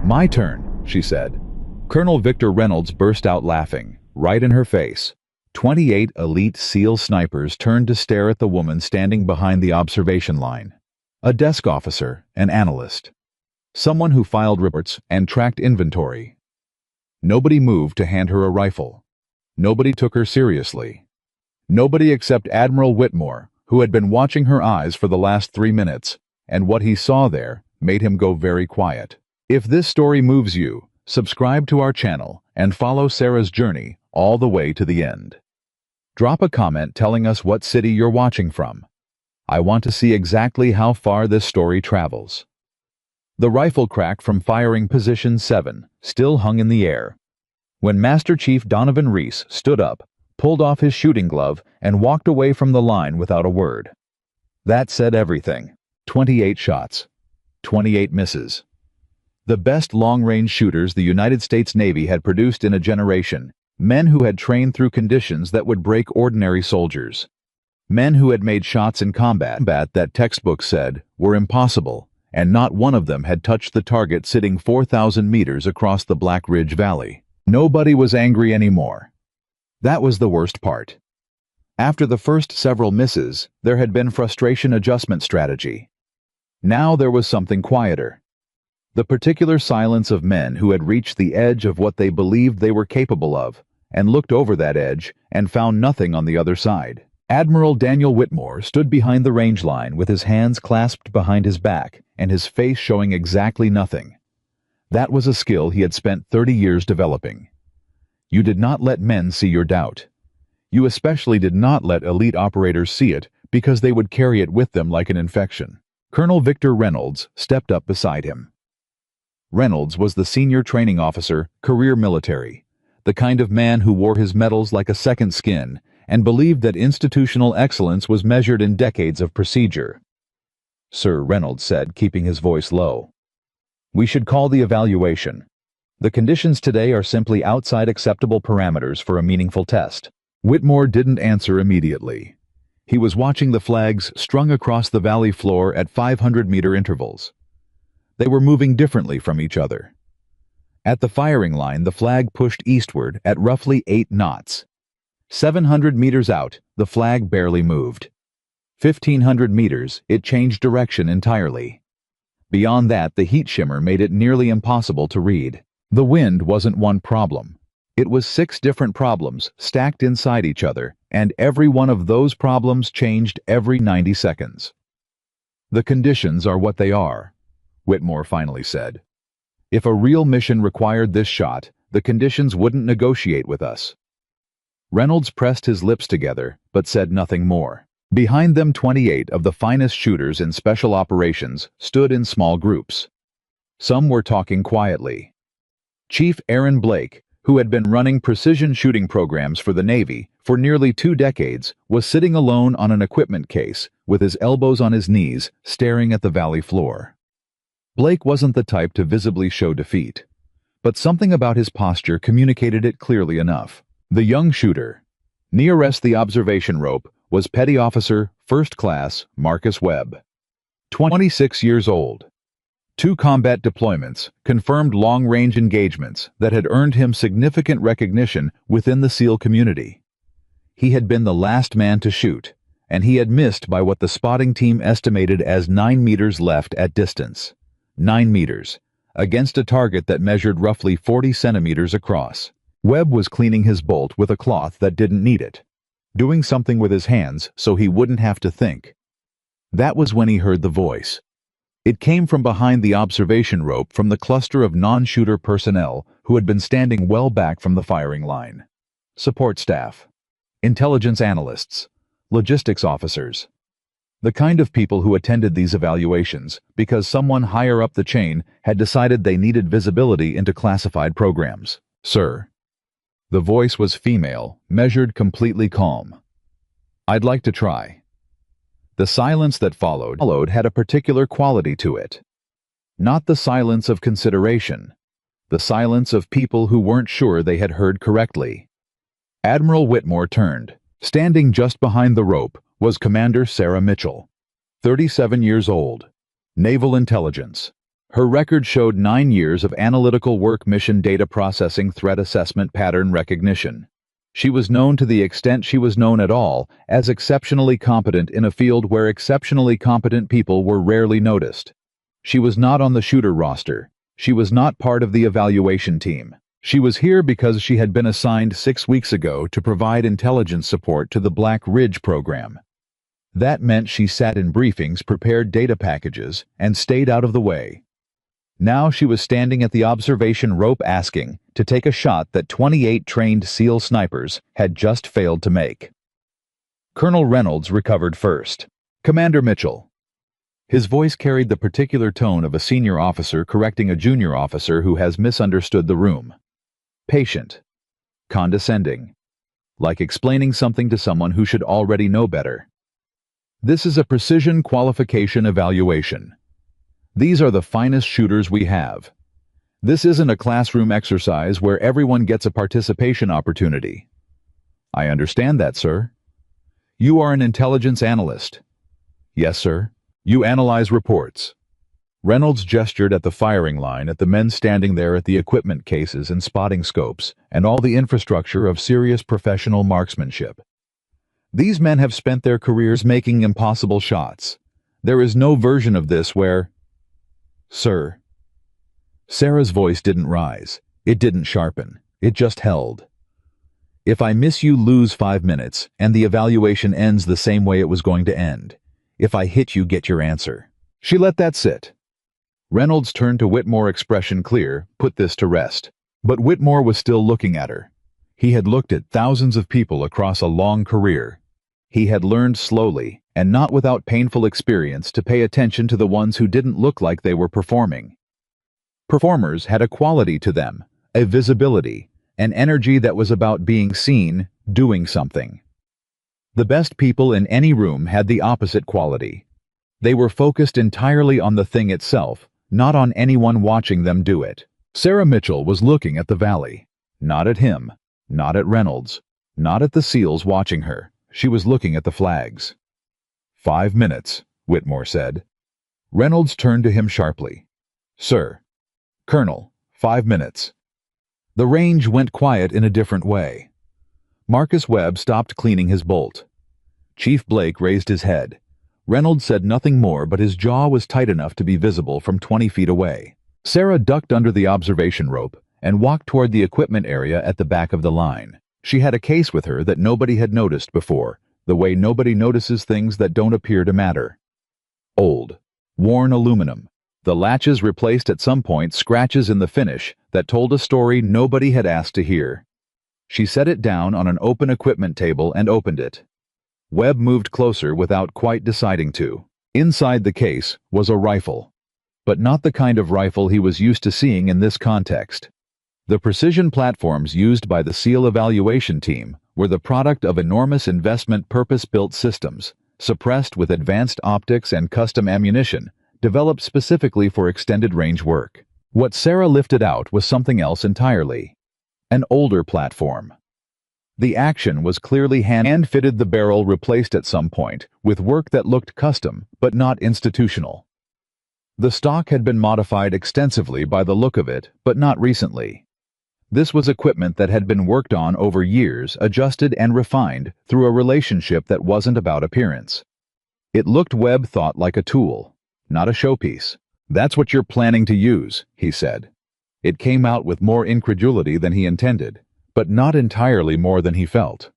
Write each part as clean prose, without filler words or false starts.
"My turn," she said. Colonel Victor Reynolds burst out laughing, right in her face. 28 elite SEAL snipers turned to stare at the woman standing behind the observation line. A desk officer, an analyst. Someone who filed reports and tracked inventory. Nobody moved to hand her a rifle. Nobody took her seriously. Nobody except Admiral Whitmore, who had been watching her eyes for the last 3 minutes, and what he saw there made him go very quiet. If this story moves you, subscribe to our channel and follow Sarah's journey all the way to the end. Drop a comment telling us what city you're watching from. I want to see exactly how far this story travels. The rifle crack from firing position 7 still hung in the air. When Master Chief Donovan Reese stood up, pulled off his shooting glove, and walked away from the line without a word. That said everything. 28 shots. 28 misses. The best long-range shooters the United States Navy had produced in a generation, men who had trained through conditions that would break ordinary soldiers. Men who had made shots in combat that textbooks said were impossible, and not one of them had touched the target sitting 4,000 meters across the Black Ridge Valley. Nobody was angry anymore. That was the worst part. After the first several misses, there had been frustration adjustment strategy. Now there was something quieter. The particular silence of men who had reached the edge of what they believed they were capable of, and looked over that edge and found nothing on the other side. Admiral Daniel Whitmore stood behind the range line with his hands clasped behind his back and his face showing exactly nothing. That was a skill he had spent 30 years developing. You did not let men see your doubt. You especially did not let elite operators see it because they would carry it with them like an infection. Colonel Victor Reynolds stepped up beside him. Reynolds was the senior training officer, career military, the kind of man who wore his medals like a second skin and believed that institutional excellence was measured in decades of procedure. "Sir," Reynolds said, keeping his voice low, "we should call the evaluation. The conditions today are simply outside acceptable parameters for a meaningful test." Whitmore didn't answer immediately. He was watching the flags strung across the valley floor at 500-meter intervals. They were moving differently from each other. At the firing line, the flag pushed eastward at roughly 8 knots. 700 meters out, the flag barely moved. 1,500 meters, it changed direction entirely. Beyond that, the heat shimmer made it nearly impossible to read. The wind wasn't one problem. It was 6 different problems stacked inside each other, and every one of those problems changed every 90 seconds. "The conditions are what they are," Whitmore finally said. "If a real mission required this shot, the conditions wouldn't negotiate with us." Reynolds pressed his lips together, but said nothing more. Behind them, 28 of the finest shooters in special operations stood in small groups. Some were talking quietly. Chief Aaron Blake, who had been running precision shooting programs for the Navy for nearly 2 decades, was sitting alone on an equipment case, with his elbows on his knees, staring at the valley floor. Blake wasn't the type to visibly show defeat, but something about his posture communicated it clearly enough. The young shooter, nearest the observation rope, was Petty Officer, First Class Marcus Webb. 26 years old. 2 combat deployments, confirmed long-range engagements that had earned him significant recognition within the SEAL community. He had been the last man to shoot, and he had missed by what the spotting team estimated as 9 meters left at distance. 9 meters, against a target that measured roughly 40 centimeters across. Webb was cleaning his bolt with a cloth that didn't need it, doing something with his hands so he wouldn't have to think. That was when he heard the voice. It came from behind the observation rope from the cluster of non-shooter personnel who had been standing well back from the firing line. Support staff, intelligence analysts, logistics officers. The kind of people who attended these evaluations because someone higher up the chain had decided they needed visibility into classified programs. "Sir." The voice was female, measured, completely calm. "I'd like to try." The silence that followed had a particular quality to it. Not the silence of consideration, the silence of people who weren't sure they had heard correctly. Admiral Whitmore turned. Standing just behind the rope was Commander Sarah Mitchell, 37 years old, Naval Intelligence. Her record showed 9 years of analytical work, mission data processing, threat assessment, pattern recognition. She was known, to the extent she was known at all, as exceptionally competent in a field where exceptionally competent people were rarely noticed. She was not on the shooter roster. She was not part of the evaluation team. She was here because she had been assigned 6 weeks ago to provide intelligence support to the Black Ridge program. That meant she sat in briefings, prepared data packages, and stayed out of the way. Now she was standing at the observation rope asking to take a shot that 28 trained SEAL snipers had just failed to make. Colonel Reynolds recovered first. "Commander Mitchell." His voice carried the particular tone of a senior officer correcting a junior officer who has misunderstood the room. Patient. Condescending. Like explaining something to someone who should already know better. "This is a precision qualification evaluation. These are the finest shooters we have. This isn't a classroom exercise where everyone gets a participation opportunity." "I understand that, sir." "You are an intelligence analyst." "Yes, sir." "You analyze reports." Reynolds gestured at the firing line, at the men standing there, at the equipment cases and spotting scopes, and all the infrastructure of serious professional marksmanship. "These men have spent their careers making impossible shots. There is no version of this where—" "Sir." Sarah's voice didn't rise. It didn't sharpen. It just held. "If I miss, you lose 5 minutes, and the evaluation ends the same way it was going to end. If I hit, you get your answer." She let that sit. Reynolds turned to Whitmore, expression clear, put this to rest. But Whitmore was still looking at her. He had looked at thousands of people across a long career. He had learned slowly, and not without painful experience, to pay attention to the ones who didn't look like they were performing. Performers had a quality to them, a visibility, an energy that was about being seen, doing something. The best people in any room had the opposite quality. They were focused entirely on the thing itself, not on anyone watching them do it. Sarah Mitchell was looking at the valley. Not at him, not at Reynolds, not at the SEALs watching her. She was looking at the flags. 5 minutes, Whitmore said. Reynolds turned to him sharply. "Sir." "Colonel, 5 minutes." The range went quiet in a different way. Marcus Webb stopped cleaning his bolt. Chief Blake raised his head. Reynolds said nothing more, but his jaw was tight enough to be visible from 20 feet away. Sarah ducked under the observation rope and walked toward the equipment area at the back of the line. She had a case with her that nobody had noticed before, the way nobody notices things that don't appear to matter. Old, worn aluminum. The latches replaced at some point, scratches in the finish that told a story nobody had asked to hear. She set it down on an open equipment table and opened it. Webb moved closer without quite deciding to. Inside the case was a rifle, but not the kind of rifle he was used to seeing in this context. The precision platforms used by the SEAL evaluation team were the product of enormous investment, purpose-built systems, suppressed with advanced optics and custom ammunition, developed specifically for extended-range work. What Sarah lifted out was something else entirely. An older platform. The action was clearly hand-fitted, the barrel replaced at some point, with work that looked custom, but not institutional. The stock had been modified extensively by the look of it, but not recently. This was equipment that had been worked on over years, adjusted and refined through a relationship that wasn't about appearance. It looked, Webb thought, like a tool, not a showpiece. "That's what you're planning to use," he said. It came out with more incredulity than he intended, but not entirely more than he felt.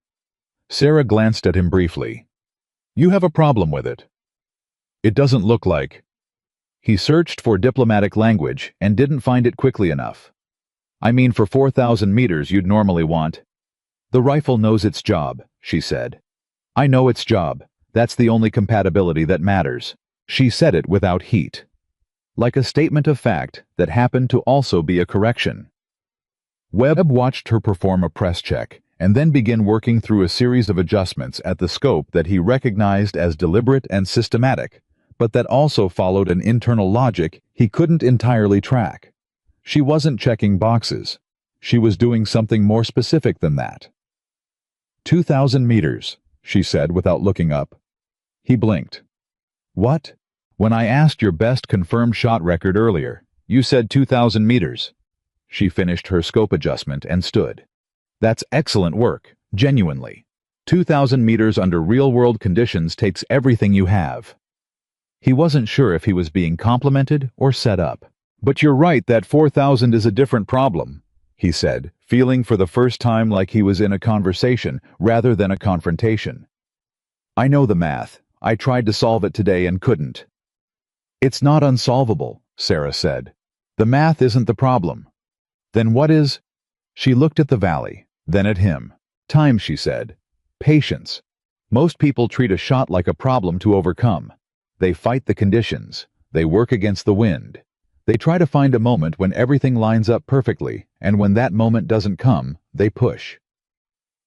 Sarah glanced at him briefly. "You have a problem with it." "It doesn't look like—" He searched for diplomatic language and didn't find it quickly enough. "I mean, for 4,000 meters you'd normally want—" "The rifle knows its job," she said. "I know its job. That's the only compatibility that matters." She said it without heat, like a statement of fact that happened to also be a correction. Webb watched her perform a press check and then begin working through a series of adjustments at the scope that he recognized as deliberate and systematic, but that also followed an internal logic he couldn't entirely track. She wasn't checking boxes. She was doing something more specific than that. 2,000 meters, she said without looking up. He blinked. "What?" "When I asked your best confirmed shot record earlier, You said 2,000 meters. She finished her scope adjustment and stood. That's excellent work, genuinely. 2,000 meters under real-world conditions takes everything you have. He wasn't sure if he was being complimented or set up. But you're right that 4,000 is a different problem, he said, feeling for the first time like he was in a conversation rather than a confrontation. I know the math. I tried to solve it today and couldn't. It's not unsolvable, Sarah said. The math isn't the problem. Then what is? She looked at the valley, then at him. Time, she said. Patience. Most people treat a shot like a problem to overcome. They fight the conditions. They work against the wind. They try to find a moment when everything lines up perfectly, and when that moment doesn't come, they push.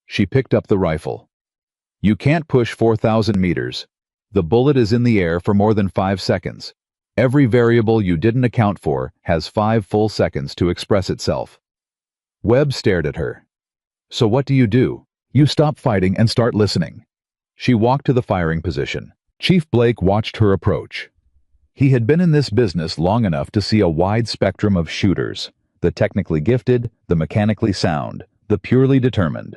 She picked up the rifle. You can't push 4,000 meters. The bullet is in the air for more than 5 seconds. Every variable you didn't account for has 5 full seconds to express itself. Webb stared at her. So what do? You stop fighting and start listening. She walked to the firing position. Chief Blake watched her approach. He had been in this business long enough to see a wide spectrum of shooters, the technically gifted, the mechanically sound, the purely determined.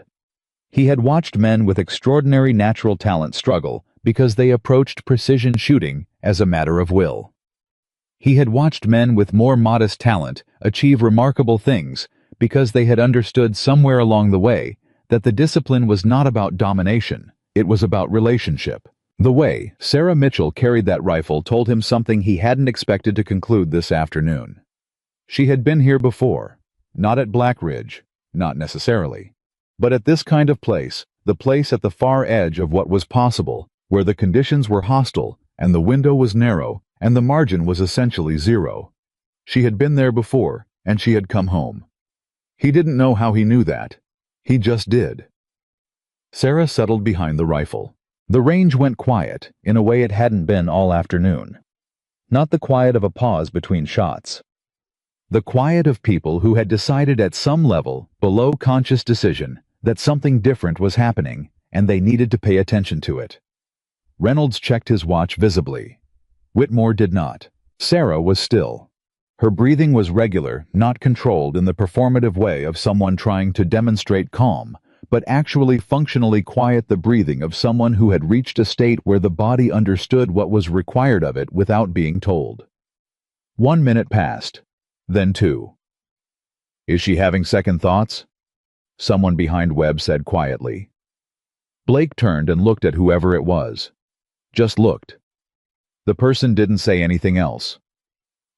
He had watched men with extraordinary natural talent struggle because they approached precision shooting as a matter of will. He had watched men with more modest talent achieve remarkable things because they had understood somewhere along the way that the discipline was not about domination, it was about relationship. The way Sarah Mitchell carried that rifle told him something he hadn't expected to conclude this afternoon. She had been here before, not at Black Ridge, not necessarily, but at this kind of place, the place at the far edge of what was possible, where the conditions were hostile and the window was narrow and the margin was essentially zero. She had been there before, and she had come home. He didn't know how he knew that. He just did. Sarah settled behind the rifle. The range went quiet, in a way it hadn't been all afternoon. Not the quiet of a pause between shots. The quiet of people who had decided at some level, below conscious decision, that something different was happening, and they needed to pay attention to it. Reynolds checked his watch visibly. Whitmore did not. Sarah was still. Her breathing was regular, not controlled in the performative way of someone trying to demonstrate calm, but actually functionally quiet the breathing of someone who had reached a state where the body understood what was required of it without being told. 1 minute passed, then 2. Is she having second thoughts? Someone behind Webb said quietly. Blake turned and looked at whoever it was. Just looked. The person didn't say anything else.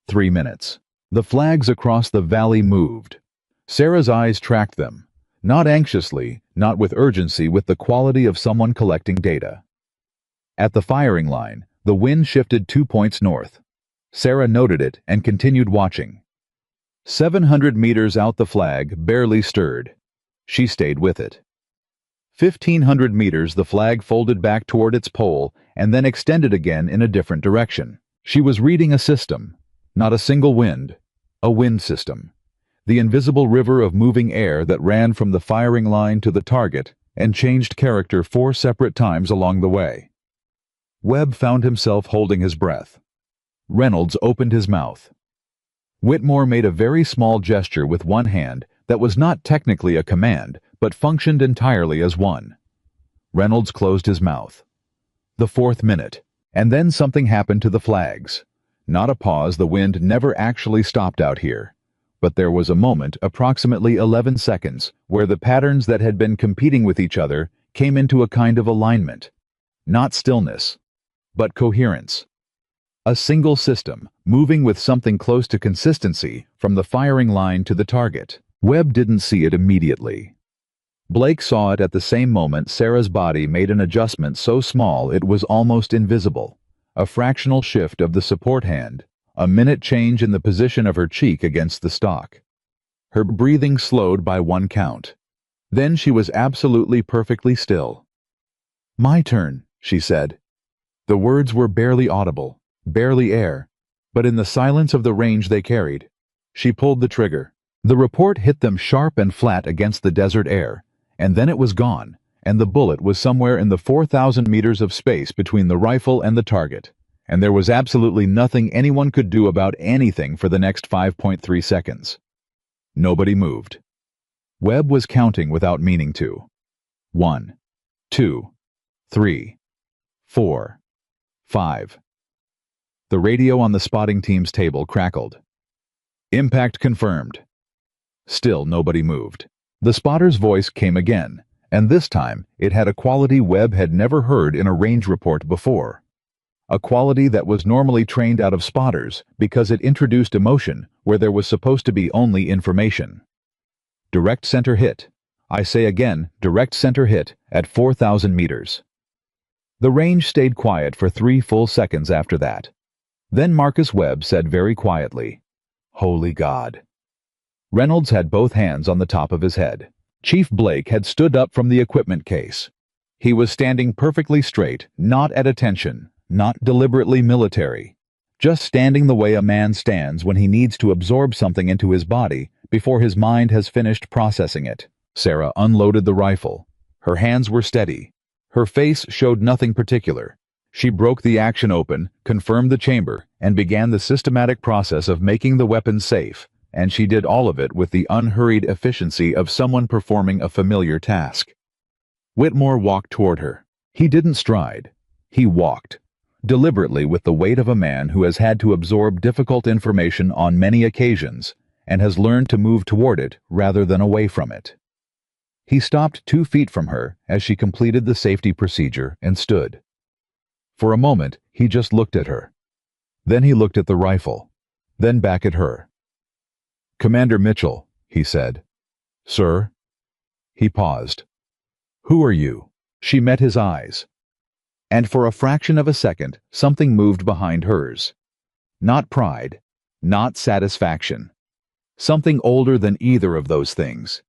3 minutes. The flags across the valley moved. Sarah's eyes tracked them. Not anxiously, not with urgency, with the quality of someone collecting data. At the firing line, the wind shifted 2 points north. Sarah noted it and continued watching. 700 meters out the flag barely stirred. She stayed with it. 1,500 meters the flag folded back toward its pole and then extended again in a different direction. She was reading a system, not a single wind, a wind system. The invisible river of moving air that ran from the firing line to the target and changed character 4 separate times along the way. Webb found himself holding his breath. Reynolds opened his mouth. Whitmore made a very small gesture with one hand that was not technically a command, but functioned entirely as one. Reynolds closed his mouth. The 4th minute, and then something happened to the flags. Not a pause, the wind never actually stopped out here. But there was a moment, approximately 11 seconds, where the patterns that had been competing with each other came into a kind of alignment. Not stillness, but coherence. A single system, moving with something close to consistency from the firing line to the target. Webb didn't see it immediately. Blake saw it at the same moment. Sarah's body made an adjustment so small it was almost invisible. A fractional shift of the support hand, a minute change in the position of her cheek against the stock. Her breathing slowed by 1 count. Then she was absolutely perfectly still. "My turn," she said. The words were barely audible, barely air, but in the silence of the range they carried. She pulled the trigger. The report hit them sharp and flat against the desert air, and then it was gone, and the bullet was somewhere in the 4,000 meters of space between the rifle and the target, and there was absolutely nothing anyone could do about anything for the next 5.3 seconds. Nobody moved. Webb was counting without meaning to. 1, 2, 3, 4, 5. The radio on the spotting team's table crackled. Impact confirmed. Still nobody moved. The spotter's voice came again, and this time it had a quality Webb had never heard in a range report before. A quality that was normally trained out of spotters because it introduced emotion where there was supposed to be only information. Direct center hit. I say again, direct center hit at 4,000 meters. The range stayed quiet for 3 full seconds after that. Then Marcus Webb said very quietly, "Holy God." Reynolds had both hands on the top of his head. Chief Blake had stood up from the equipment case. He was standing perfectly straight, not at attention, not deliberately military, just standing the way a man stands when he needs to absorb something into his body before his mind has finished processing it. Sarah unloaded the rifle. Her hands were steady. Her face showed nothing particular. She broke the action open, confirmed the chamber, and began the systematic process of making the weapon safe, and she did all of it with the unhurried efficiency of someone performing a familiar task. Whitmore walked toward her. He didn't stride. He walked, deliberately with the weight of a man who has had to absorb difficult information on many occasions and has learned to move toward it rather than away from it. He stopped 2 feet from her as she completed the safety procedure and stood. For a moment, he just looked at her. Then he looked at the rifle. Then back at her. "Commander Mitchell," he said. "Sir?" He paused. "Who are you?" She met his eyes. And for a fraction of a second, something moved behind hers. Not pride, not satisfaction. Something older than either of those things.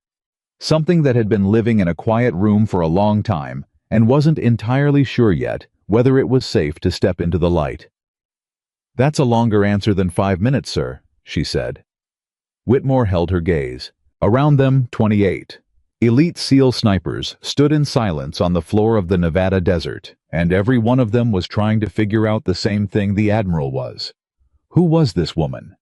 Something that had been living in a quiet room for a long time and wasn't entirely sure yet whether it was safe to step into the light. "That's a longer answer than 5 minutes, sir," she said. Whitmore held her gaze. Around them, 28. Elite SEAL snipers stood in silence on the floor of the Nevada desert, and every one of them was trying to figure out the same thing the Admiral was. Who was this woman?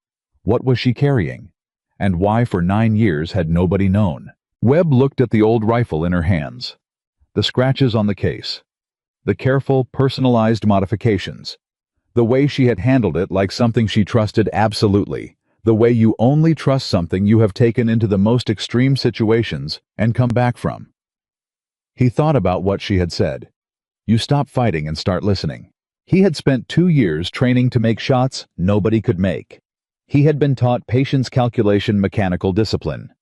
What was she carrying? And why for 9 years had nobody known? Webb looked at the old rifle in her hands. The scratches on the case. The careful, personalized modifications. The way she had handled it like something she trusted absolutely. The way you only trust something you have taken into the most extreme situations and come back from. He thought about what she had said. You stop fighting and start listening. He had spent 2 years training to make shots nobody could make. He had been taught patience calculation mechanical discipline.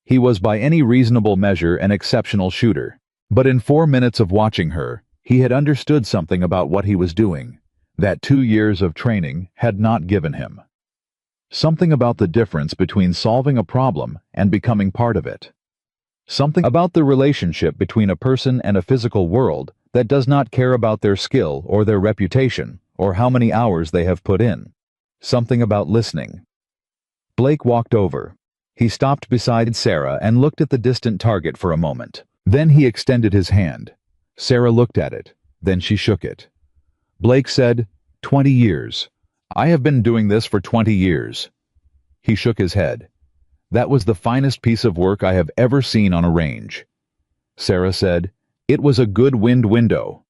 He was by any reasonable measure an exceptional shooter. But in 4 minutes of watching her, he had understood something about what he was doing that 2 years of training had not given him. Something about the difference between solving a problem and becoming part of it. Something about the relationship between a person and a physical world that does not care about their skill or their reputation or how many hours they have put in. Something about listening. Blake walked over. He stopped beside Sarah and looked at the distant target for a moment. Then he extended his hand. Sarah looked at it. Then she shook it. Blake said, 20 years. I have been doing this for 20 years. He shook his head. That was the finest piece of work I have ever seen on a range. Sarah said, it was a good wind window.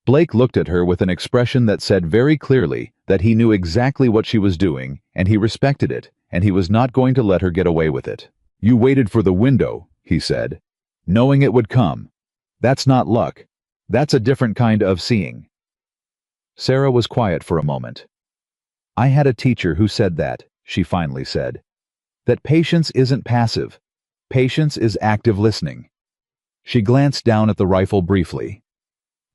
Blake looked at her with an expression that said very clearly that he knew exactly what she was doing, and he respected it, and he was not going to let her get away with it. You waited for the window, he said, knowing it would come. That's not luck. That's a different kind of seeing. Sarah was quiet for a moment. I had a teacher who said that, she finally said. That patience isn't passive. Patience is active listening. She glanced down at the rifle briefly.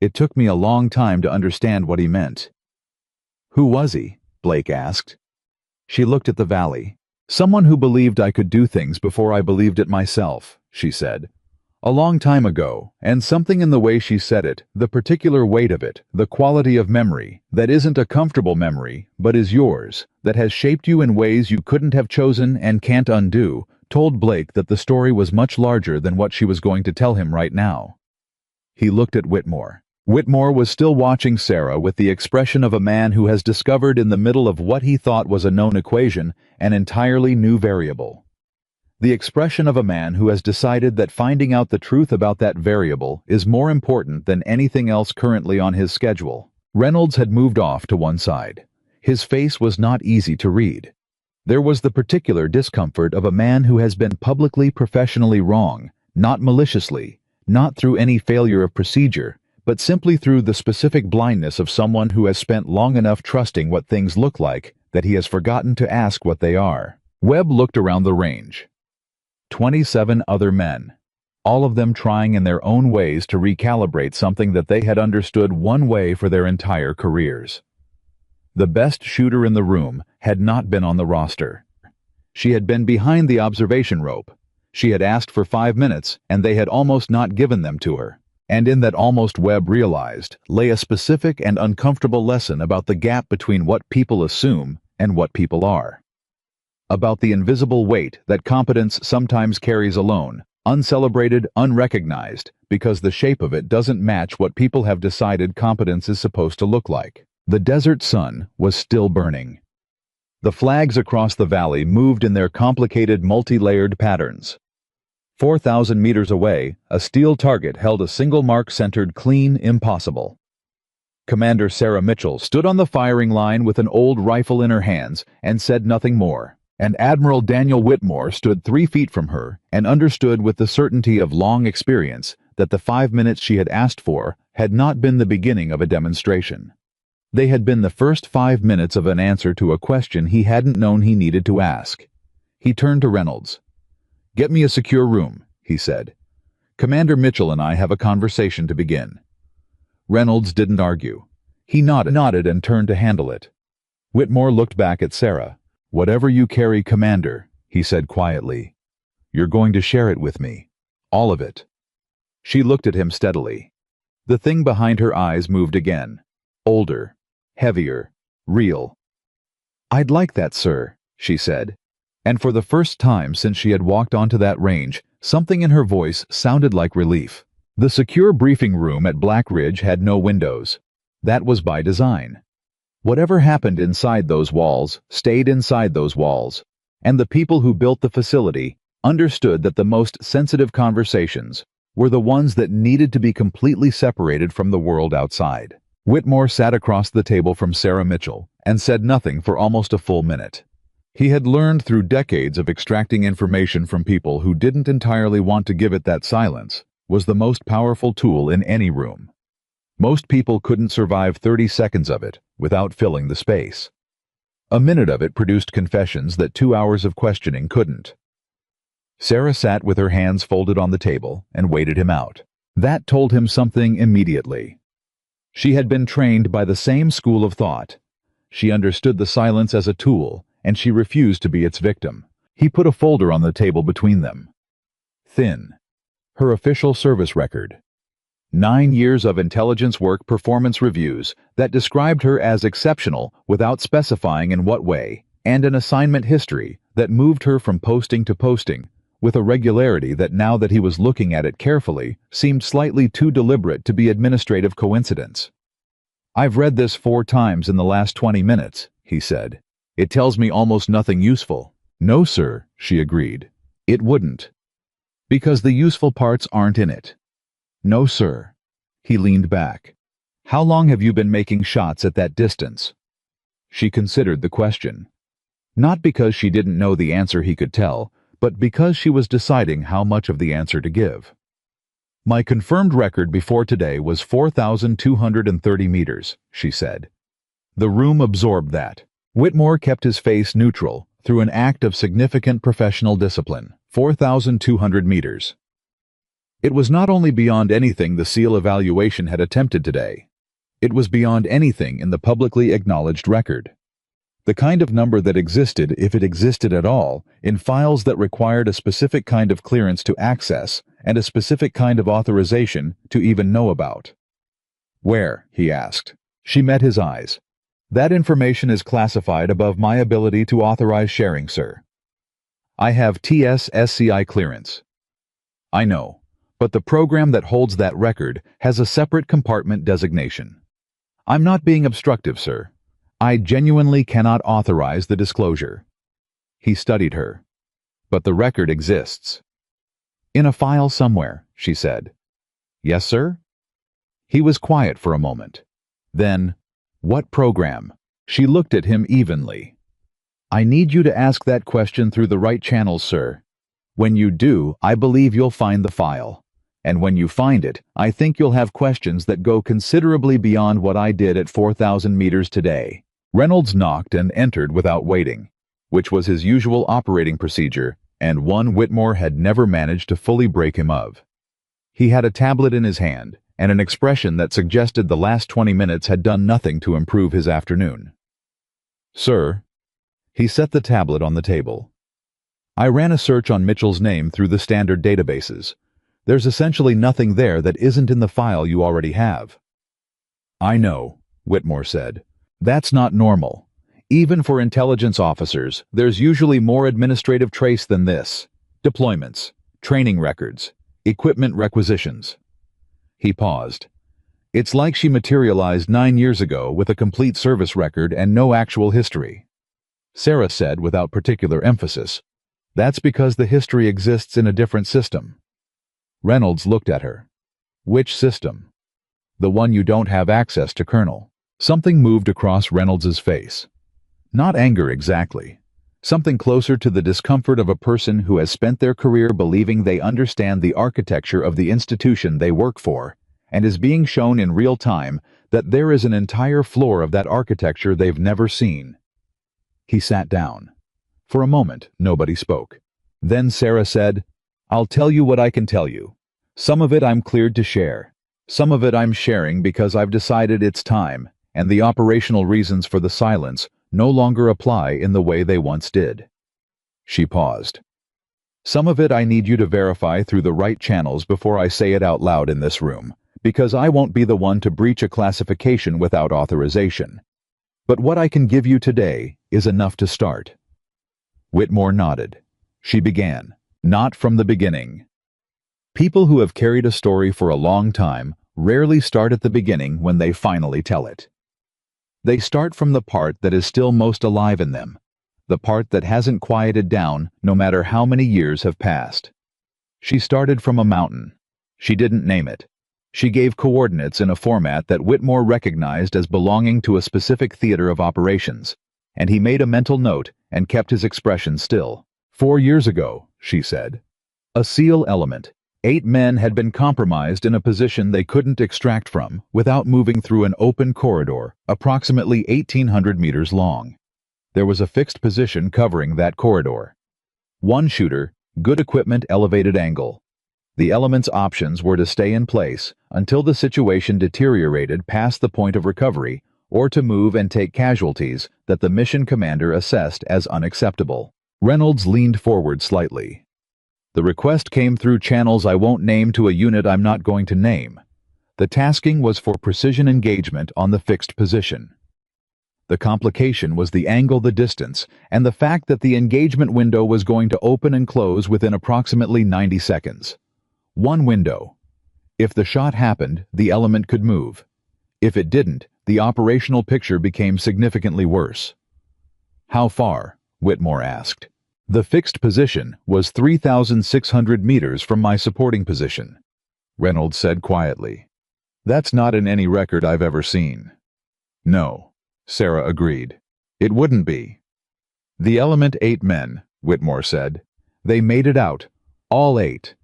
It took me a long time to understand what he meant. Who was he? Blake asked. She looked at the valley. Someone who believed I could do things before I believed it myself, she said. A long time ago, and something in the way she said it, the particular weight of it, the quality of memory, that isn't a comfortable memory, but is yours, that has shaped you in ways you couldn't have chosen and can't undo, told Blake that the story was much larger than what she was going to tell him right now. He looked at Whitmore. Whitmore was still watching Sarah with the expression of a man who has discovered in the middle of what he thought was a known equation an entirely new variable. The expression of a man who has decided that finding out the truth about that variable is more important than anything else currently on his schedule. Reynolds had moved off to one side. His face was not easy to read. There was the particular discomfort of a man who has been publicly professionally wrong, not maliciously, not through any failure of procedure, but simply through the specific blindness of someone who has spent long enough trusting what things look like that he has forgotten to ask what they are. Webb looked around the range. 27 other men, all of them trying in their own ways to recalibrate something that they had understood one way for their entire careers. The best shooter in the room had not been on the roster. She had been behind the observation rope. She had asked for 5 minutes, and they had almost not given them to her. And in that almost, Webb realized, lay a specific and uncomfortable lesson about the gap between what people assume and what people are. About the invisible weight that competence sometimes carries alone, uncelebrated, unrecognized, because the shape of it doesn't match what people have decided competence is supposed to look like. The desert sun was still burning. The flags across the valley moved in their complicated, multi-layered patterns. 4,000 meters away, a steel target held a single mark centered clean, impossible. Commander Sarah Mitchell stood on the firing line with an old rifle in her hands and said nothing more. And Admiral Daniel Whitmore stood 3 feet from her and understood with the certainty of long experience that the 5 minutes she had asked for had not been the beginning of a demonstration. They had been the first 5 minutes of an answer to a question he hadn't known he needed to ask. He turned to Reynolds. "Get me a secure room," he said. "Commander Mitchell and I have a conversation to begin." Reynolds didn't argue. He nodded and turned to handle it. Whitmore looked back at Sarah. "Whatever you carry, Commander," he said quietly, "you're going to share it with me. All of it." She looked at him steadily. The thing behind her eyes moved again. Older, heavier, real. "I'd like that, sir," she said. And for the first time since she had walked onto that range, something in her voice sounded like relief. The secure briefing room at Black Ridge had no windows. That was by design. Whatever happened inside those walls stayed inside those walls, and the people who built the facility understood that the most sensitive conversations were the ones that needed to be completely separated from the world outside. Whitmore sat across the table from Sarah Mitchell and said nothing for almost a full minute. He had learned through decades of extracting information from people who didn't entirely want to give it that silence was the most powerful tool in any room. Most people couldn't survive 30 seconds of it without filling the space. A minute of it produced confessions that 2 hours of questioning couldn't. Sarah sat with her hands folded on the table and waited him out. That told him something immediately. She had been trained by the same school of thought. She understood the silence as a tool, and she refused to be its victim. He put a folder on the table between them. Thin. Her official service record. 9 years of intelligence work performance reviews that described her as exceptional without specifying in what way, and an assignment history that moved her from posting to posting, with a regularity that, now that he was looking at it carefully, seemed slightly too deliberate to be administrative coincidence. "I've read this 4 times in the last 20 minutes, he said. "It tells me almost nothing useful." "No, sir," she agreed. "It wouldn't. Because the useful parts aren't in it." "No, sir." He leaned back. "How long have you been making shots at that distance?" She considered the question. Not because she didn't know the answer he could tell, but because she was deciding how much of the answer to give. "My confirmed record before today was 4,230 meters, she said. The room absorbed that. Whitmore kept his face neutral through an act of significant professional discipline. 4,200 meters. It was not only beyond anything the SEAL evaluation had attempted today. It was beyond anything in the publicly acknowledged record. The kind of number that existed, if it existed at all, in files that required a specific kind of clearance to access and a specific kind of authorization to even know about. "Where?" he asked. She met his eyes. "That information is classified above my ability to authorize sharing, sir. I have TS-SCI clearance." "I know. But the program that holds that record has a separate compartment designation. I'm not being obstructive, sir. I genuinely cannot authorize the disclosure. He studied her. But the record exists. In a file somewhere, she said. Yes, sir? He was quiet for a moment. Then, what program? She looked at him evenly. I need you to ask that question through the right channels, sir. When you do, I believe you'll find the file. And when you find it, I think you'll have questions that go considerably beyond what I did at 4,000 meters today. Reynolds knocked and entered without waiting, which was his usual operating procedure, and one Whitmore had never managed to fully break him of. He had a tablet in his hand, and an expression that suggested the last 20 minutes had done nothing to improve his afternoon. Sir, he set the tablet on the table. I ran a search on Mitchell's name through the standard databases. There's essentially nothing there that isn't in the file you already have. I know, Whitmore said. That's not normal. Even for intelligence officers, there's usually more administrative trace than this. Deployments, training records, equipment requisitions. He paused. It's like she materialized 9 years ago with a complete service record and no actual history. Sarah said without particular emphasis, That's because the history exists in a different system. Reynolds looked at her. Which system? The one you don't have access to, Colonel. Something moved across Reynolds's face. Not anger exactly. Something closer to the discomfort of a person who has spent their career believing they understand the architecture of the institution they work for, and is being shown in real time that there is an entire floor of that architecture they've never seen. He sat down. For a moment, nobody spoke. Then Sarah said, I'll tell you what I can tell you. Some of it I'm cleared to share. Some of it I'm sharing because I've decided it's time, and the operational reasons for the silence no longer apply in the way they once did. She paused. Some of it I need you to verify through the right channels before I say it out loud in this room, because I won't be the one to breach a classification without authorization. But what I can give you today is enough to start. Whitmore nodded. She began. Not from the beginning. People who have carried a story for a long time rarely start at the beginning when they finally tell it. They start from the part that is still most alive in them, the part that hasn't quieted down no matter how many years have passed. She started from a mountain. She didn't name it. She gave coordinates in a format that Whitmore recognized as belonging to a specific theater of operations, and he made a mental note and kept his expression still. 4 years ago, she said. A SEAL element. 8 men had been compromised in a position they couldn't extract from without moving through an open corridor approximately 1,800 meters long. There was a fixed position covering that corridor. 1 shooter, good equipment, elevated angle. The element's options were to stay in place until the situation deteriorated past the point of recovery or to move and take casualties that the mission commander assessed as unacceptable. Reynolds leaned forward slightly. The request came through channels I won't name to a unit I'm not going to name. The tasking was for precision engagement on the fixed position. The complication was the angle, the distance, and the fact that the engagement window was going to open and close within approximately 90 seconds. 1 window. If the shot happened, the element could move. If it didn't, the operational picture became significantly worse. How far? Whitmore asked. The fixed position was 3,600 meters from my supporting position, Reynolds said quietly. That's not in any record I've ever seen. No, Sarah agreed. It wouldn't be. The element 8 men, Whitmore said. They made it out. All 8.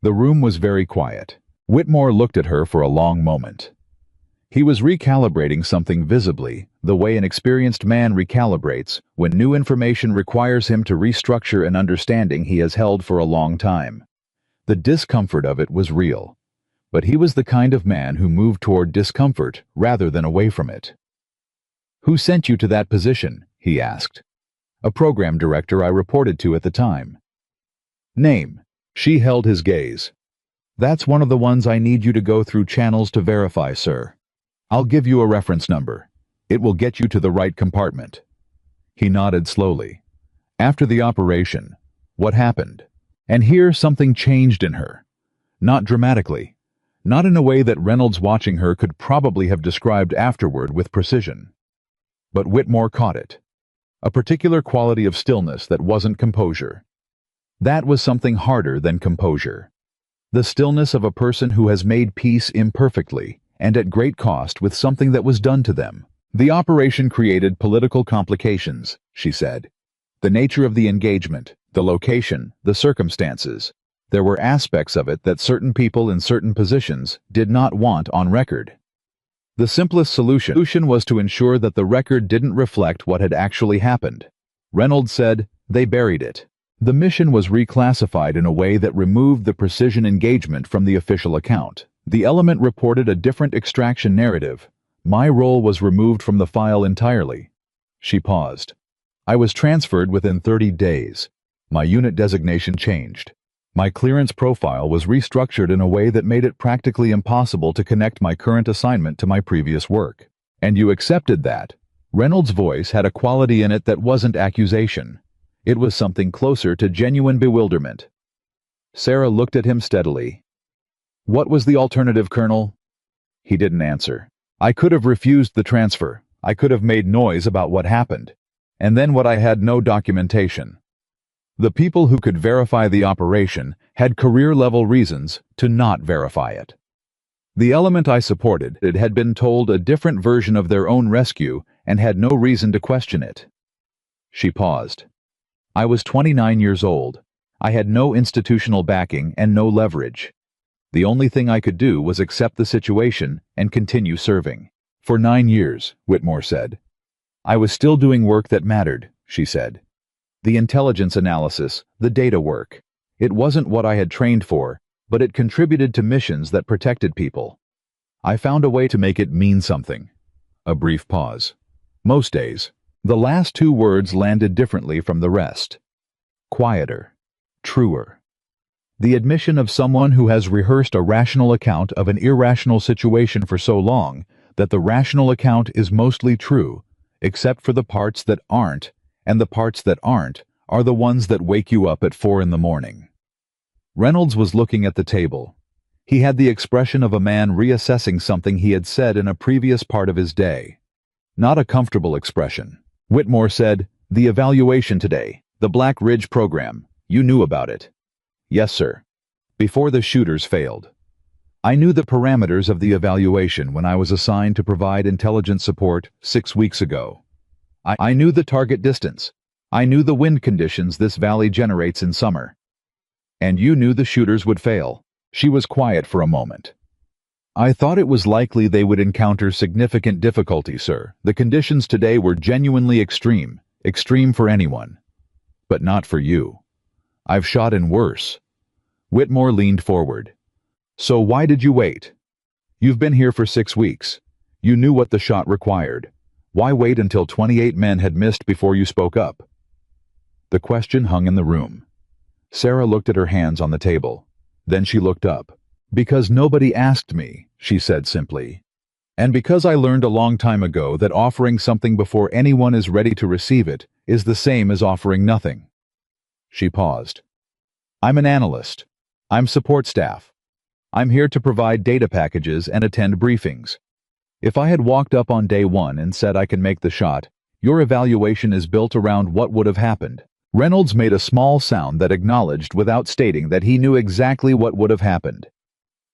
The room was very quiet. Whitmore looked at her for a long moment. He was recalibrating something visibly, the way an experienced man recalibrates when new information requires him to restructure an understanding he has held for a long time. The discomfort of it was real, but he was the kind of man who moved toward discomfort rather than away from it. Who sent you to that position? He asked. A program director I reported to at the time. Name. She held his gaze. That's one of the ones I need you to go through channels to verify, sir. I'll give you a reference number. It will get you to the right compartment. He nodded slowly. After the operation, what happened? And here something changed in her. Not dramatically. Not in a way that Reynolds watching her could probably have described afterward with precision. But Whitmore caught it. A particular quality of stillness that wasn't composure. That was something harder than composure. The stillness of a person who has made peace imperfectly and at great cost with something that was done to them. The operation created political complications, she said. The nature of the engagement, the location, the circumstances. There were aspects of it that certain people in certain positions did not want on record. The simplest solution was to ensure that the record didn't reflect what had actually happened. Reynolds said, they buried it. The mission was reclassified in a way that removed the precision engagement from the official account. The element reported a different extraction narrative. My role was removed from the file entirely. She paused. I was transferred within 30 days. My unit designation changed. My clearance profile was restructured in a way that made it practically impossible to connect my current assignment to my previous work. And you accepted that. Reynolds' voice had a quality in it that wasn't accusation. It was something closer to genuine bewilderment. Sarah looked at him steadily. What was the alternative, Colonel? He didn't answer. I could have refused the transfer. I could have made noise about what happened. And then what I had no documentation. The people who could verify the operation had career-level reasons to not verify it. The element I supported had been told a different version of their own rescue and had no reason to question it. She paused. I was 29 years old. I had no institutional backing and no leverage. The only thing I could do was accept the situation and continue serving. For 9 years, Whitmore said. I was still doing work that mattered, she said. The intelligence analysis, the data work. It wasn't what I had trained for, but it contributed to missions that protected people. I found a way to make it mean something. A brief pause. Most days. The last two words landed differently from the rest. Quieter. Truer. The admission of someone who has rehearsed a rational account of an irrational situation for so long that the rational account is mostly true, except for the parts that aren't, and the parts that aren't are the ones that wake you up at 4 in the morning. Reynolds was looking at the table. He had the expression of a man reassessing something he had said in a previous part of his day. Not a comfortable expression. Whitmore said, the evaluation today, the Black Ridge program, you knew about it. Yes, sir. Before the shooters failed. I knew the parameters of the evaluation when I was assigned to provide intelligence support 6 weeks ago. I knew the target distance. I knew the wind conditions this valley generates in summer. And you knew the shooters would fail. She was quiet for a moment. I thought it was likely they would encounter significant difficulty, sir. The conditions today were genuinely extreme for anyone. But not for you. I've shot in worse. Whitmore leaned forward. So why did you wait? You've been here for 6 weeks. You knew what the shot required. Why wait until 28 men had missed before you spoke up? The question hung in the room. Sarah looked at her hands on the table. Then she looked up. Because nobody asked me, she said simply. And because I learned a long time ago that offering something before anyone is ready to receive it is the same as offering nothing. She paused. I'm an analyst. I'm support staff. I'm here to provide data packages and attend briefings. If I had walked up on day 1 and said I can make the shot, your evaluation is built around what would have happened. Reynolds made a small sound that acknowledged without stating that he knew exactly what would have happened.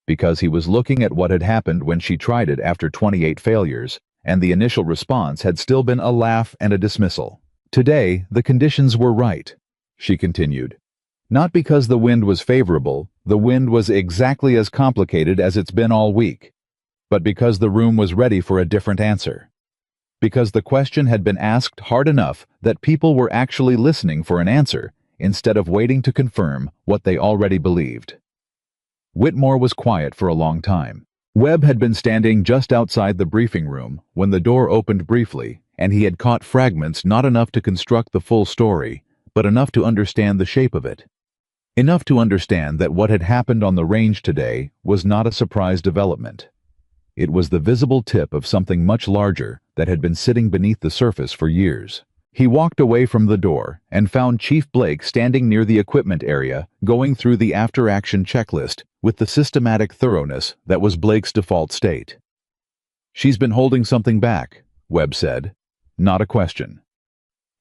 Because he was looking at what had happened when she tried it after 28 failures, and the initial response had still been a laugh and a dismissal. Today, the conditions were right, she continued. Not because the wind was favorable, the wind was exactly as complicated as it's been all week, but because the room was ready for a different answer. Because the question had been asked hard enough that people were actually listening for an answer instead of waiting to confirm what they already believed. Whitmore was quiet for a long time. Webb had been standing just outside the briefing room when the door opened briefly, and he had caught fragments not enough to construct the full story, but enough to understand the shape of it. Enough to understand that what had happened on the range today was not a surprise development. It was the visible tip of something much larger that had been sitting beneath the surface for years. He walked away from the door and found Chief Blake standing near the equipment area, going through the after-action checklist with the systematic thoroughness that was Blake's default state. "She's been holding something back," Webb said. Not a question.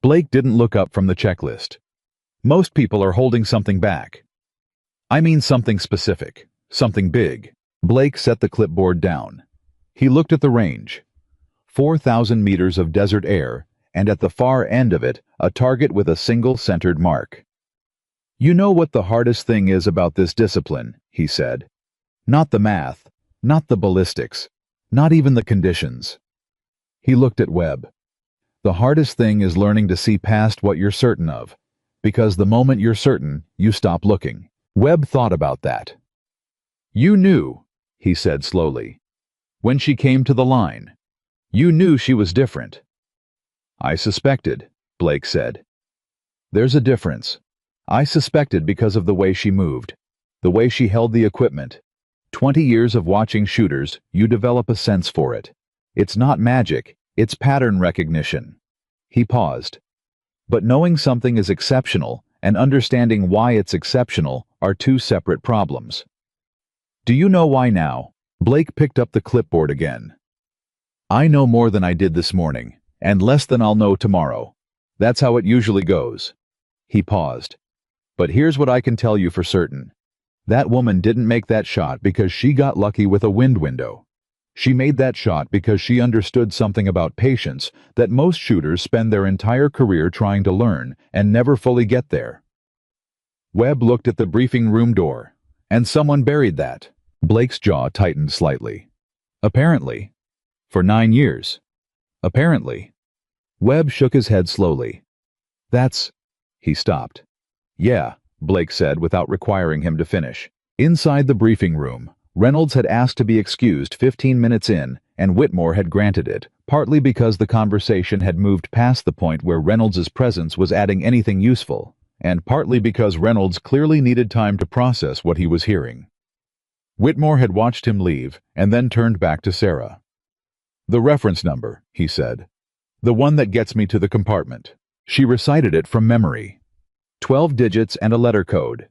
Blake didn't look up from the checklist. "Most people are holding something back. I mean something specific, something big." Blake set the clipboard down. He looked at the range. 4,000 meters of desert air, and at the far end of it, a target with a single centered mark. "You know what the hardest thing is about this discipline," he said. "Not the math, not the ballistics, not even the conditions." He looked at Webb. "The hardest thing is learning to see past what you're certain of, because the moment you're certain, you stop looking." Webb thought about that. "You knew," he said slowly, "when she came to the line. You knew she was different." "I suspected," Blake said. "There's a difference. I suspected because of the way she moved, the way she held the equipment. 20 years of watching shooters, you develop a sense for it. It's not magic, it's pattern recognition." He paused. "But knowing something is exceptional and understanding why it's exceptional are two separate problems. Do you know why now?" Blake picked up the clipboard again. "I know more than I did this morning, and less than I'll know tomorrow. That's how it usually goes." He paused. "But here's what I can tell you for certain. That woman didn't make that shot because she got lucky with a wind window. She made that shot because she understood something about patience that most shooters spend their entire career trying to learn and never fully get there." Webb looked at the briefing room door. "And someone buried that." Blake's jaw tightened slightly. "Apparently. For 9 years. Apparently." Webb shook his head slowly. "That's—" He stopped. "Yeah," Blake said without requiring him to finish. Inside the briefing room, Reynolds had asked to be excused 15 minutes in, and Whitmore had granted it, partly because the conversation had moved past the point where Reynolds's presence was adding anything useful, and partly because Reynolds clearly needed time to process what he was hearing. Whitmore had watched him leave and then turned back to Sarah. "The reference number," he said. "The one that gets me to the compartment." She recited it from memory. 12 digits and a letter code.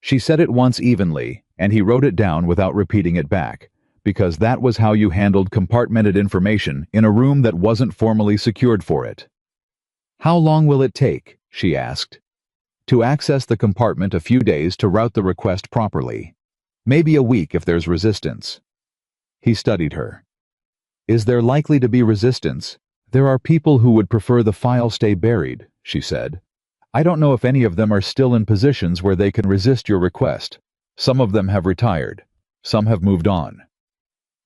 She said it once evenly, and he wrote it down without repeating it back, because that was how you handled compartmented information in a room that wasn't formally secured for it. "How long will it take?" she asked. "To access the compartment a few days to route the request properly. Maybe a week if there's resistance." He studied her. "Is there likely to be resistance? There are people who would prefer the file stay buried," she said. "I don't know if any of them are still in positions where they can resist your request. Some of them have retired. Some have moved on."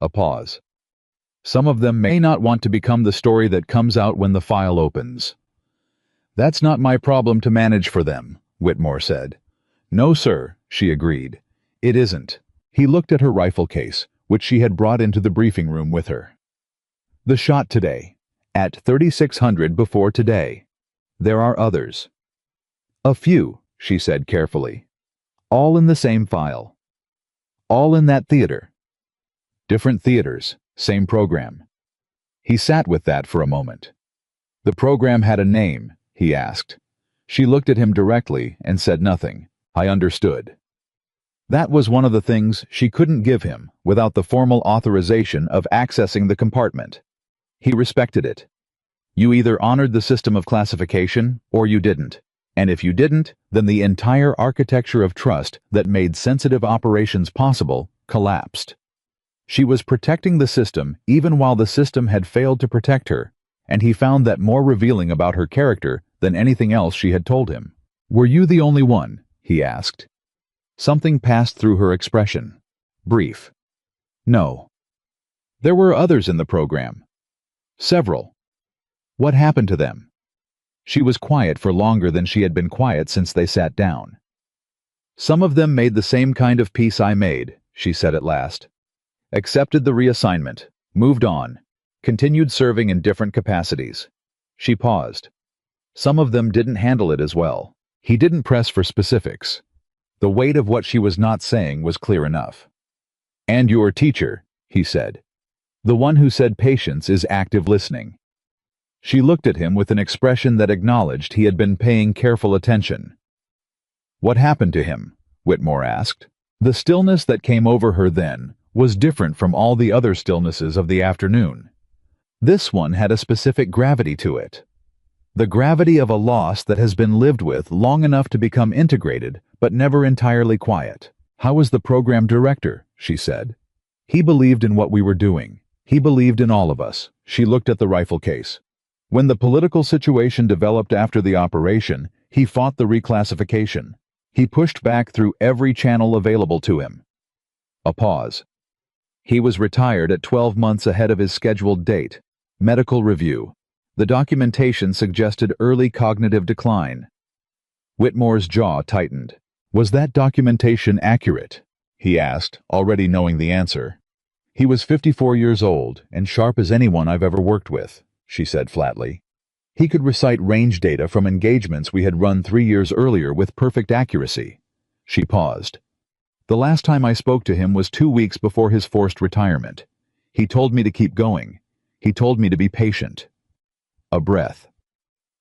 A pause. "Some of them may not want to become the story that comes out when the file opens." "That's not my problem to manage for them," Whitmore said. "No, sir," she agreed. "It isn't." He looked at her rifle case, which she had brought into the briefing room with her. "The shot today. At 3600 before today. There are others." "A few," she said carefully. "All in the same file. All in that theater." "Different theaters, same program." He sat with that for a moment. "The program had a name?" he asked. She looked at him directly and said nothing. "I understood." That was one of the things she couldn't give him without the formal authorization of accessing the compartment. He respected it. You either honored the system of classification or you didn't. And if you didn't, then the entire architecture of trust that made sensitive operations possible collapsed. She was protecting the system even while the system had failed to protect her, and he found that more revealing about her character than anything else she had told him. "Were you the only one?" he asked. Something passed through her expression. Brief. "No." "There were others in the program." "Several." "What happened to them?" She was quiet for longer than she had been quiet since they sat down. "Some of them made the same kind of peace I made," she said at last. "Accepted the reassignment, moved on, continued serving in different capacities." She paused. "Some of them didn't handle it as well." He didn't press for specifics. The weight of what she was not saying was clear enough. "And your teacher," he said. "The one who said patience is active listening." She looked at him with an expression that acknowledged he had been paying careful attention. "What happened to him?" Whitmore asked. The stillness that came over her then was different from all the other stillnesses of the afternoon. This one had a specific gravity to it. The gravity of a loss that has been lived with long enough to become integrated, but never entirely quiet. "How was the program director?" she said. "He believed in what we were doing. He believed in all of us." She looked at the rifle case. "When the political situation developed after the operation, he fought the reclassification. He pushed back through every channel available to him." A pause. "He was retired at 12 months ahead of his scheduled date. Medical review. The documentation suggested early cognitive decline." Whitmore's jaw tightened. "Was that documentation accurate?" he asked, already knowing the answer. "He was 54 years old and sharp as anyone I've ever worked with," she said flatly. "He could recite range data from engagements we had run 3 years earlier with perfect accuracy." She paused. "The last time I spoke to him was 2 weeks before his forced retirement. He told me to keep going. He told me to be patient." A breath.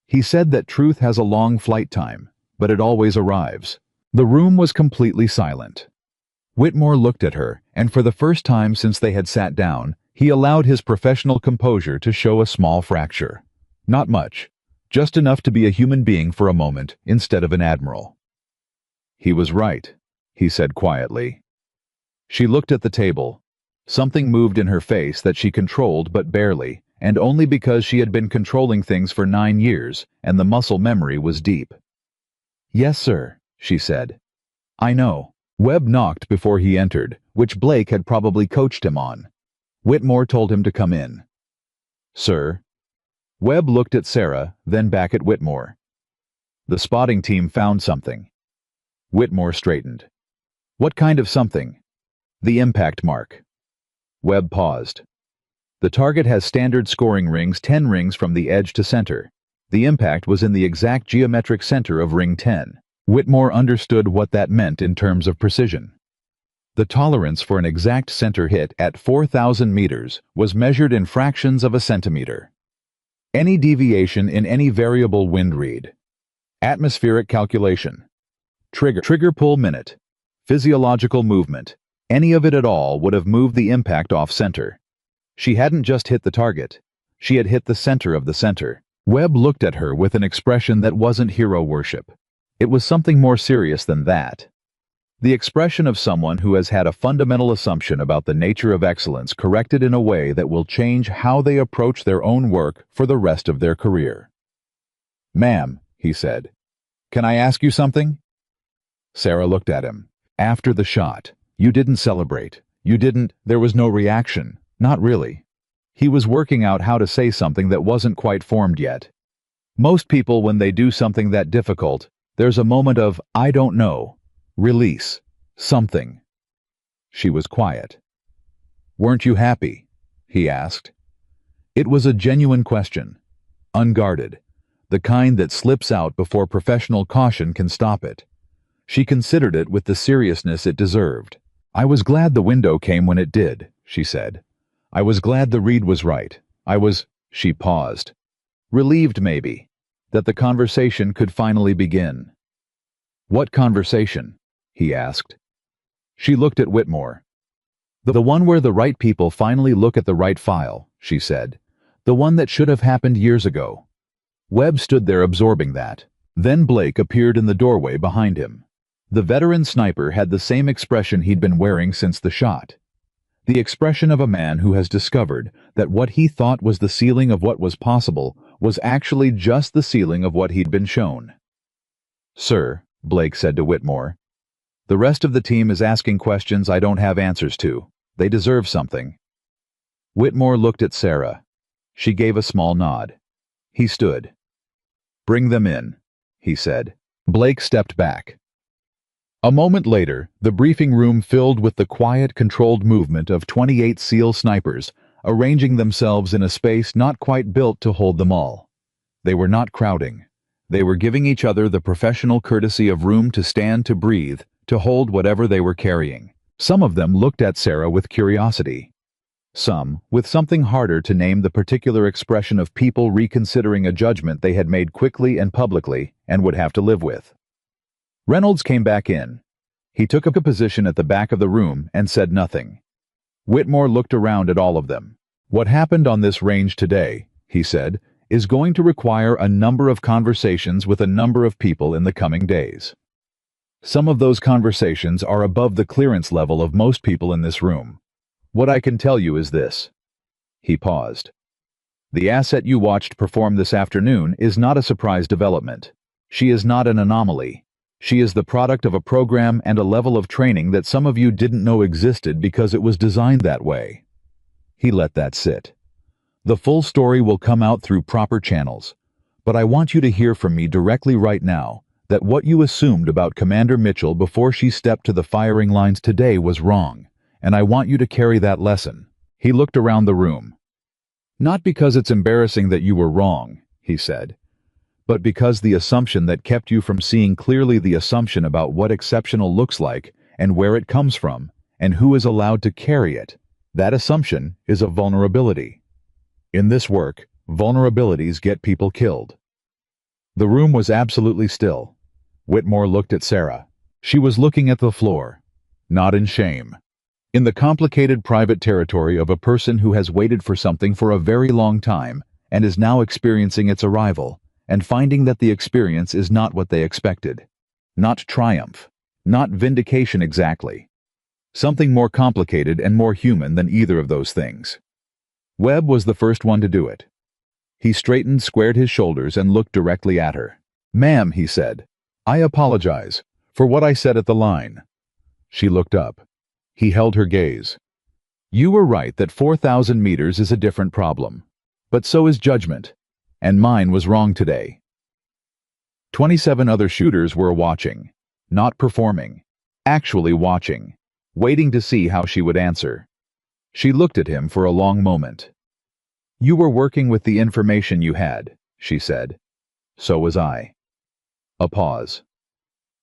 "He said that truth has a long flight time, but it always arrives." The room was completely silent. Whitmore looked at her, and for the first time since they had sat down, he allowed his professional composure to show a small fracture. Not much, just enough to be a human being for a moment instead of an admiral. "He was right," he said quietly. She looked at the table. Something moved in her face that she controlled but barely, and only because she had been controlling things for 9 years, and the muscle memory was deep. "Yes, sir," she said. "I know." Webb knocked before he entered, which Blake had probably coached him on. Whitmore told him to come in. "Sir?" Webb looked at Sarah, then back at Whitmore. "The spotting team found something." Whitmore straightened. "What kind of something?" "The impact mark." Webb paused. "The target has standard scoring rings 10 rings from the edge to center. The impact was in the exact geometric center of ring 10. Whitmore understood what that meant in terms of precision. The tolerance for an exact center hit at 4,000 meters was measured in fractions of a centimeter. Any deviation in any variable wind read. Atmospheric calculation. Trigger pull minute. Physiological movement. Any of it at all would have moved the impact off center. She hadn't just hit the target. She had hit the center of the center. Webb looked at her with an expression that wasn't hero worship. It was something more serious than that. The expression of someone who has had a fundamental assumption about the nature of excellence corrected in a way that will change how they approach their own work for the rest of their career. "Ma'am," he said, "can I ask you something?" Sarah looked at him. "After the shot, you didn't celebrate. You didn't, there was no reaction. Not really." He was working out how to say something that wasn't quite formed yet. Most people, when they do something that difficult, there's a moment of, I don't know, release, something. She was quiet. "Weren't you happy?" he asked. It was a genuine question, unguarded, the kind that slips out before professional caution can stop it. She considered it with the seriousness it deserved. "I was glad the window came when it did," she said. "I was glad the read was right. She paused. Relieved, maybe, that the conversation could finally begin." "What conversation?" he asked. She looked at Whitmore. "The one where the right people finally look at the right file," she said. "The one that should have happened years ago." Webb stood there absorbing that. Then Blake appeared in the doorway behind him. The veteran sniper had the same expression he'd been wearing since the shot. The expression of a man who has discovered that what he thought was the ceiling of what was possible was actually just the ceiling of what he'd been shown. "Sir," Blake said to Whitmore, "the rest of the team is asking questions I don't have answers to. They deserve something." Whitmore looked at Sarah. She gave a small nod. He stood. "Bring them in," he said. Blake stepped back. A moment later, the briefing room filled with the quiet, controlled movement of 28 SEAL snipers, arranging themselves in a space not quite built to hold them all. They were not crowding. They were giving each other the professional courtesy of room to stand, to breathe, to hold whatever they were carrying. Some of them looked at Sarah with curiosity. Some, with something harder to name, the particular expression of people reconsidering a judgment they had made quickly and publicly and would have to live with. Reynolds came back in. He took up a position at the back of the room and said nothing. Whitmore looked around at all of them. "What happened on this range today," he said, "is going to require a number of conversations with a number of people in the coming days. Some of those conversations are above the clearance level of most people in this room. What I can tell you is this." He paused. "The asset you watched perform this afternoon is not a surprise development. She is not an anomaly. She is the product of a program and a level of training that some of you didn't know existed because it was designed that way." He let that sit. "The full story will come out through proper channels, but I want you to hear from me directly right now that what you assumed about Commander Mitchell before she stepped to the firing lines today was wrong, and I want you to carry that lesson." He looked around the room. "Not because it's embarrassing that you were wrong," he said, "but because the assumption that kept you from seeing clearly the assumption about what exceptional looks like and where it comes from and who is allowed to carry it, that assumption is a vulnerability. In this work, vulnerabilities get people killed." The room was absolutely still. Whitmore looked at Sarah. She was looking at the floor, not in shame. In the complicated private territory of a person who has waited for something for a very long time and is now experiencing its arrival, and finding that the experience is not what they expected. Not triumph. Not vindication exactly. Something more complicated and more human than either of those things. Webb was the first one to do it. He straightened, squared his shoulders, and looked directly at her. "Ma'am," he said, "I apologize for what I said at the line." She looked up. He held her gaze. "You were right that 4,000 meters is a different problem. But so is judgment. And mine was wrong today." 27 other shooters were watching. Not performing. Actually watching. Waiting to see how she would answer. She looked at him for a long moment. "You were working with the information you had," she said. "So was I." A pause.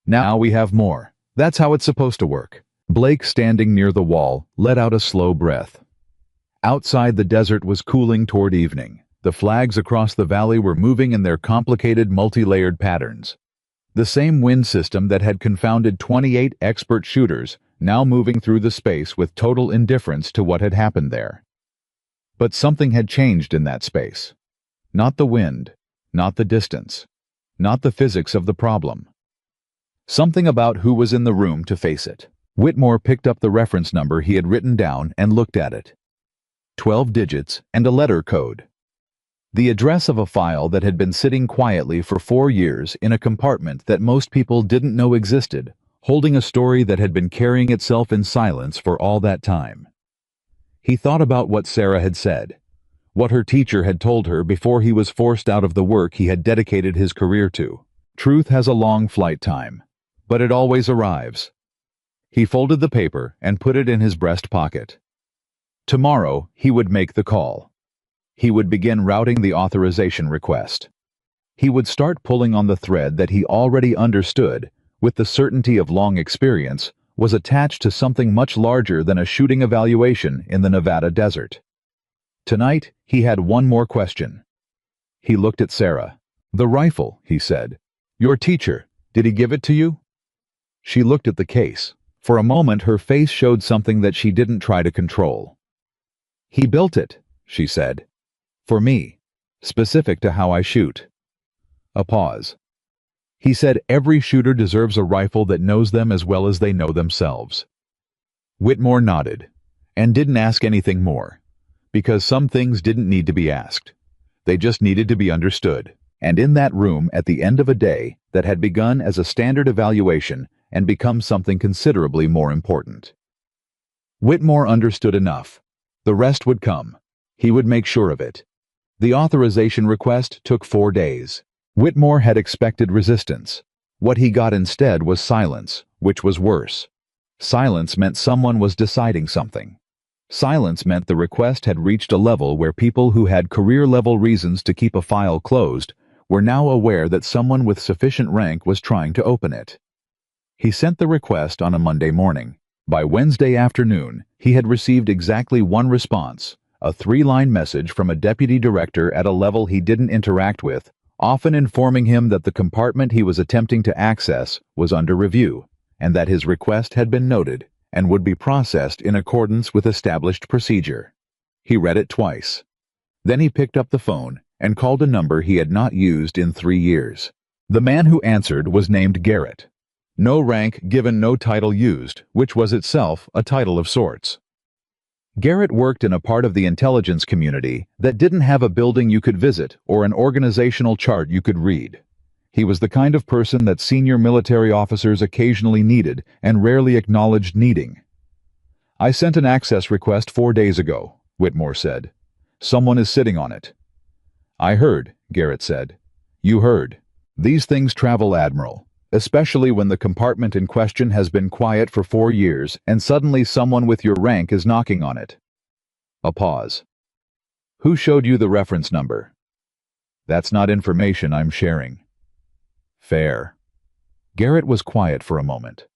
"Now we have more. That's how it's supposed to work." Blake, standing near the wall, let out a slow breath. Outside, the desert was cooling toward evening. The flags across the valley were moving in their complicated, multi-layered patterns. The same wind system that had confounded 28 expert shooters, now moving through the space with total indifference to what had happened there. But something had changed in that space. Not the wind, not the distance, not the physics of the problem. Something about who was in the room to face it. Whitmore picked up the reference number he had written down and looked at it. 12 digits and a letter code. The address of a file that had been sitting quietly for 4 years in a compartment that most people didn't know existed, holding a story that had been carrying itself in silence for all that time. He thought about what Sarah had said, what her teacher had told her before he was forced out of the work he had dedicated his career to. Truth has a long flight time, but it always arrives. He folded the paper and put it in his breast pocket. Tomorrow, he would make the call. He would begin routing the authorization request. He would start pulling on the thread that he already understood, with the certainty of long experience, was attached to something much larger than a shooting evaluation in the Nevada desert. Tonight, he had one more question. He looked at Sarah. "The rifle," he said. "Your teacher, did he give it to you?" She looked at the case. For a moment, her face showed something that she didn't try to control. "He built it," she said. "For me. Specific to how I shoot." A pause. "He said every shooter deserves a rifle that knows them as well as they know themselves." Whitmore nodded, and didn't ask anything more, because some things didn't need to be asked. They just needed to be understood. And in that room, at the end of a day that had begun as a standard evaluation and become something considerably more important. Whitmore understood enough. The rest would come. He would make sure of it. The authorization request took 4 days. Whitmore had expected resistance. What he got instead was silence, which was worse. Silence meant someone was deciding something. Silence meant the request had reached a level where people who had career-level reasons to keep a file closed were now aware that someone with sufficient rank was trying to open it. He sent the request on a Monday morning. By Wednesday afternoon, he had received exactly one response, a 3-line message from a deputy director at a level he didn't interact with, often informing him that the compartment he was attempting to access was under review, and that his request had been noted and would be processed in accordance with established procedure. He read it twice. Then he picked up the phone and called a number he had not used in 3 years. The man who answered was named Garrett. No rank given, no title used, which was itself a title of sorts. Garrett worked in a part of the intelligence community that didn't have a building you could visit or an organizational chart you could read. He was the kind of person that senior military officers occasionally needed and rarely acknowledged needing. "I sent an access request 4 days ago," Whitmore said. "Someone is sitting on it." "I heard," Garrett said. "You heard. These things travel, Admiral, especially when the compartment in question has been quiet for 4 years and suddenly someone with your rank is knocking on it." A pause. "Who showed you the reference number?" "That's not information I'm sharing." "Fair." Garrett was quiet for a moment.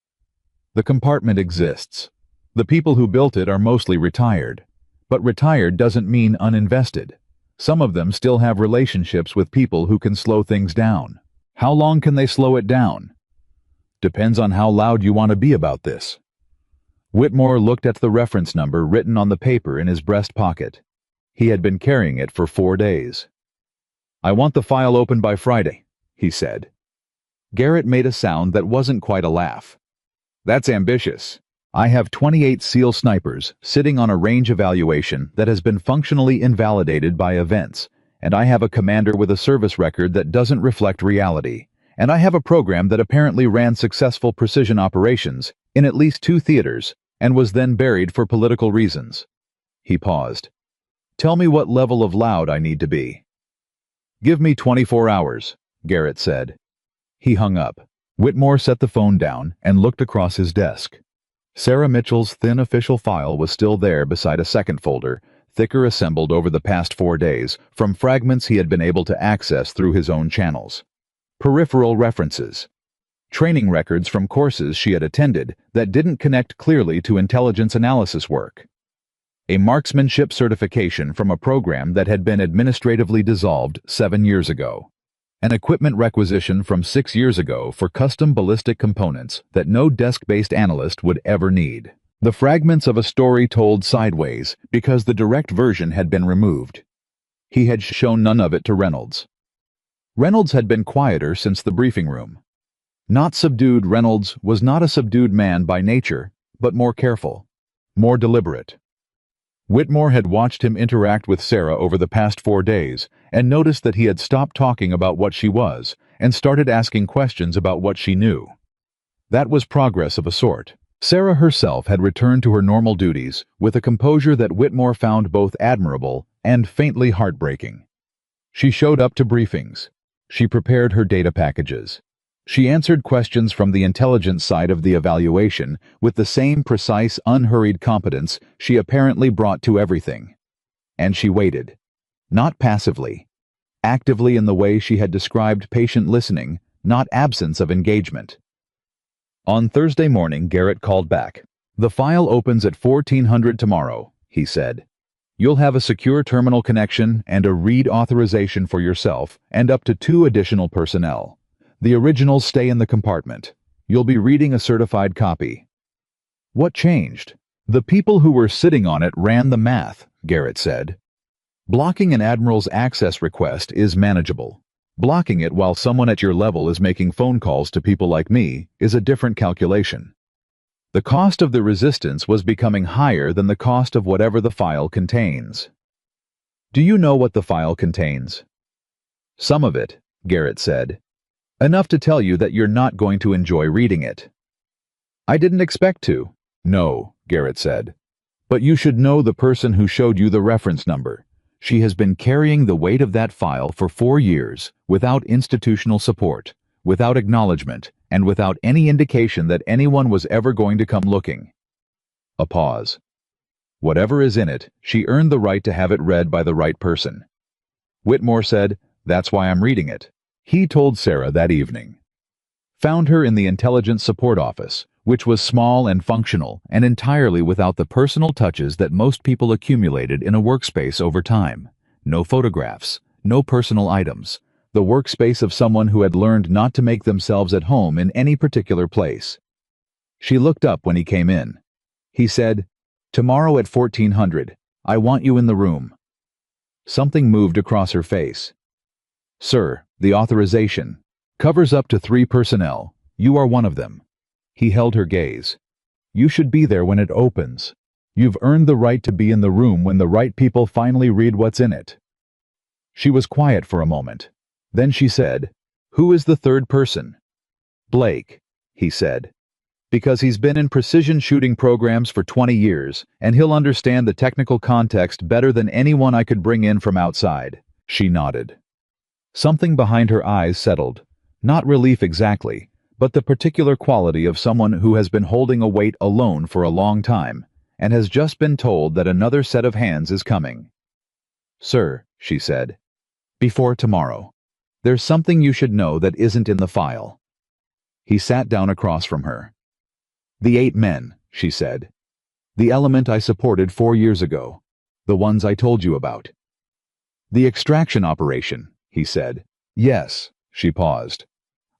"The compartment exists. The people who built it are mostly retired. But retired doesn't mean uninvested. Some of them still have relationships with people who can slow things down. How long can they slow it down?" "Depends on how loud you want to be about this." Whitmore looked at the reference number written on the paper in his breast pocket. He had been carrying it for 4 days. "I want the file open by Friday," he said. Garrett made a sound that wasn't quite a laugh. "That's ambitious. I have 28 SEAL snipers sitting on a range evaluation that has been functionally invalidated by events, and I have a commander with a service record that doesn't reflect reality, and I have a program that apparently ran successful precision operations in at least 2 theaters and was then buried for political reasons." He paused. "Tell me what level of loud I need to be." "Give me 24 hours, Garrett said. He hung up. Whitmore set the phone down and looked across his desk. Sarah Mitchell's thin official file was still there beside a second folder, thicker assembled over the past 4 days from fragments he had been able to access through his own channels. Peripheral references. Training records from courses she had attended that didn't connect clearly to intelligence analysis work. A marksmanship certification from a program that had been administratively dissolved 7 years ago. An equipment requisition from 6 years ago for custom ballistic components that no desk-based analyst would ever need. The fragments of a story told sideways because the direct version had been removed. He had shown none of it to Reynolds. Reynolds had been quieter since the briefing room. Not subdued, Reynolds was not a subdued man by nature, but more careful, more deliberate. Whitmore had watched him interact with Sarah over the past 4 days and noticed that he had stopped talking about what she was and started asking questions about what she knew. That was progress of a sort. Sarah herself had returned to her normal duties with a composure that Whitmore found both admirable and faintly heartbreaking. She showed up to briefings. She prepared her data packages. She answered questions from the intelligence side of the evaluation with the same precise, unhurried competence she apparently brought to everything. And she waited. Not passively. Actively in the way she had described patient listening, not absence of engagement. On Thursday morning, Garrett called back. "The file opens at 1400 tomorrow," he said. "You'll have a secure terminal connection and a read authorization for yourself and up to 2 additional personnel. The originals stay in the compartment. You'll be reading a certified copy." What changed? The people who were sitting on it ran the math, Garrett said. Blocking an admiral's access request is manageable. Blocking it while someone at your level is making phone calls to people like me is a different calculation. The cost of the resistance was becoming higher than the cost of whatever the file contains. "Do you know what the file contains?" "Some of it," Garrett said. "Enough to tell you that you're not going to enjoy reading it." "I didn't expect to." "No," Garrett said. "But you should know the person who showed you the reference number. She has been carrying the weight of that file for 4 years, without institutional support, without acknowledgement, and without any indication that anyone was ever going to come looking." A pause. "Whatever is in it, she earned the right to have it read by the right person." Whitmore said, "That's why I'm reading it." He told Sarah that evening. Found her in the Intelligence Support Office, which was small and functional and entirely without the personal touches that most people accumulated in a workspace over time. No photographs, no personal items. The workspace of someone who had learned not to make themselves at home in any particular place. She looked up when he came in. He said, "Tomorrow at 1400, I want you in the room." Something moved across her face. "Sir, the authorization covers up to 3 personnel. You are one of them." He held her gaze. "You should be there when it opens. You've earned the right to be in the room when the right people finally read what's in it." She was quiet for a moment. Then she said, "Who is the third person?" "Blake," he said. "Because he's been in precision shooting programs for 20 years, and he'll understand the technical context better than anyone I could bring in from outside." She nodded. Something behind her eyes settled. Not relief exactly, but the particular quality of someone who has been holding a weight alone for a long time, and has just been told that another set of hands is coming. "Sir," she said, "before tomorrow, there's something you should know that isn't in the file." He sat down across from her. "The 8 men," she said. "The element I supported 4 years ago. The ones I told you about." "The extraction operation," he said. "Yes," she paused.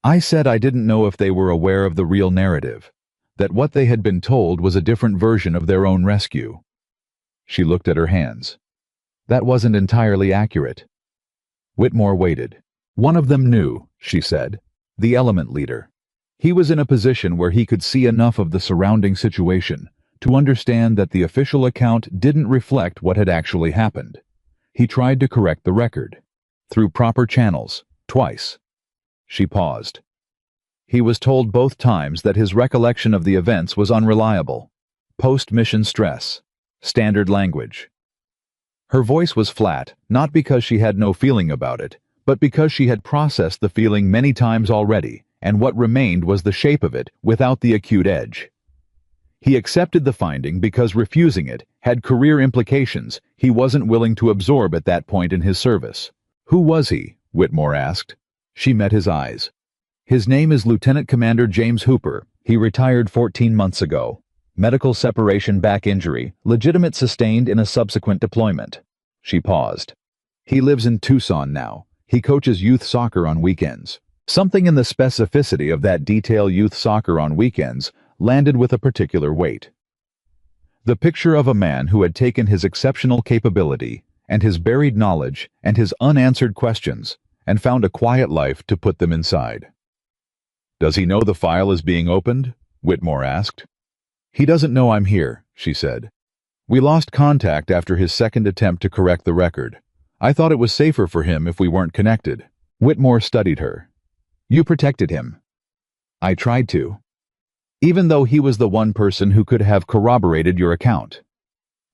"I said I didn't know if they were aware of the real narrative, that what they had been told was a different version of their own rescue." She looked at her hands. "That wasn't entirely accurate." Whitmore waited. "One of them knew," she said. "The element leader. He was in a position where he could see enough of the surrounding situation to understand that the official account didn't reflect what had actually happened. He tried to correct the record. Through proper channels, twice." She paused. "He was told both times that his recollection of the events was unreliable. Post-mission stress. Standard language." Her voice was flat, not because she had no feeling about it, but because she had processed the feeling many times already, and what remained was the shape of it without the acute edge. He accepted the finding because refusing it had career implications he wasn't willing to absorb at that point in his service. "Who was he?" Whitmore asked. She met his eyes. "His name is Lieutenant Commander James Hooper. He retired 14 months ago. Medical separation back injury, legitimate sustained in a subsequent deployment." She paused. "He lives in Tucson now. He coaches youth soccer on weekends." Something in the specificity of that detail, youth soccer on weekends, landed with a particular weight. The picture of a man who had taken his exceptional capability, and his buried knowledge, and his unanswered questions, and found a quiet life to put them inside. "Does he know the file is being opened?" Whitmore asked. "He doesn't know I'm here," she said. "We lost contact after his second attempt to correct the record. I thought it was safer for him if we weren't connected." Whitmore studied her. "You protected him." "I tried to. Even though he was the one person who could have corroborated your account."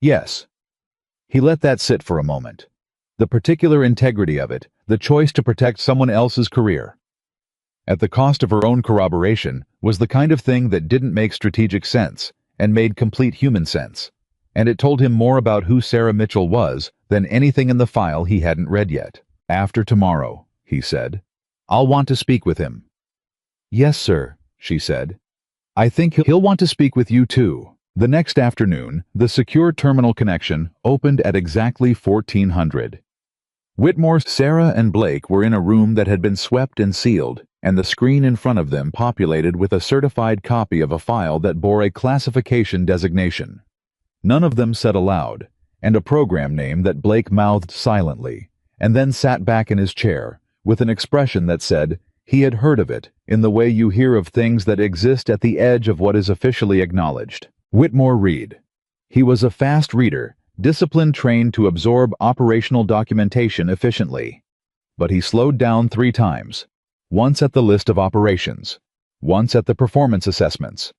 "Yes." He let that sit for a moment. The particular integrity of it, the choice to protect someone else's career, at the cost of her own corroboration, was the kind of thing that didn't make strategic sense and made complete human sense. And it told him more about who Sarah Mitchell was than anything in the file he hadn't read yet. "After tomorrow," he said. "I'll want to speak with him." "Yes, sir," she said. "I think he'll want to speak with you too." The next afternoon, the secure terminal connection opened at exactly 1400. Whitmore, Sarah, and Blake were in a room that had been swept and sealed, and the screen in front of them populated with a certified copy of a file that bore a classification designation. None of them said aloud, and a program name that Blake mouthed silently, and then sat back in his chair, with an expression that said he had heard of it in the way you hear of things that exist at the edge of what is officially acknowledged. Whitmore read. He was a fast reader, discipline trained to absorb operational documentation efficiently. But he slowed down 3 times, once at the list of operations, once at the performance assessments,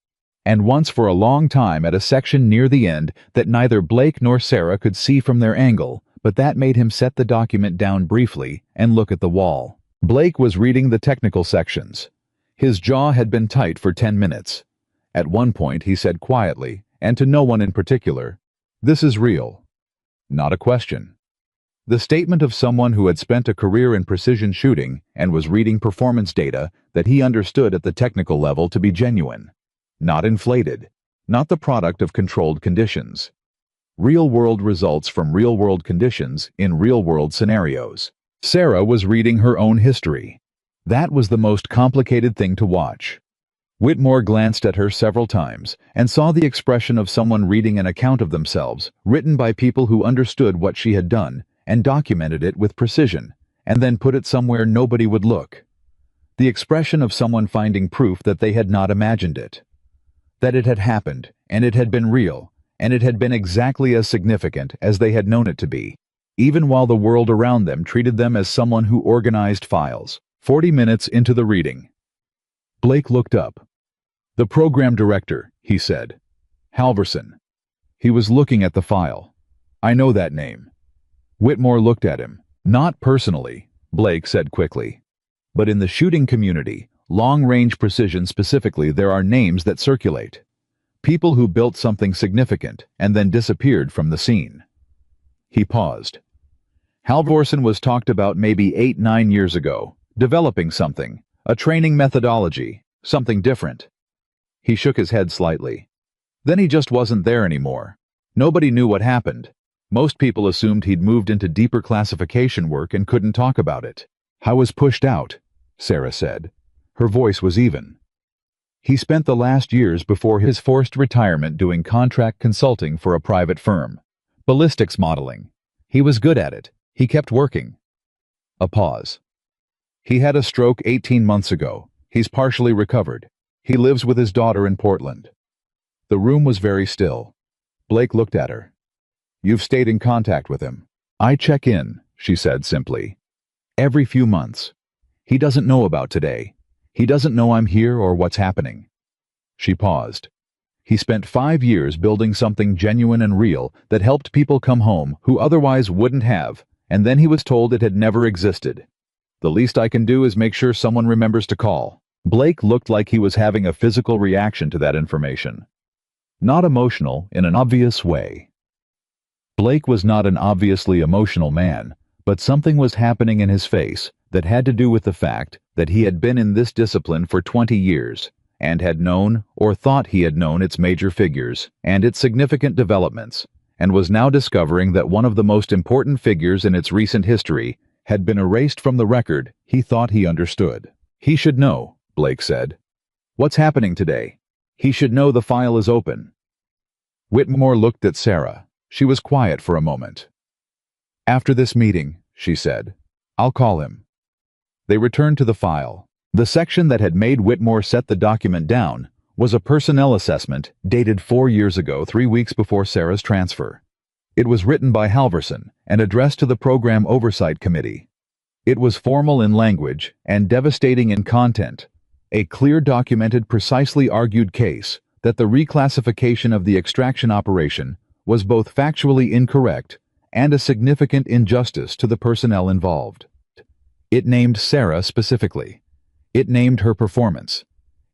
and once for a long time at a section near the end that neither Blake nor Sarah could see from their angle, but that made him set the document down briefly and look at the wall. Blake was reading the technical sections. His jaw had been tight for 10 minutes. At one point he said quietly, and to no one in particular, "This is real." Not a question. The statement of someone who had spent a career in precision shooting and was reading performance data that he understood at the technical level to be genuine. Not inflated. Not the product of controlled conditions. Real-world results from real-world conditions in real-world scenarios. Sarah was reading her own history. That was the most complicated thing to watch. Whitmore glanced at her several times and saw the expression of someone reading an account of themselves, written by people who understood what she had done and documented it with precision, and then put it somewhere nobody would look. The expression of someone finding proof that they had not imagined it. That it had happened, and it had been real, and it had been exactly as significant as they had known it to be, even while the world around them treated them as someone who organized files. 40 minutes into the reading, Blake looked up. "The program director," he said. "Halverson." He was looking at the file. "I know that name." Whitmore looked at him. "Not personally," Blake said quickly. "But in the shooting community, long-range precision specifically, there are names that circulate. People who built something significant and then disappeared from the scene." He paused. "Halvorsen was talked about maybe 8-9 years ago, developing something, a training methodology, something different." He shook his head slightly. "Then he just wasn't there anymore. Nobody knew what happened. Most people assumed he'd moved into deeper classification work and couldn't talk about it." "I was pushed out," Sarah said. Her voice was even. "He spent the last years before his forced retirement doing contract consulting for a private firm. Ballistics modeling. He was good at it. He kept working." A pause. "He had a stroke 18 months ago. He's partially recovered. He lives with his daughter in Portland." The room was very still. Blake looked at her. "You've stayed in contact with him?" "I check in," she said simply. "Every few months. He doesn't know about today. He doesn't know I'm here or what's happening." She paused. "He spent 5 years building something genuine and real that helped people come home who otherwise wouldn't have, and then he was told it had never existed. The least I can do is make sure someone remembers to call." Blake looked like he was having a physical reaction to that information. Not emotional in an obvious way. Blake was not an obviously emotional man, but something was happening in his face that had to do with the fact that he had been in this discipline for 20 years, and had known, or thought he had known, its major figures and its significant developments, and was now discovering that one of the most important figures in its recent history had been erased from the record he thought he understood. "He should know," Blake said. "What's happening today? He should know the file is open." Whitmore looked at Sarah. She was quiet for a moment. "After this meeting," she said, "I'll call him." They returned to the file. The section that had made Whitmore set the document down was a personnel assessment dated 4 years ago, 3 weeks before Sarah's transfer. It was written by Halverson and addressed to the Program Oversight Committee. It was formal in language and devastating in content, a clear, documented, precisely argued case that the reclassification of the extraction operation was both factually incorrect and a significant injustice to the personnel involved. It named Sarah specifically. It named her performance.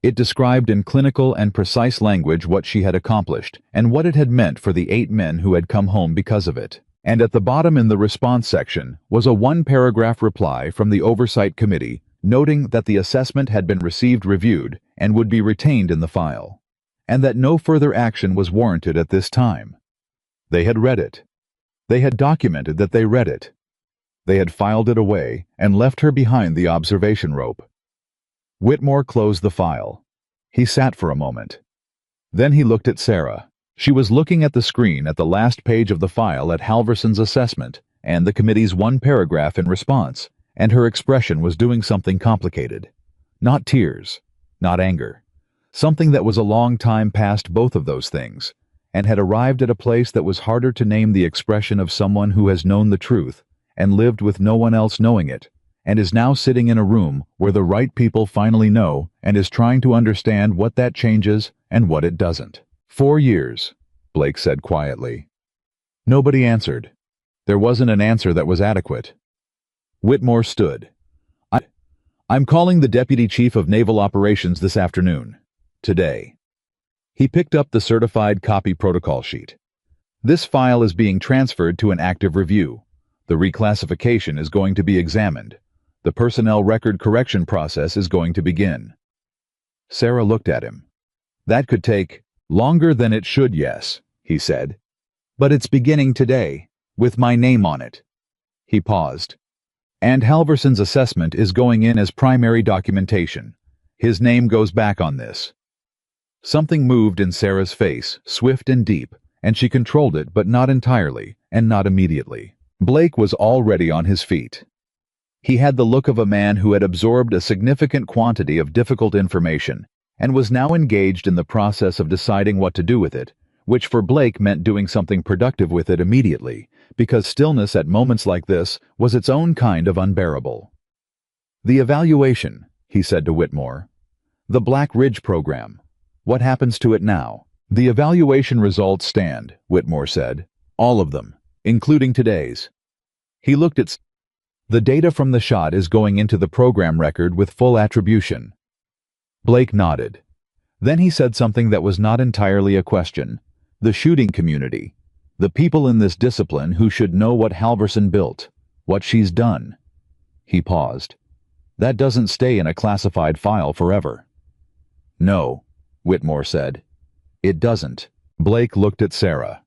It described in clinical and precise language what she had accomplished and what it had meant for the 8 men who had come home because of it. And at the bottom in the response section was a 1-paragraph reply from the Oversight Committee noting that the assessment had been received, reviewed, and would be retained in the file, and that no further action was warranted at this time. They had read it. They had documented that they read it. They had filed it away and left her behind the observation rope. Whitmore closed the file. He sat for a moment. Then he looked at Sarah. She was looking at the screen at the last page of the file at Halverson's assessment and the committee's 1 paragraph in response, and her expression was doing something complicated. Not tears, not anger. Something that was a long time past both of those things, and had arrived at a place that was harder to name, the expression of someone who has known the truth and lived with no one else knowing it, and is now sitting in a room where the right people finally know and is trying to understand what that changes and what it doesn't. 4 years, Blake said quietly. Nobody answered. There wasn't an answer that was adequate. Whitmore stood. I'm calling the Deputy Chief of Naval Operations this afternoon. Today. He picked up the certified copy protocol sheet. This file is being transferred to an active review. The reclassification is going to be examined. The personnel record correction process is going to begin. Sarah looked at him. That could take longer than it should, yes, he said. But it's beginning today, with my name on it. He paused. And Halverson's assessment is going in as primary documentation. His name goes back on this. Something moved in Sarah's face, swift and deep, and she controlled it but not entirely, and not immediately. Blake was already on his feet. He had the look of a man who had absorbed a significant quantity of difficult information and was now engaged in the process of deciding what to do with it, which for Blake meant doing something productive with it immediately, because stillness at moments like this was its own kind of unbearable. "The evaluation," he said to Whitmore. "The Black Ridge program. What happens to it now?" "The evaluation results stand," Whitmore said. "All of them, including today's." He looked at the data from the shot is going into the program record with full attribution. Blake nodded. Then he said something that was not entirely a question. "The shooting community. The people in this discipline who should know what Halverson built, what she's done." He paused. "That doesn't stay in a classified file forever." "No," Whitmore said. "It doesn't." Blake looked at Sarah.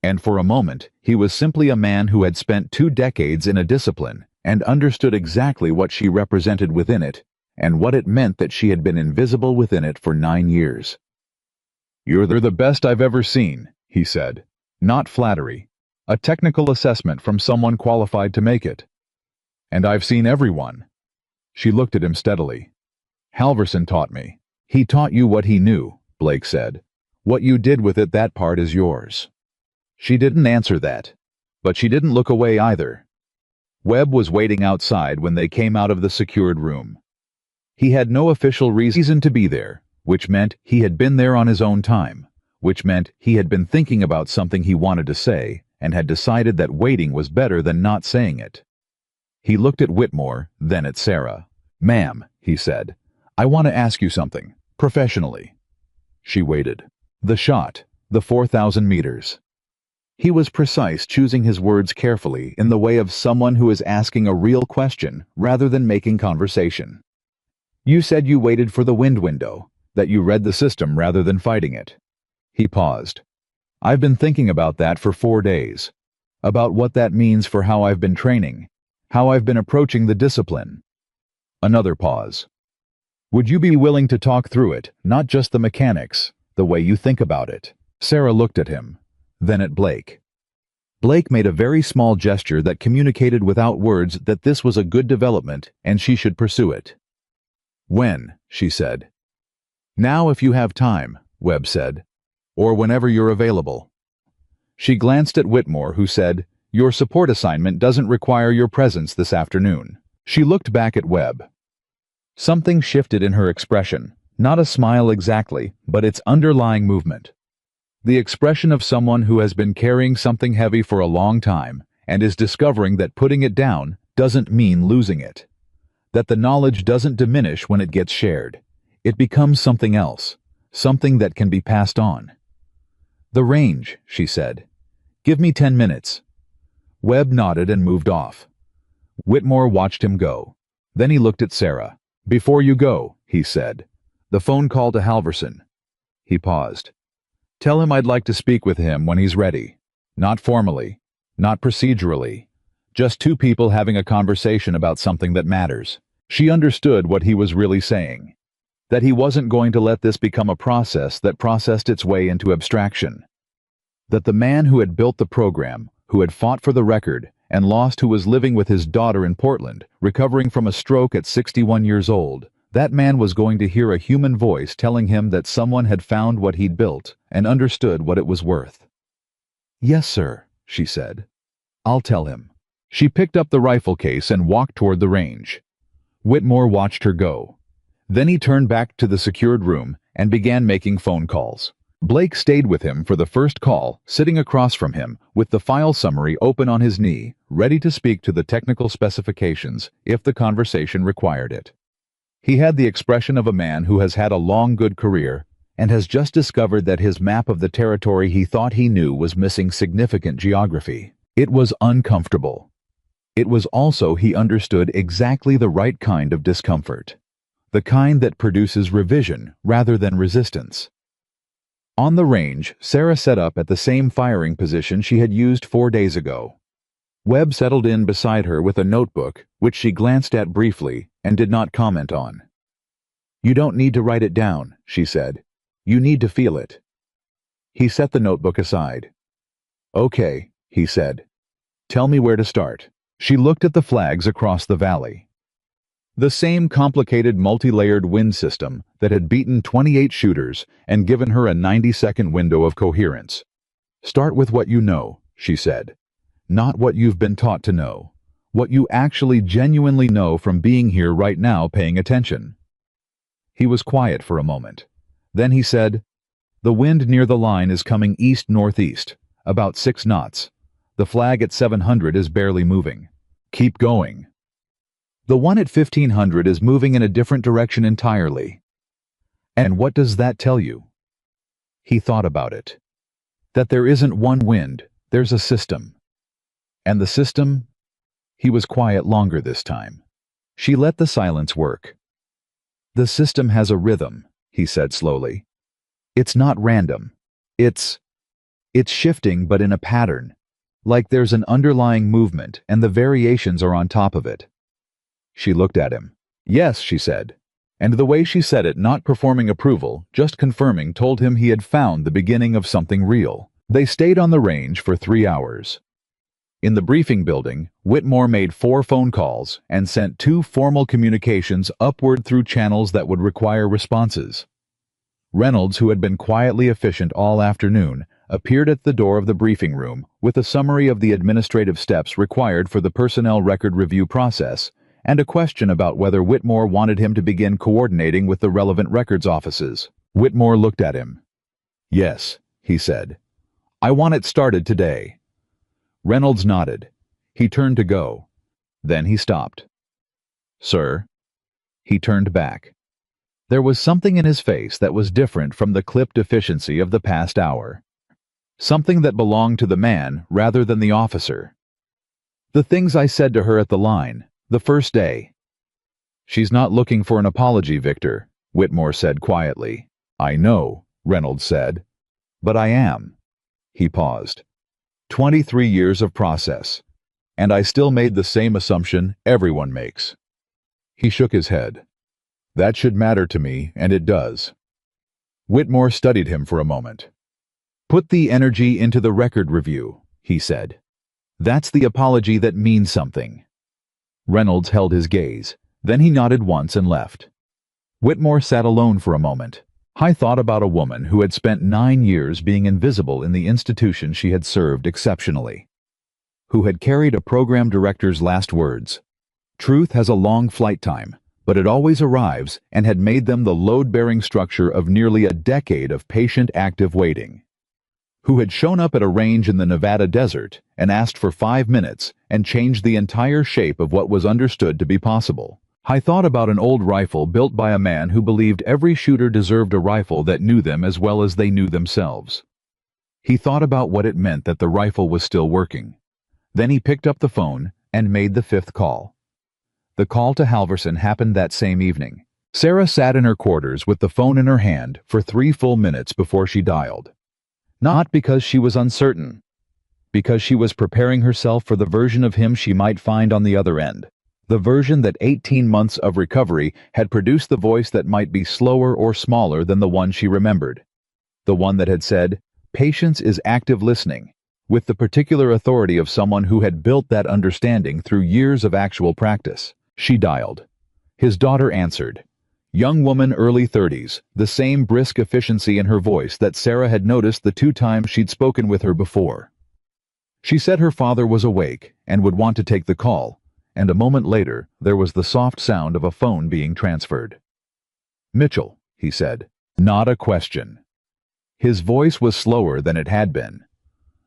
And for a moment, he was simply a man who had spent 2 decades in a discipline and understood exactly what she represented within it and what it meant that she had been invisible within it for 9 years. "You're the best I've ever seen," he said. "Not flattery. A technical assessment from someone qualified to make it. And I've seen everyone." She looked at him steadily. "Halverson taught me." "He taught you what he knew," Blake said. "What you did with it, that part is yours." She didn't answer that. But she didn't look away either. Webb was waiting outside when they came out of the secured room. He had no official reason to be there, which meant he had been there on his own time, which meant he had been thinking about something he wanted to say and had decided that waiting was better than not saying it. He looked at Whitmore, then at Sarah. "Ma'am," he said, "I want to ask you something, professionally." She waited. "The shot, the 4,000 meters." He was precise, choosing his words carefully in the way of someone who is asking a real question rather than making conversation. "You said you waited for the wind window, that you read the system rather than fighting it." He paused. "I've been thinking about that for 4 days. About what that means for how I've been training, how I've been approaching the discipline." Another pause. "Would you be willing to talk through it, not just the mechanics, the way you think about it?" Sarah looked at him, then at Blake. Blake made a very small gesture that communicated without words that this was a good development and she should pursue it. "When?" she said. "Now if you have time," Webb said. "Or whenever you're available." She glanced at Whitmore, who said, "Your support assignment doesn't require your presence this afternoon." She looked back at Webb. Something shifted in her expression, not a smile exactly, but its underlying movement. The expression of someone who has been carrying something heavy for a long time and is discovering that putting it down doesn't mean losing it. That the knowledge doesn't diminish when it gets shared. It becomes something else, something that can be passed on. "The range," she said. "Give me 10 minutes." Webb nodded and moved off. Whitmore watched him go. Then he looked at Sarah. "Before you go," he said, "the phone call to Halverson." He paused. "Tell him I'd like to speak with him when he's ready. Not formally, not procedurally. Just 2 people having a conversation about something that matters." She understood what he was really saying. That he wasn't going to let this become a process that processed its way into abstraction. That the man who had built the program, who had fought for the record, and lost, who was living with his daughter in Portland, recovering from a stroke at 61 years old, that man was going to hear a human voice telling him that someone had found what he'd built and understood what it was worth. "Yes, sir," she said. "I'll tell him." She picked up the rifle case and walked toward the range. Whitmore watched her go. Then he turned back to the secured room and began making phone calls. Blake stayed with him for the first call, sitting across from him, with the file summary open on his knee, ready to speak to the technical specifications if the conversation required it. He had the expression of a man who has had a long good career and has just discovered that his map of the territory he thought he knew was missing significant geography. It was uncomfortable. It was also, he understood, exactly the right kind of discomfort. The kind that produces revision rather than resistance. On the range, Sarah set up at the same firing position she had used 4 days ago. Webb settled in beside her with a notebook, which she glanced at briefly and did not comment on. "You don't need to write it down," she said. You need to feel it. He set the notebook aside. Okay, he said. Tell me where to start. She looked at the flags across the valley. The same complicated multi-layered wind system that had beaten 28 shooters and given her a 90-second window of coherence. Start with what you know, she said. Not what you've been taught to know. What you actually genuinely know from being here right now paying attention. He was quiet for a moment. Then he said, the wind near the line is coming east-northeast, about 6 knots. The flag at 700 is barely moving. Keep going. The one at 1500 is moving in a different direction entirely. And what does that tell you? He thought about it. That there isn't one wind, there's a system. And the system? He was quiet longer this time. She let the silence work. The system has a rhythm, he said slowly. It's not random. It's shifting but in a pattern. Like there's an underlying movement and the variations are on top of it. She looked at him. Yes, she said. And the way she said it, not performing approval, just confirming, told him he had found the beginning of something real. They stayed on the range for 3 hours. In the briefing building, Whitmore made 4 phone calls and sent 2 formal communications upward through channels that would require responses. Reynolds, who had been quietly efficient all afternoon, appeared at the door of the briefing room with a summary of the administrative steps required for the personnel record review process and a question about whether Whitmore wanted him to begin coordinating with the relevant records offices. Whitmore looked at him. Yes, he said. I want it started today. Reynolds nodded. He turned to go. Then he stopped. Sir? He turned back. There was something in his face that was different from the clipped efficiency of the past hour. Something that belonged to the man rather than the officer. The things I said to her at the line, the first day. She's not looking for an apology, Victor, Whitmore said quietly. I know, Reynolds said. But I am. He paused. 23 years of process. And I still made the same assumption everyone makes. He shook his head. That should matter to me, and it does. Whitmore studied him for a moment. Put the energy into the record review, he said. That's the apology that means something. Reynolds held his gaze. Then he nodded once and left. Whitmore sat alone for a moment. I thought about a woman who had spent 9 years being invisible in the institution she had served exceptionally. Who had carried a program director's last words. Truth has a long flight time, but it always arrives, and had made them the load-bearing structure of nearly a decade of patient active waiting. Who had shown up at a range in the Nevada desert and asked for 5 minutes and changed the entire shape of what was understood to be possible. I thought about an old rifle built by a man who believed every shooter deserved a rifle that knew them as well as they knew themselves. He thought about what it meant that the rifle was still working. Then he picked up the phone and made the 5th call. The call to Halverson happened that same evening. Sarah sat in her quarters with the phone in her hand for 3 full minutes before she dialed. Not because she was uncertain. Because she was preparing herself for the version of him she might find on the other end. The version that 18 months of recovery had produced the voice that might be slower or smaller than the one she remembered. The one that had said, "Patience is active listening," with the particular authority of someone who had built that understanding through years of actual practice. She dialed. His daughter answered. Young woman, early 30s, the same brisk efficiency in her voice that Sarah had noticed the 2 times she'd spoken with her before. She said her father was awake and would want to take the call, and a moment later there was the soft sound of a phone being transferred. Mitchell, he said. Not a question. His voice was slower than it had been.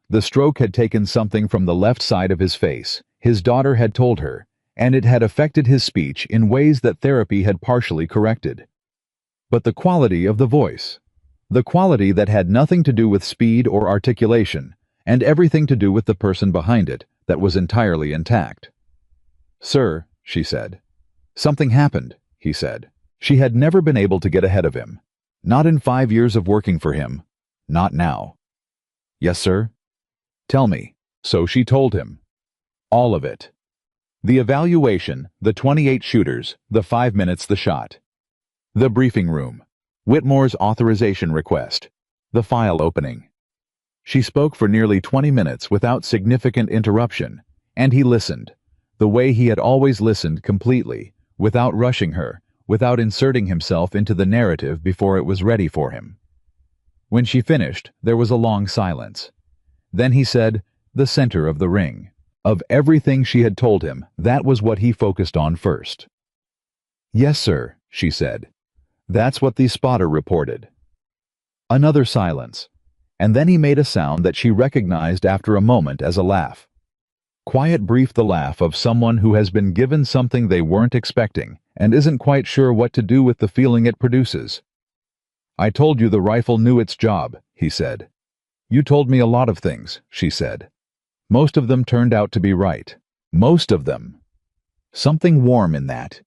The stroke had taken something from the left side of his face, his daughter had told her, and it had affected his speech in ways that therapy had partially corrected. But the quality of the voice, the quality that had nothing to do with speed or articulation, and everything to do with the person behind it, that was entirely intact. Sir, she said. Something happened, he said. She had never been able to get ahead of him. Not in 5 years of working for him. Not now. Yes, sir? Tell me. So she told him. All of it. The evaluation, the 28 shooters, the 5 minutes the shot. The briefing room. Whitmore's authorization request. The file opening. She spoke for nearly 20 minutes without significant interruption, and he listened, the way he had always listened completely, without rushing her, without inserting himself into the narrative before it was ready for him. When she finished, there was a long silence. Then he said, the center of the ring. Of everything she had told him, that was what he focused on first. Yes, sir, she said. That's what the spotter reported. Another silence, and then he made a sound that she recognized after a moment as a laugh. Quiet, brief, the laugh of someone who has been given something they weren't expecting and isn't quite sure what to do with the feeling it produces. I told you the rifle knew its job, he said. You told me a lot of things, she said. Most of them turned out to be right. Most of them. Something warm in that.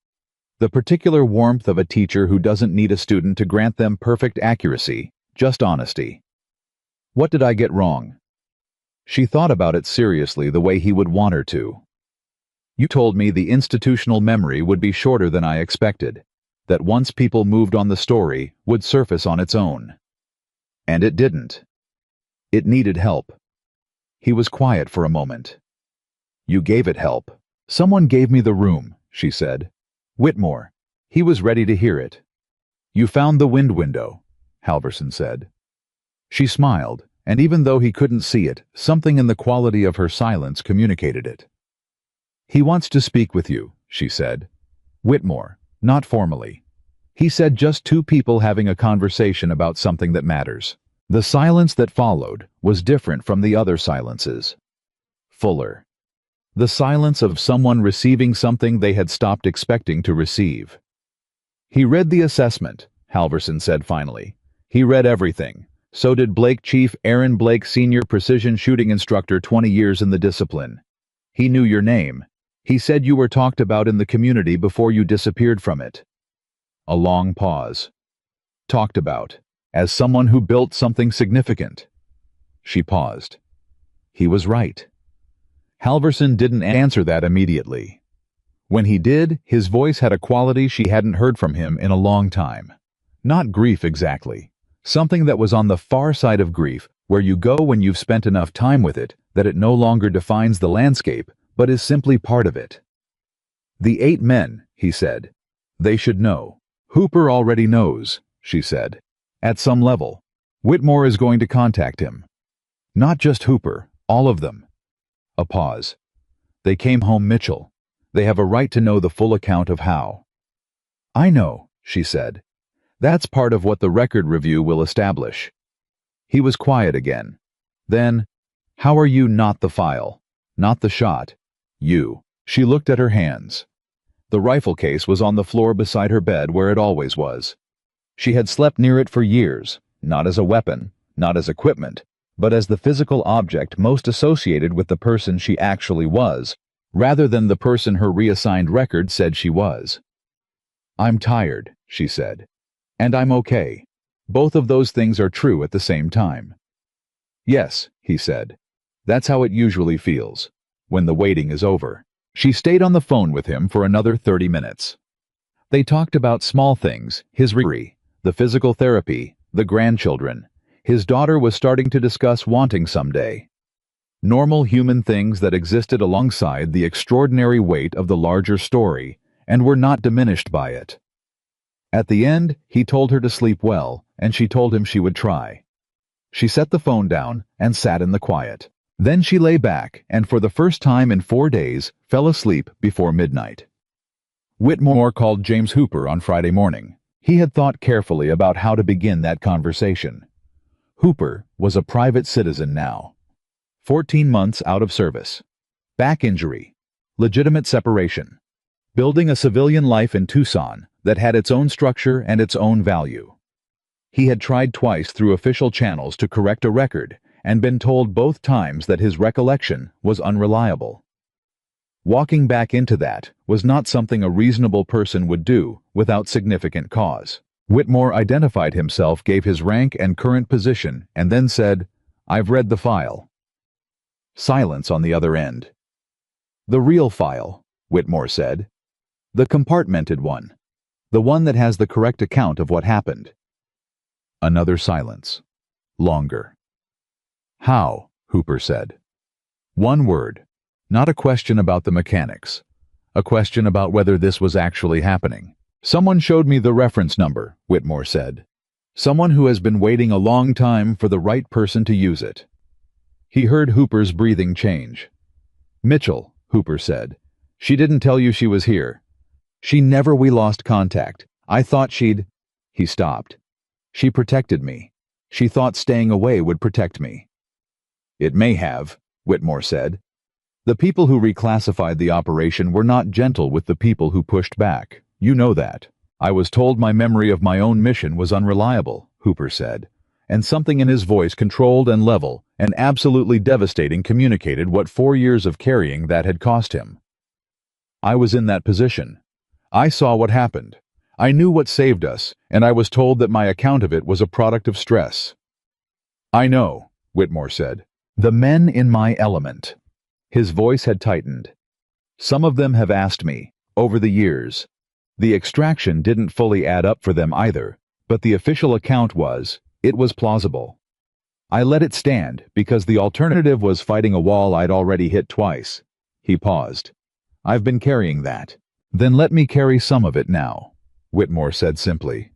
The particular warmth of a teacher who doesn't need a student to grant them perfect accuracy, just honesty. What did I get wrong? She thought about it seriously the way he would want her to. You told me the institutional memory would be shorter than I expected, that once people moved on the story, would surface on its own. And it didn't. It needed help. He was quiet for a moment. You gave it help. Someone gave me the room, she said. Whitmore. He was ready to hear it. You found the wind window, Halverson said. She smiled, and even though he couldn't see it, something in the quality of her silence communicated it. He wants to speak with you, she said. Whitmore, not formally. He said just two people having a conversation about something that matters. The silence that followed was different from the other silences. Fuller. The silence of someone receiving something they had stopped expecting to receive. He read the assessment, Halverson said finally. He read everything. So did Blake Chief Aaron Blake, senior precision shooting instructor, 20 years in the discipline. He knew your name. He said you were talked about in the community before you disappeared from it. A long pause. Talked about, as someone who built something significant. She paused. He was right. Halverson didn't answer that immediately. When he did, his voice had a quality she hadn't heard from him in a long time. Not grief exactly. Something that was on the far side of grief, where you go when you've spent enough time with it, that it no longer defines the landscape, but is simply part of it. The 8 men, he said. They should know. Hooper already knows, she said. At some level. Whitmore is going to contact him. Not just Hooper, all of them. A pause. They came home, Mitchell. They have a right to know the full account of how. I know, she said. That's part of what the record review will establish. He was quiet again. Then, how are you not the file? Not the shot. You. She looked at her hands. The rifle case was on the floor beside her bed where it always was. She had slept near it for years, not as a weapon, not as equipment, but as the physical object most associated with the person she actually was, rather than the person her reassigned record said she was. I'm tired, she said. And I'm okay. Both of those things are true at the same time. Yes, he said. That's how it usually feels, when the waiting is over. She stayed on the phone with him for another 30 minutes. They talked about small things, his recovery, the physical therapy, the grandchildren. His daughter was starting to discuss wanting someday. Normal human things that existed alongside the extraordinary weight of the larger story and were not diminished by it. At the end, he told her to sleep well, and she told him she would try. She set the phone down and sat in the quiet. Then she lay back and for the first time in 4 days fell asleep before midnight. Whitmore called James Hooper on Friday morning. He had thought carefully about how to begin that conversation. Hooper was a private citizen now. 14 months out of service. Back injury. Legitimate separation. Building a civilian life in Tucson that had its own structure and its own value. He had tried twice through official channels to correct a record and been told both times that his recollection was unreliable. Walking back into that was not something a reasonable person would do without significant cause. Whitmore identified himself, gave his rank and current position, and then said, I've read the file. Silence on the other end. The real file, Whitmore said. The compartmented one. The one that has the correct account of what happened. Another silence. Longer. How? Hooper said. One word. Not a question about the mechanics. A question about whether this was actually happening. Someone showed me the reference number, Whitmore said. Someone who has been waiting a long time for the right person to use it. He heard Hooper's breathing change. Mitchell, Hooper said. She didn't tell you she was here. We never lost contact. I thought she'd... He stopped. She protected me. She thought staying away would protect me. It may have, Whitmore said. The people who reclassified the operation were not gentle with the people who pushed back. You know that. I was told my memory of my own mission was unreliable, Hooper said, and something in his voice, controlled and level, and absolutely devastating, communicated what 4 years of carrying that had cost him. I was in that position. I saw what happened. I knew what saved us, and I was told that my account of it was a product of stress. I know, Whitmore said. The men in my element. His voice had tightened. Some of them have asked me, over the years. The extraction didn't fully add up for them either, but the official account was, it was plausible. I let it stand because the alternative was fighting a wall I'd already hit twice. He paused. I've been carrying that. Then let me carry some of it now, Whitmore said simply.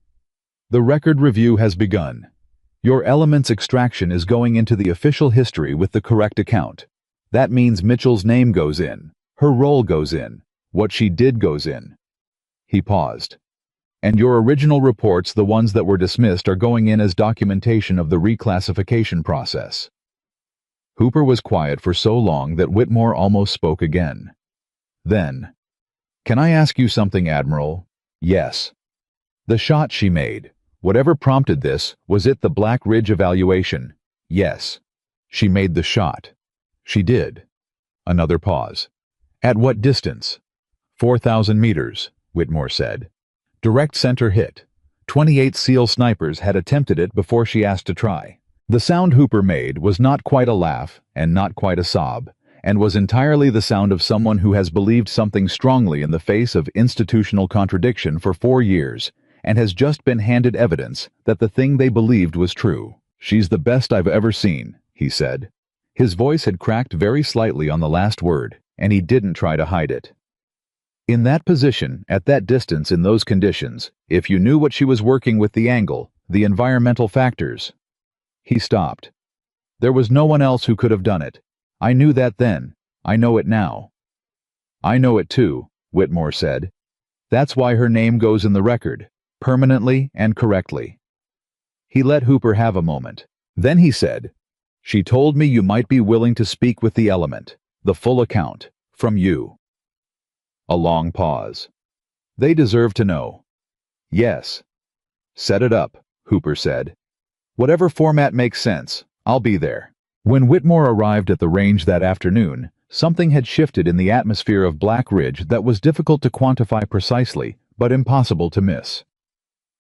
The record review has begun. Your element's extraction is going into the official history with the correct account. That means Mitchell's name goes in, her role goes in, what she did goes in. He paused. And your original reports, the ones that were dismissed, are going in as documentation of the reclassification process. Hooper was quiet for so long that Whitmore almost spoke again. Then, can I ask you something, Admiral? Yes. The shot she made, whatever prompted this, was it the Black Ridge evaluation? Yes. She made the shot. She did. Another pause. At what distance? 4,000 meters, Whitmore said. Direct center hit. 28 SEAL snipers had attempted it before she asked to try. The sound Hooper made was not quite a laugh and not quite a sob, and was entirely the sound of someone who has believed something strongly in the face of institutional contradiction for 4 years, and has just been handed evidence that the thing they believed was true. She's the best I've ever seen, he said. His voice had cracked very slightly on the last word, and he didn't try to hide it. In that position, at that distance, in those conditions, if you knew what she was working with, the angle, the environmental factors. He stopped. There was no one else who could have done it. I knew that then. I know it now. I know it too, Whitmore said. That's why her name goes in the record, permanently and correctly. He let Hooper have a moment. Then he said, She told me you might be willing to speak with the element, the full account, from you. A long pause. They deserve to know. Yes. Set it up, Hooper said. Whatever format makes sense, I'll be there. When Whitmore arrived at the range that afternoon, something had shifted in the atmosphere of Black Ridge that was difficult to quantify precisely, but impossible to miss.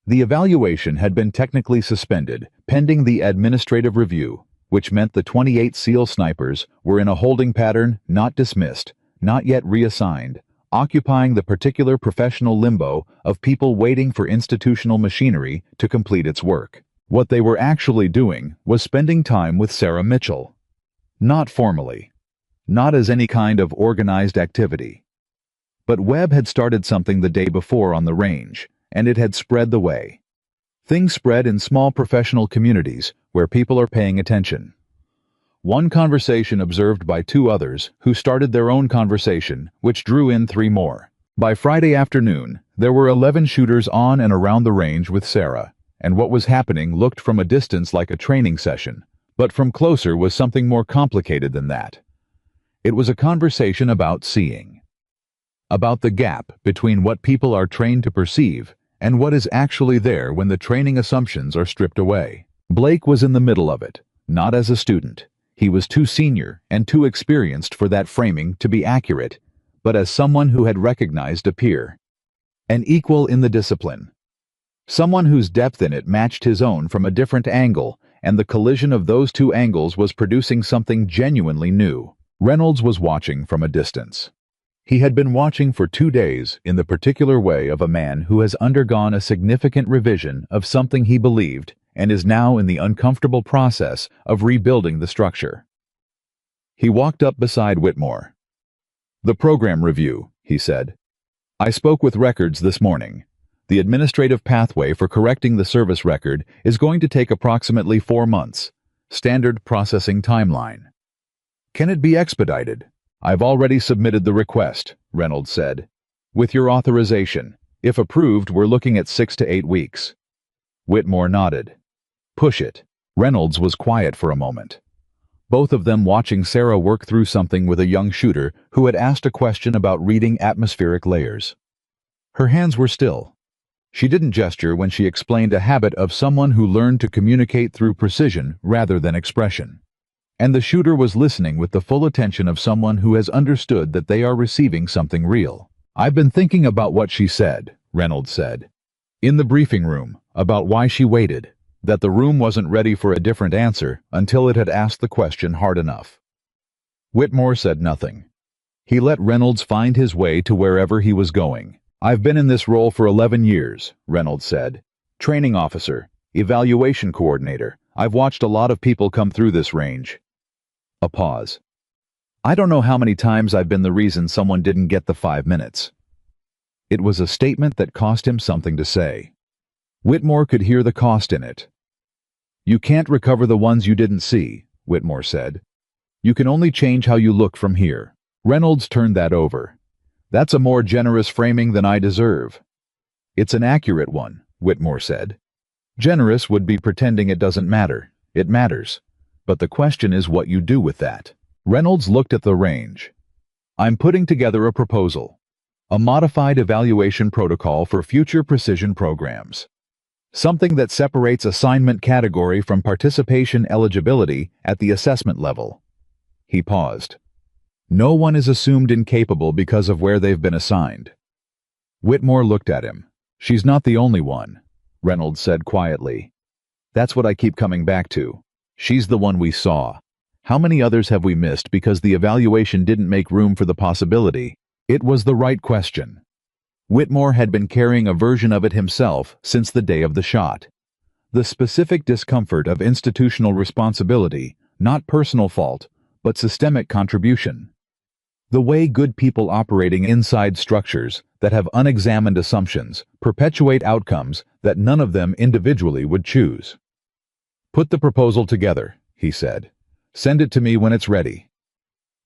The evaluation had been technically suspended, pending the administrative review, which meant the 28 SEAL snipers were in a holding pattern, not dismissed, not yet reassigned, occupying the particular professional limbo of people waiting for institutional machinery to complete its work. What they were actually doing was spending time with Sarah Mitchell. Not formally. Not as any kind of organized activity. But Webb had started something the day before on the range, and it had spread the way. Things spread in small professional communities where people are paying attention. One conversation observed by 2 others who started their own conversation, which drew in 3 more. By Friday afternoon, there were 11 shooters on and around the range with Sarah, and what was happening looked from a distance like a training session, but from closer was something more complicated than that. It was a conversation about seeing. About the gap between what people are trained to perceive and what is actually there when the training assumptions are stripped away. Blake was in the middle of it, not as a student. He was too senior and too experienced for that framing to be accurate, but as someone who had recognized a peer. An equal in the discipline. Someone whose depth in it matched his own from a different angle, and the collision of those 2 angles was producing something genuinely new. Reynolds was watching from a distance. He had been watching for 2 days in the particular way of a man who has undergone a significant revision of something he believed and is now in the uncomfortable process of rebuilding the structure. He walked up beside Whitmore. "The program review," he said. "I spoke with records this morning. The administrative pathway for correcting the service record is going to take approximately 4 months. Standard processing timeline. Can it be expedited?" "I've already submitted the request," Reynolds said. "With your authorization, if approved, we're looking at 6 to 8 weeks. Whitmore nodded. "Push it." Reynolds was quiet for a moment, both of them watching Sarah work through something with a young shooter who had asked a question about reading atmospheric layers. Her hands were still. She didn't gesture when she explained a habit of someone who learned to communicate through precision rather than expression. And the shooter was listening with the full attention of someone who has understood that they are receiving something real. "I've been thinking about what she said," Reynolds said. "In the briefing room, about why she waited, that the room wasn't ready for a different answer until it had asked the question hard enough." Whitmore said nothing. He let Reynolds find his way to wherever he was going. "I've been in this role for 11 years, Reynolds said. "Training officer, evaluation coordinator. I've watched a lot of people come through this range." A pause. "I don't know how many times I've been the reason someone didn't get the 5 minutes." It was a statement that cost him something to say. Whitmore could hear the cost in it. "You can't recover the ones you didn't see," Whitmore said. "You can only change how you look from here." Reynolds turned that over. "That's a more generous framing than I deserve." "It's an accurate one," Whitmore said. "Generous would be pretending it doesn't matter. It matters. But the question is what you do with that." Reynolds looked at the range. "I'm putting together a proposal. A modified evaluation protocol for future precision programs. Something that separates assignment category from participation eligibility at the assessment level." He paused. "No one is assumed incapable because of where they've been assigned." Whitmore looked at him. "She's not the only one," Reynolds said quietly. "That's what I keep coming back to. She's the one we saw. How many others have we missed because the evaluation didn't make room for the possibility?" It was the right question. Whitmore had been carrying a version of it himself since the day of the shot. The specific discomfort of institutional responsibility, not personal fault, but systemic contribution. The way good people operating inside structures that have unexamined assumptions perpetuate outcomes that none of them individually would choose. "Put the proposal together," he said. "Send it to me when it's ready."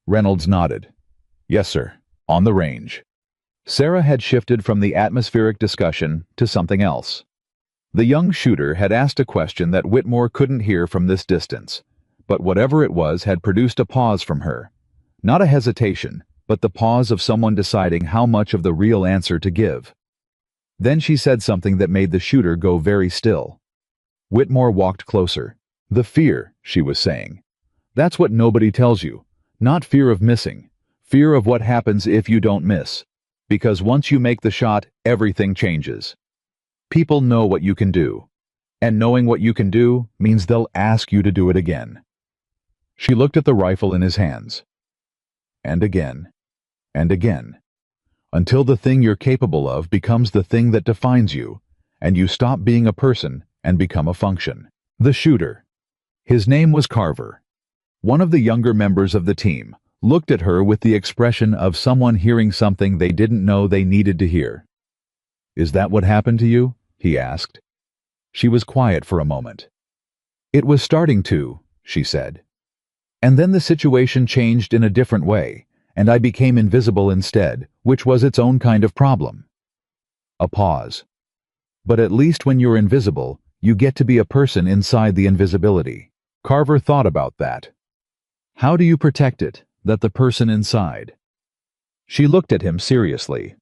Reynolds nodded. "Yes, sir. On the range." Sarah had shifted from the atmospheric discussion to something else. The young shooter had asked a question that Whitmore couldn't hear from this distance, but whatever it was had produced a pause from her. Not a hesitation, but the pause of someone deciding how much of the real answer to give. Then she said something that made the shooter go very still. Whitmore walked closer. "The fear," she was saying. "That's what nobody tells you. Not fear of missing. Fear of what happens if you don't miss. Because once you make the shot, everything changes. People know what you can do. And knowing what you can do means they'll ask you to do it again." She looked at the rifle in his hands. And again. And again. Until the thing you're capable of becomes the thing that defines you, and you stop being a person and become a function. The shooter. His name was Carver. One of the younger members of the team looked at her with the expression of someone hearing something they didn't know they needed to hear. "Is that what happened to you?" he asked. She was quiet for a moment. "It was starting to," she said. "And then the situation changed in a different way, and I became invisible instead, which was its own kind of problem." A pause. "But at least when you're invisible, you get to be a person inside the invisibility." Carver thought about that. "How do you protect it, that the person inside?" She looked at him seriously.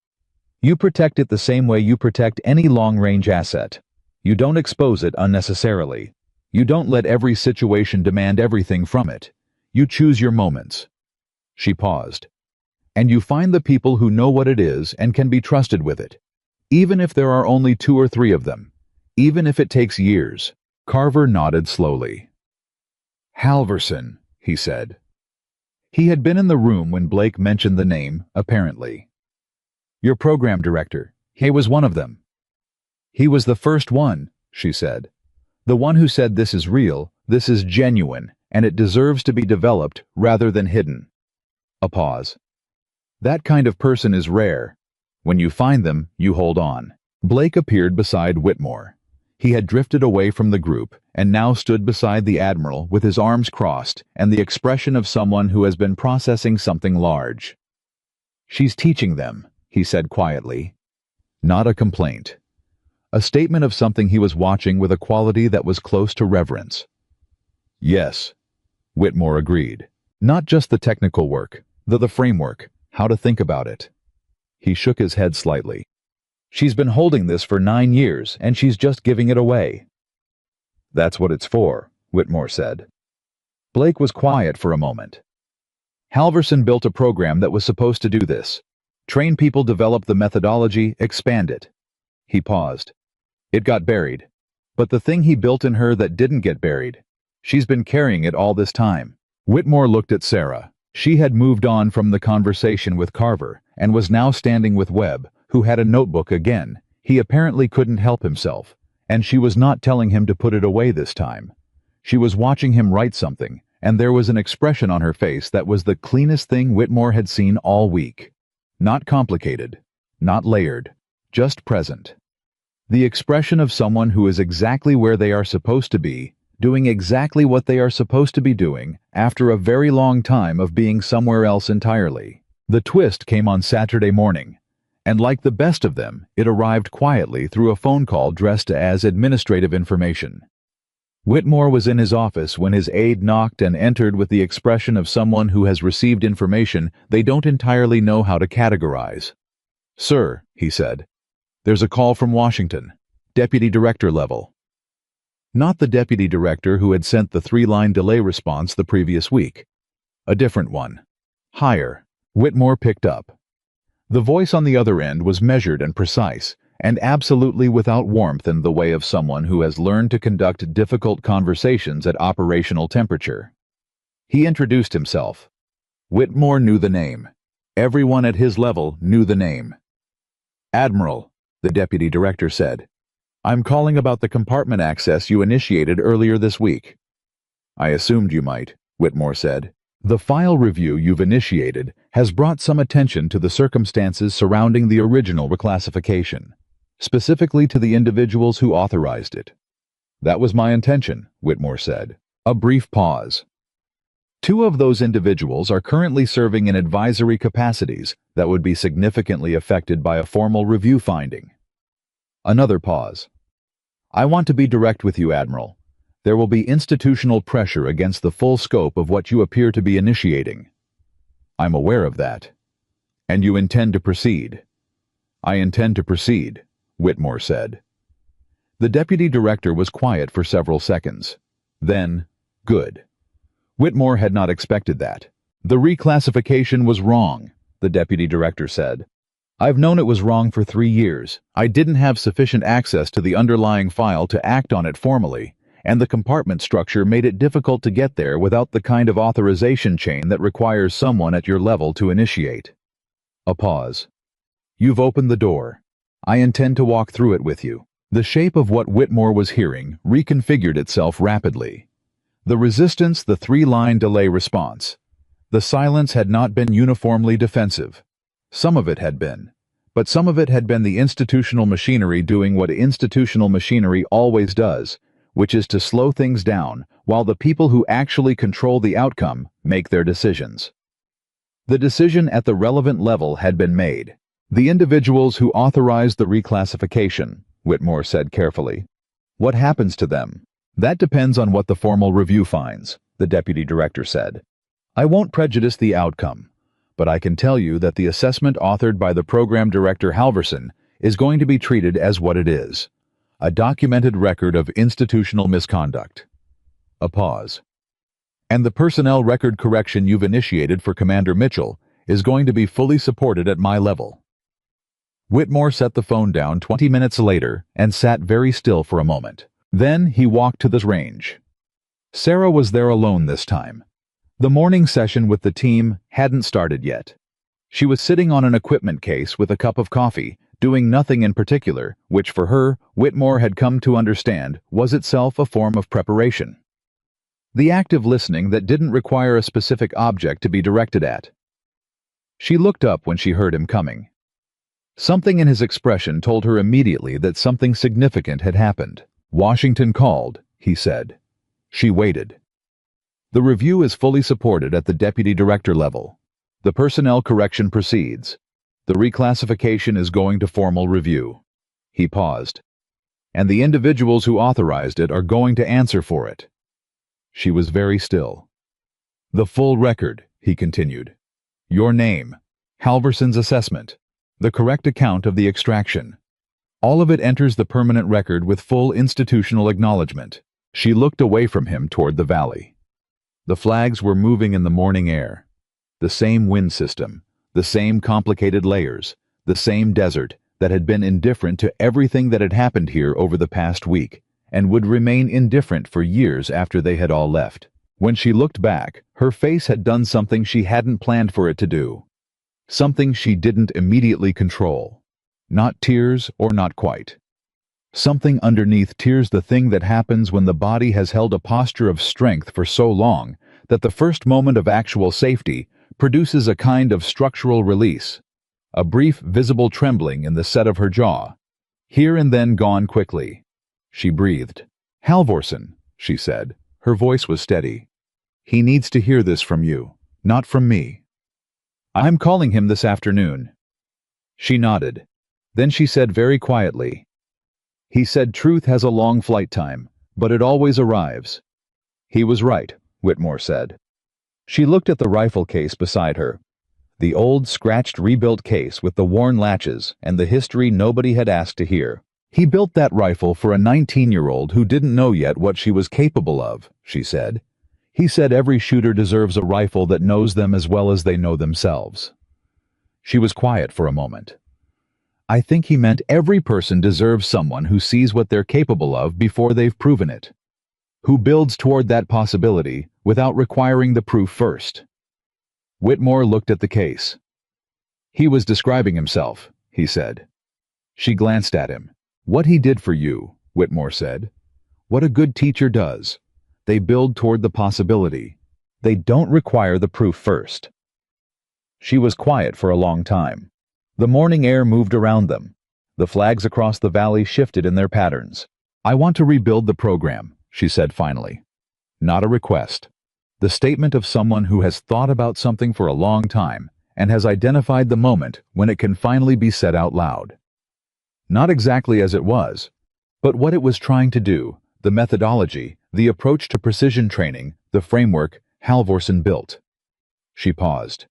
"You protect it the same way you protect any long-range asset. You don't expose it unnecessarily. You don't let every situation demand everything from it. You choose your moments." She paused. "And you find the people who know what it is and can be trusted with it. Even if there are only 2 or 3 of them. Even if it takes years." Carver nodded slowly. "Halverson," he said. He had been in the room when Blake mentioned the name, apparently. "Your program director. He was one of them." "He was the first one," she said. The one who said this is real, this is genuine, and it deserves to be developed rather than hidden. A pause. That kind of person is rare. When you find them, you hold on. Blake appeared beside Whitmore. He had drifted away from the group and now stood beside the Admiral with his arms crossed and the expression of someone who has been processing something large. "She's teaching them," he said quietly. Not a complaint. A statement of something he was watching with a quality that was close to reverence. "Yes," Whitmore agreed. "Not just the technical work, the framework, how to think about it." He shook his head slightly. "She's been holding this for 9 years, and she's just giving it away." "That's what it's for," Whitmore said. Blake was quiet for a moment. "Halverson built a program that was supposed to do this. Train people, develop the methodology, expand it." He paused. "It got buried. But the thing he built in her that didn't get buried, she's been carrying it all this time." Whitmore looked at Sarah. She had moved on from the conversation with Carver and was now standing with Webb, who had a notebook again. He apparently couldn't help himself, and she was not telling him to put it away this time. She was watching him write something, and there was an expression on her face that was the cleanest thing Whitmore had seen all week. Not complicated, not layered, just present. The expression of someone who is exactly where they are supposed to be, doing exactly what they are supposed to be doing after a very long time of being somewhere else entirely. The twist came on Saturday morning, and like the best of them, it arrived quietly through a phone call dressed as administrative information. Whitmore was in his office when his aide knocked and entered with the expression of someone who has received information they don't entirely know how to categorize. "Sir," he said, "there's a call from Washington, deputy director level." Not the deputy director who had sent the 3-line delay response the previous week. A different one. Higher. Whitmore picked up. The voice on the other end was measured and precise, and absolutely without warmth in the way of someone who has learned to conduct difficult conversations at operational temperature. He introduced himself. Whitmore knew the name. Everyone at his level knew the name. "Admiral," the deputy director said, "I'm calling about the compartment access you initiated earlier this week." "I assumed you might," Whitmore said. "The file review you've initiated has brought some attention to the circumstances surrounding the original reclassification, specifically to the individuals who authorized it." "That was my intention," Whitmore said. A brief pause. "2 of those individuals are currently serving in advisory capacities that would be significantly affected by a formal review finding." Another pause. "I want to be direct with you, Admiral. There will be institutional pressure against the full scope of what you appear to be initiating." "I'm aware of that." "And you intend to proceed?" "I intend to proceed," Whitmore said. The deputy director was quiet for several seconds. Then, "Good." Whitmore had not expected that. "The reclassification was wrong," the deputy director said. "I've known it was wrong for 3 years. I didn't have sufficient access to the underlying file to act on it formally, and the compartment structure made it difficult to get there without the kind of authorization chain that requires someone at your level to initiate." A pause. "You've opened the door. I intend to walk through it with you." The shape of what Whitmore was hearing reconfigured itself rapidly. The resistance, the 3-line delay response. The silence had not been uniformly defensive. Some of it had been, but some of it had been the institutional machinery doing what institutional machinery always does, which is to slow things down while the people who actually control the outcome make their decisions. The decision at the relevant level had been made. "The individuals who authorized the reclassification," Whitmore said carefully. "What happens to them? That depends on what the formal review finds," the deputy director said. "I won't prejudice the outcome, but I can tell you that the assessment authored by the program director Halverson is going to be treated as what it is: a documented record of institutional misconduct." A pause. "And the personnel record correction you've initiated for Commander Mitchell is going to be fully supported at my level." Whitmore set the phone down 20 minutes later and sat very still for a moment. Then he walked to the range. Sarah was there alone this time. The morning session with the team hadn't started yet. She was sitting on an equipment case with a cup of coffee, doing nothing in particular, which for her, Whitmore had come to understand, was itself a form of preparation. The active listening that didn't require a specific object to be directed at. She looked up when she heard him coming. Something in his expression told her immediately that something significant had happened. "Washington called," he said. She waited. "The review is fully supported at the deputy director level. The personnel correction proceeds. The reclassification is going to formal review." He paused. "And the individuals who authorized it are going to answer for it." She was very still. "The full record," he continued. "Your name, Halverson's assessment, the correct account of the extraction. All of it enters the permanent record with full institutional acknowledgement." She looked away from him toward the valley. The flags were moving in the morning air. The same wind system, the same complicated layers, the same desert that had been indifferent to everything that had happened here over the past week, and would remain indifferent for years after they had all left. When she looked back, her face had done something she hadn't planned for it to do. Something she didn't immediately control. Not tears or not quite. Something underneath tears, the thing that happens when the body has held a posture of strength for so long that the first moment of actual safety produces a kind of structural release. A brief, visible trembling in the set of her jaw. Here and then gone quickly. She breathed. "Halvorsen," she said. Her voice was steady. "He needs to hear this from you, not from me. I'm calling him this afternoon." She nodded. Then she said very quietly, "He said truth has a long flight time, but it always arrives." "He was right," Whitmore said. She looked at the rifle case beside her. The old, scratched, rebuilt case with the worn latches and the history nobody had asked to hear. "He built that rifle for a 19-year-old who didn't know yet what she was capable of," she said. "He said every shooter deserves a rifle that knows them as well as they know themselves." She was quiet for a moment. "I think he meant every person deserves someone who sees what they're capable of before they've proven it. Who builds toward that possibility without requiring the proof first." Whitmore looked at the case. "He was describing himself," he said. She glanced at him. "What he did for you," Whitmore said. "What a good teacher does. They build toward the possibility. They don't require the proof first." She was quiet for a long time. The morning air moved around them. The flags across the valley shifted in their patterns. "I want to rebuild the program," she said finally. Not a request. The statement of someone who has thought about something for a long time and has identified the moment when it can finally be said out loud. Not exactly as it was, but what it was trying to do, the methodology, the approach to precision training, the framework Halvorsen built. She paused.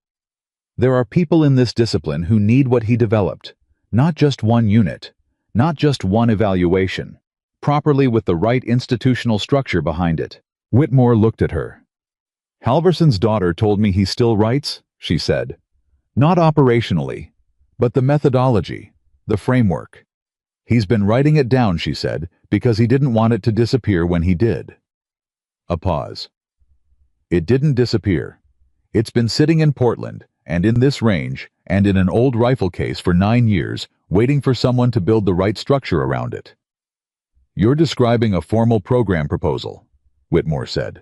"There are people in this discipline who need what he developed. Not just one unit, not just one evaluation, properly with the right institutional structure behind it." Whitmore looked at her. "Halvorsen's daughter told me he still writes," she said. "Not operationally, but the methodology, the framework. He's been writing it down," she said, "because he didn't want it to disappear when he did." A pause. "It didn't disappear. It's been sitting in Portland, and in this range, and in an old rifle case for 9 years, waiting for someone to build the right structure around it." "You're describing a formal program proposal," Whitmore said.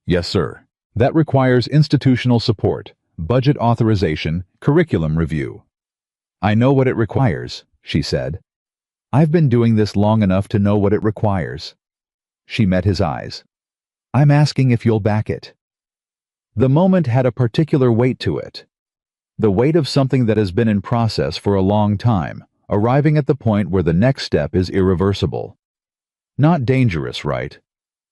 "Yes, sir. That requires institutional support, budget authorization, curriculum review." "I know what it requires," she said. "I've been doing this long enough to know what it requires." She met his eyes. "I'm asking if you'll back it." The moment had a particular weight to it. The weight of something that has been in process for a long time, arriving at the point where the next step is irreversible. Not dangerous, right?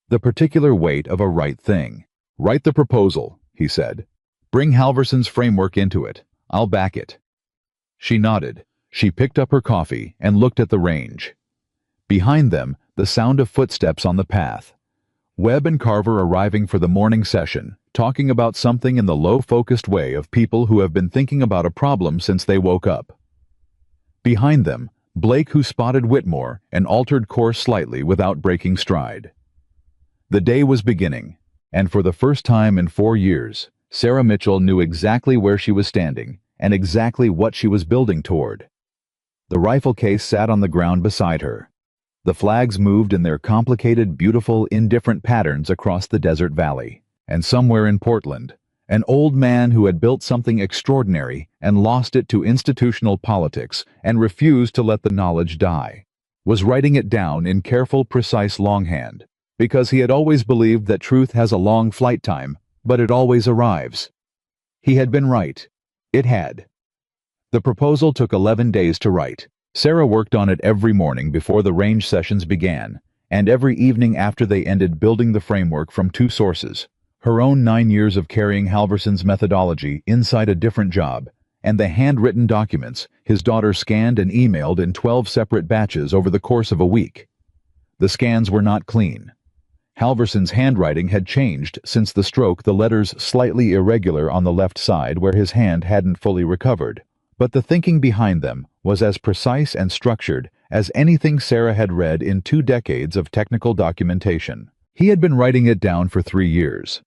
The particular weight of a right thing. "Write the proposal," he said. "Bring Halvorsen's framework into it. I'll back it." She nodded. She picked up her coffee and looked at the range. Behind them, the sound of footsteps on the path. Webb and Carver arriving for the morning session, talking about something in the low-focused way of people who have been thinking about a problem since they woke up. Behind them, Blake, who spotted Whitmore and altered course slightly without breaking stride. The day was beginning, and for the first time in 4 years, Sarah Mitchell knew exactly where she was standing and exactly what she was building toward. The rifle case sat on the ground beside her. The flags moved in their complicated, beautiful, indifferent patterns across the desert valley. And somewhere in Portland, an old man who had built something extraordinary and lost it to institutional politics and refused to let the knowledge die, was writing it down in careful, precise longhand, because he had always believed that truth has a long flight time, but it always arrives. He had been right. It had. The proposal took 11 days to write. Sarah worked on it every morning before the range sessions began, and every evening after they ended, building the framework from two sources: her own 9 years of carrying Halverson's methodology inside a different job, and the handwritten documents his daughter scanned and emailed in 12 separate batches over the course of a week. The scans were not clean. Halverson's handwriting had changed since the stroke, the letters slightly irregular on the left side where his hand hadn't fully recovered. But the thinking behind them was as precise and structured as anything Sarah had read in 2 decades of technical documentation. He had been writing it down for 3 years.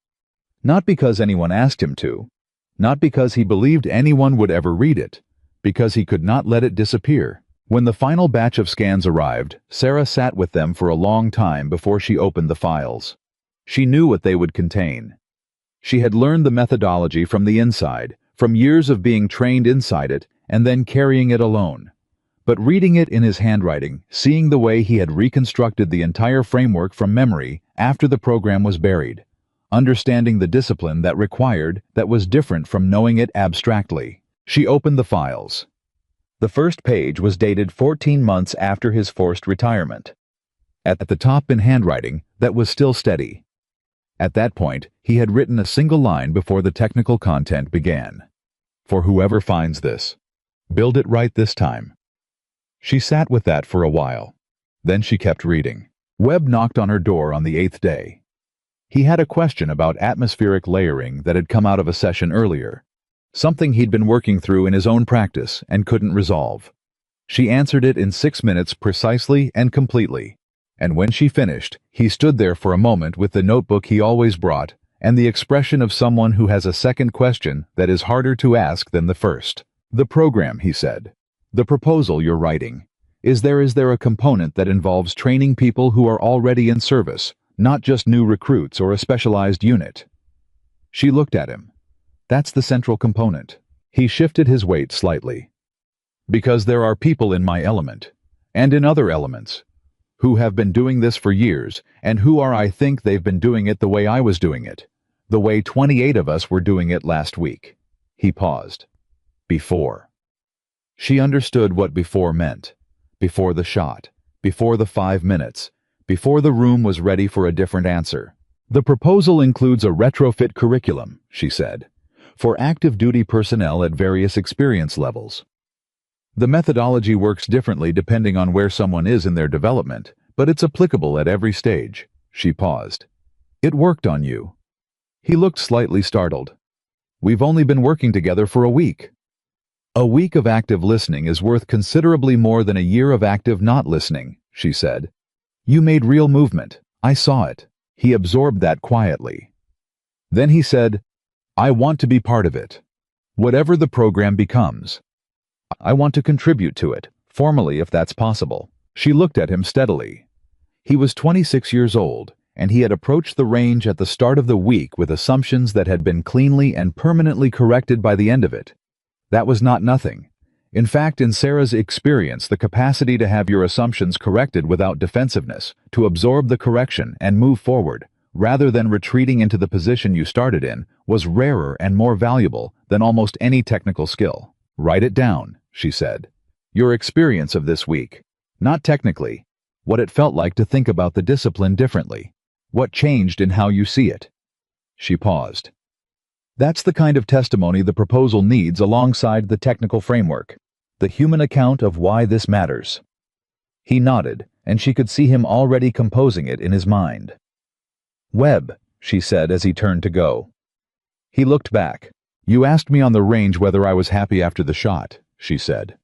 Not because anyone asked him to, not because he believed anyone would ever read it, because he could not let it disappear. When the final batch of scans arrived, Sarah sat with them for a long time before she opened the files. She knew what they would contain. She had learned the methodology from the inside, from years of being trained inside it and then carrying it alone. But reading it in his handwriting, seeing the way he had reconstructed the entire framework from memory after the program was buried, understanding the discipline that required, that was different from knowing it abstractly. She opened the files. The first page was dated 14 months after his forced retirement. At the top, in handwriting that was still steady. At that point, he had written a single line before the technical content began. "For whoever finds this, build it right this time." She sat with that for a while. Then she kept reading. Webb knocked on her door on the 8th day. He had a question about atmospheric layering that had come out of a session earlier, something he'd been working through in his own practice and couldn't resolve. She answered it in 6 minutes precisely and completely. And when she finished, he stood there for a moment with the notebook he always brought and the expression of someone who has a second question that is harder to ask than the first. "The program," he said. "The proposal you're writing. Is there a component that involves training people who are already in service, not just new recruits or a specialized unit?" She looked at him. "That's the central component." He shifted his weight slightly. "Because there are people in my element, and in other elements, who have been doing this for years, and who are, I think they've been doing it the way I was doing it, the way 28 of us were doing it last week." He paused. "Before." She understood what before meant. Before the shot, before the 5 minutes, before the room was ready for a different answer. "The proposal includes a retrofit curriculum," she said, "for active duty personnel at various experience levels. The methodology works differently depending on where someone is in their development, but it's applicable at every stage." She paused. "It worked on you." He looked slightly startled. "We've only been working together for a week." "A week of active listening is worth considerably more than a year of active not listening," she said. "You made real movement. I saw it." He absorbed that quietly. Then he said, "I want to be part of it. Whatever the program becomes. I want to contribute to it, formally if that's possible." She looked at him steadily. He was 26 years old, and he had approached the range at the start of the week with assumptions that had been cleanly and permanently corrected by the end of it. That was not nothing. In fact, in Sarah's experience, the capacity to have your assumptions corrected without defensiveness, to absorb the correction and move forward, rather than retreating into the position you started in, was rarer and more valuable than almost any technical skill. "Write it down," she said. "Your experience of this week. Not technically. What it felt like to think about the discipline differently. What changed in how you see it." She paused. "That's the kind of testimony the proposal needs alongside the technical framework. The human account of why this matters." He nodded, and she could see him already composing it in his mind. "Webb," she said as he turned to go. He looked back. "You asked me on the range whether I was happy after the shot," she said.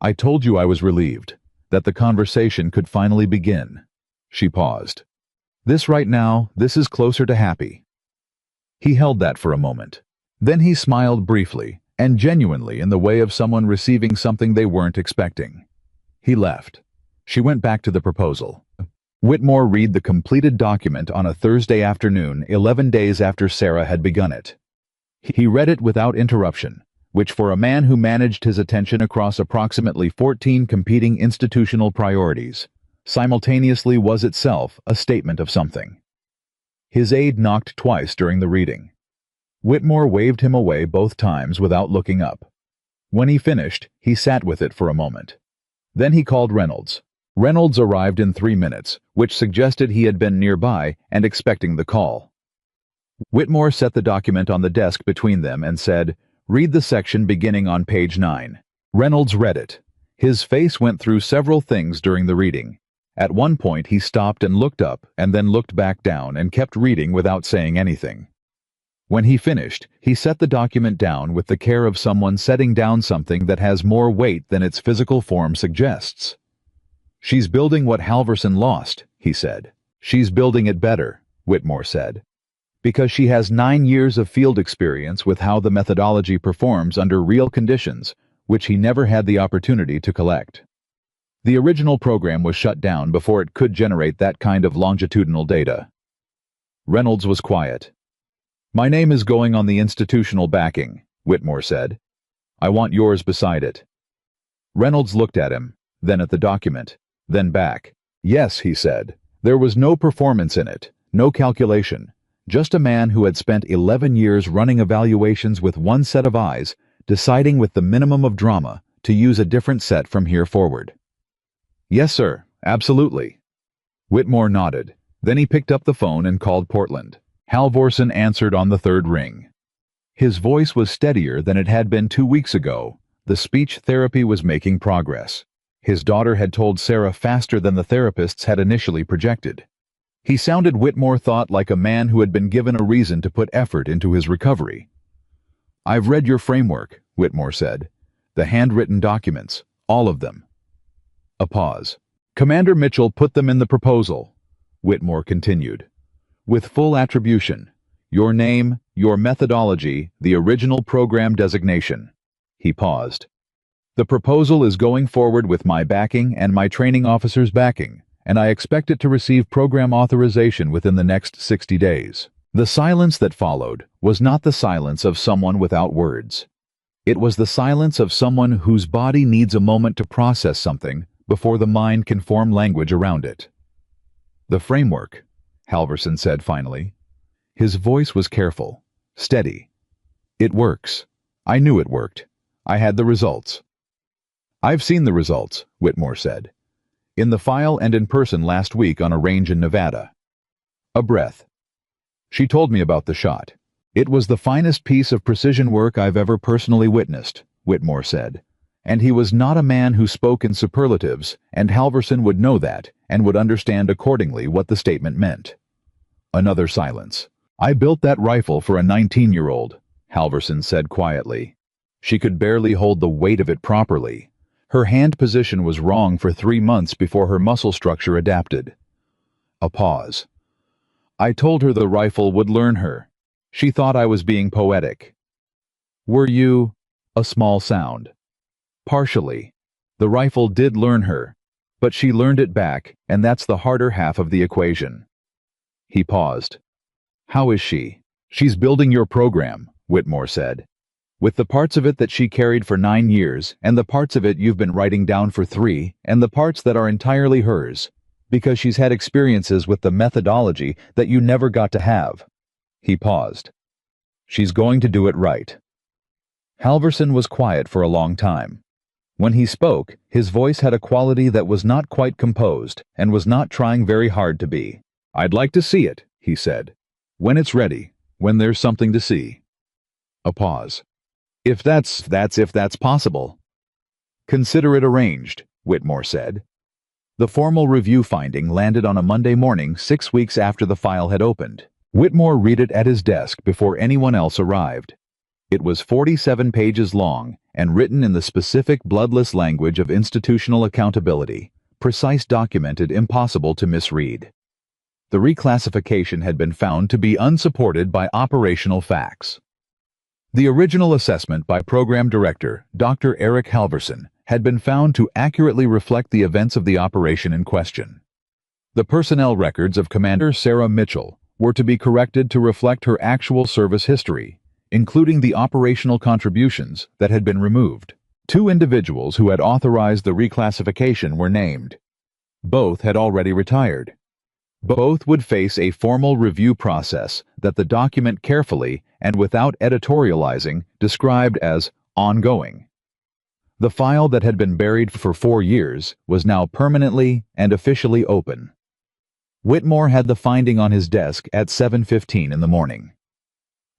"I told you I was relieved, that the conversation could finally begin." She paused. "This right now, this is closer to happy." He held that for a moment. Then he smiled briefly and genuinely in the way of someone receiving something they weren't expecting. He left. She went back to the proposal. Whitmore read the completed document on a Thursday afternoon, 11 days after Sarah had begun it. He read it without interruption, which for a man who managed his attention across approximately 14 competing institutional priorities, simultaneously was itself a statement of something. His aide knocked twice during the reading. Whitmore waved him away both times without looking up. When he finished, he sat with it for a moment. Then he called Reynolds. Reynolds arrived in 3 minutes, which suggested he had been nearby and expecting the call. Whitmore set the document on the desk between them and said, "Read the section beginning on page 9. Reynolds read it. His face went through several things during the reading. At one point he stopped and looked up and then looked back down and kept reading without saying anything. When he finished, he set the document down with the care of someone setting down something that has more weight than its physical form suggests. "She's building what Halverson lost," he said. "She's building it better," Whitmore said, "because she has 9 years of field experience with how the methodology performs under real conditions, which he never had the opportunity to collect. The original program was shut down before it could generate that kind of longitudinal data." Reynolds was quiet. "My name is going on the institutional backing," Whitmore said. "I want yours beside it." Reynolds looked at him, then at the document, then back. "Yes," he said. "There was no performance in it, no calculation. Just a man who had spent 11 years running evaluations with one set of eyes, deciding with the minimum of drama to use a different set from here forward." "Yes, sir, absolutely." Whitmore nodded. Then he picked up the phone and called Portland. Halvorsen answered on the third ring. His voice was steadier than it had been 2 weeks ago. The speech therapy was making progress. His daughter had told Sarah faster than the therapists had initially projected. He sounded, Whitmore thought, like a man who had been given a reason to put effort into his recovery. "I've read your framework," Whitmore said. "The handwritten documents, all of them." A pause. "Commander Mitchell put them in the proposal," Whitmore continued. "With full attribution. Your name, your methodology, the original program designation." He paused. "The proposal is going forward with my backing and my training officer's backing, and I expect it to receive program authorization within the next 60 days. The silence that followed was not the silence of someone without words. It was the silence of someone whose body needs a moment to process something before the mind can form language around it. "The framework," Halvorsen said finally. His voice was careful, steady. "It works. I knew it worked. I had the results." "I've seen the results," Whitmore said. "In the file and in person last week on a range in Nevada." A breath. "She told me about the shot. It was the finest piece of precision work I've ever personally witnessed," Whitmore said. "And he was not a man who spoke in superlatives, and Halvorsen would know that and would understand accordingly what the statement meant." Another silence. "I built that rifle for a 19-year-old, Halvorsen said quietly. "She could barely hold the weight of it properly. Her hand position was wrong for 3 months before her muscle structure adapted." A pause. "I told her the rifle would learn her. She thought I was being poetic." "Were you—" A small sound. "Partially. The rifle did learn her, but she learned it back, and that's the harder half of the equation." He paused. "How is she?" "She's building your program," Whitmore said. "With the parts of it that she carried for 9 years, and the parts of it you've been writing down for 3, and the parts that are entirely hers, because she's had experiences with the methodology that you never got to have." He paused. "She's going to do it right." Halvorsen was quiet for a long time. When he spoke, his voice had a quality that was not quite composed and was not trying very hard to be. "I'd like to see it," he said. "When it's ready, when there's something to see." A pause. If that's possible." "Consider it arranged," Whitmore said. The formal review finding landed on a Monday morning 6 weeks after the file had opened. Whitmore read it at his desk before anyone else arrived. It was 47 pages long and written in the specific bloodless language of institutional accountability, precise, documented, impossible to misread. The reclassification had been found to be unsupported by operational facts. The original assessment by Program Director Dr. Eric Halvorsen had been found to accurately reflect the events of the operation in question. The personnel records of Commander Sarah Mitchell were to be corrected to reflect her actual service history, including the operational contributions that had been removed. 2 individuals who had authorized the reclassification were named. Both had already retired. Both would face a formal review process that the document carefully and without editorializing described as ongoing. The file that had been buried for 4 years was now permanently and officially open. Whitmore had the finding on his desk at 7:15 in the morning.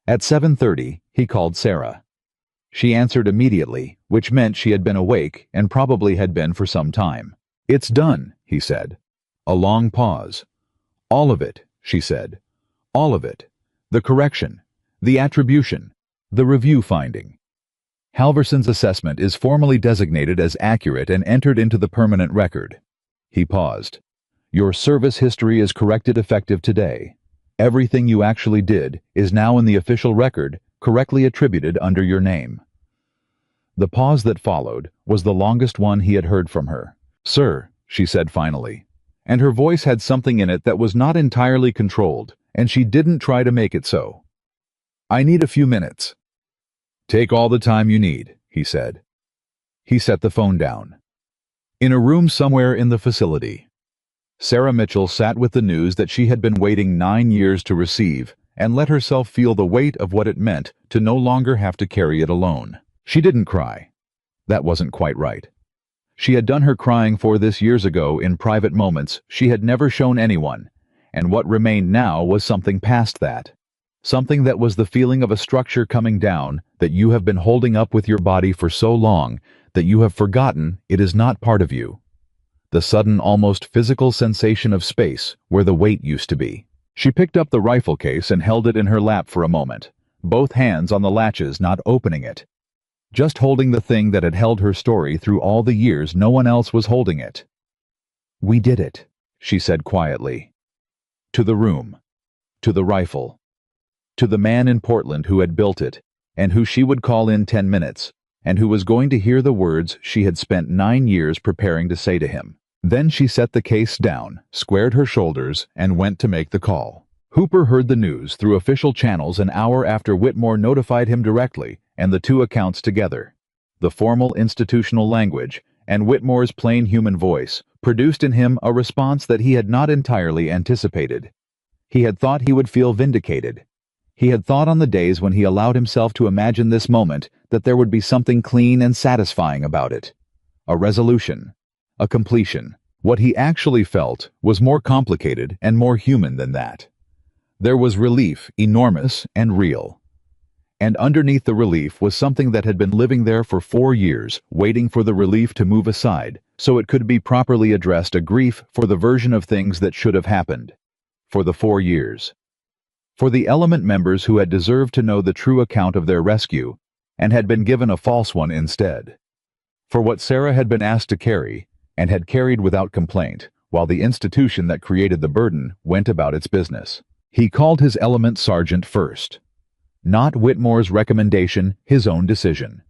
At 7:30, he called Sarah. She answered immediately, which meant she had been awake and probably had been for some time. "It's done," he said. A long pause. "All of it," she said. "All of it. The correction, the attribution, the review finding. Halverson's assessment is formally designated as accurate and entered into the permanent record." He paused. "Your service history is corrected effective today. Everything you actually did is now in the official record, correctly attributed under your name." The pause that followed was the longest one he had heard from her. "Sir," she said finally, and her voice had something in it that was not entirely controlled, and she didn't try to make it so. "I need a few minutes." "Take all the time you need," he said. He set the phone down. In a room somewhere in the facility, Sarah Mitchell sat with the news that she had been waiting 9 years to receive and let herself feel the weight of what it meant to no longer have to carry it alone. She didn't cry. That wasn't quite right. She had done her crying for this years ago in private moments she had never shown anyone, and what remained now was something past that. Something that was the feeling of a structure coming down that you have been holding up with your body for so long that you have forgotten it is not part of you. The sudden, almost physical sensation of space where the weight used to be. She picked up the rifle case and held it in her lap for a moment, both hands on the latches, not opening it. Just holding the thing that had held her story through all the years no one else was holding it. "We did it," she said quietly. To the room. To the rifle. To the man in Portland who had built it, and who she would call in 10 minutes, and who was going to hear the words she had spent 9 years preparing to say to him. Then she set the case down, squared her shoulders, and went to make the call. Hooper heard the news through official channels an hour after Whitmore notified him directly, and the 2 accounts together. The formal institutional language, and Whitmore's plain human voice, produced in him a response that he had not entirely anticipated. He had thought he would feel vindicated. He had thought on the days when he allowed himself to imagine this moment that there would be something clean and satisfying about it. A resolution. A completion. What he actually felt was more complicated and more human than that. There was relief, enormous and real. And underneath the relief was something that had been living there for 4 years, waiting for the relief to move aside, so it could be properly addressed, a grief for the version of things that should have happened. For the 4 years. For the element members who had deserved to know the true account of their rescue, and had been given a false one instead. For what Sarah had been asked to carry, and had carried without complaint, while the institution that created the burden went about its business. He called his element sergeant first. Not Whitmore's recommendation, his own decision.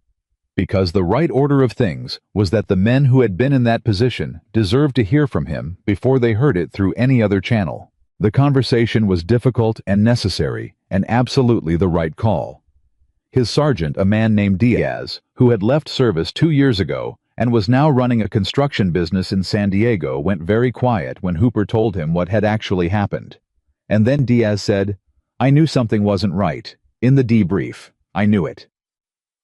Because the right order of things was that the men who had been in that position deserved to hear from him before they heard it through any other channel. The conversation was difficult and necessary, and absolutely the right call. His sergeant, a man named Diaz, who had left service 2 years ago and was now running a construction business in San Diego, went very quiet when Hooper told him what had actually happened. And then Diaz said, "I knew something wasn't right. In the debrief, I knew it."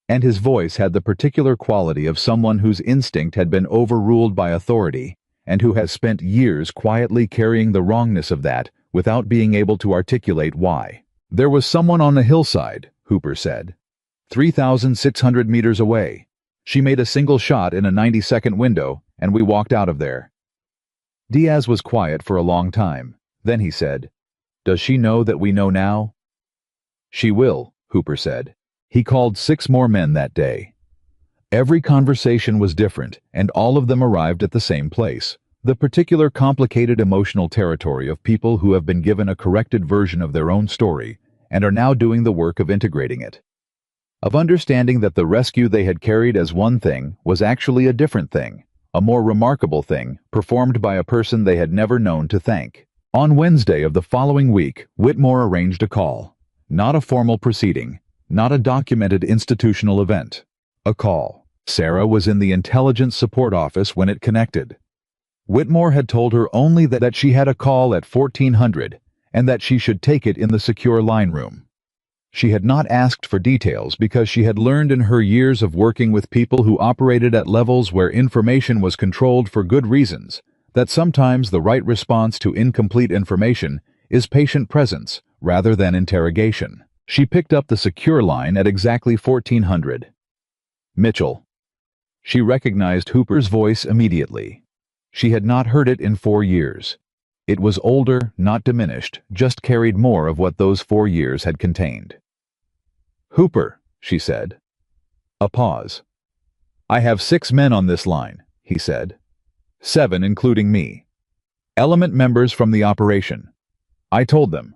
And his voice had the particular quality of someone whose instinct had been overruled by authority, and who has spent years quietly carrying the wrongness of that without being able to articulate why. "There was someone on the hillside," Hooper said. 3,600 meters away. She made a single shot in a 90-second window, and we walked out of there." Diaz was quiet for a long time. Then he said, "Does she know that we know now?" "She will," Hooper said. He called 6 more men that day. Every conversation was different, and all of them arrived at the same place, the particular complicated emotional territory of people who have been given a corrected version of their own story and are now doing the work of integrating it. of understanding that the rescue they had carried as one thing was actually a different thing, a more remarkable thing, performed by a person they had never known to thank. On Wednesday of the following week, Whitmore arranged a call. Not a formal proceeding, not a documented institutional event. A call. Sarah was in the intelligence support office when it connected. Whitmore had told her only that she had a call at 1400 and that she should take it in the secure line room. She had not asked for details because she had learned in her years of working with people who operated at levels where information was controlled for good reasons that sometimes the right response to incomplete information is patient presence rather than interrogation. She picked up the secure line at exactly 1400. Mitchell. She recognized Hooper's voice immediately. She had not heard it in 4 years. It was older, not diminished, just carried more of what those 4 years had contained. "Hooper," she said. A pause. "I have 6 men on this line," he said. 7 including me. Element members from the operation. I told them.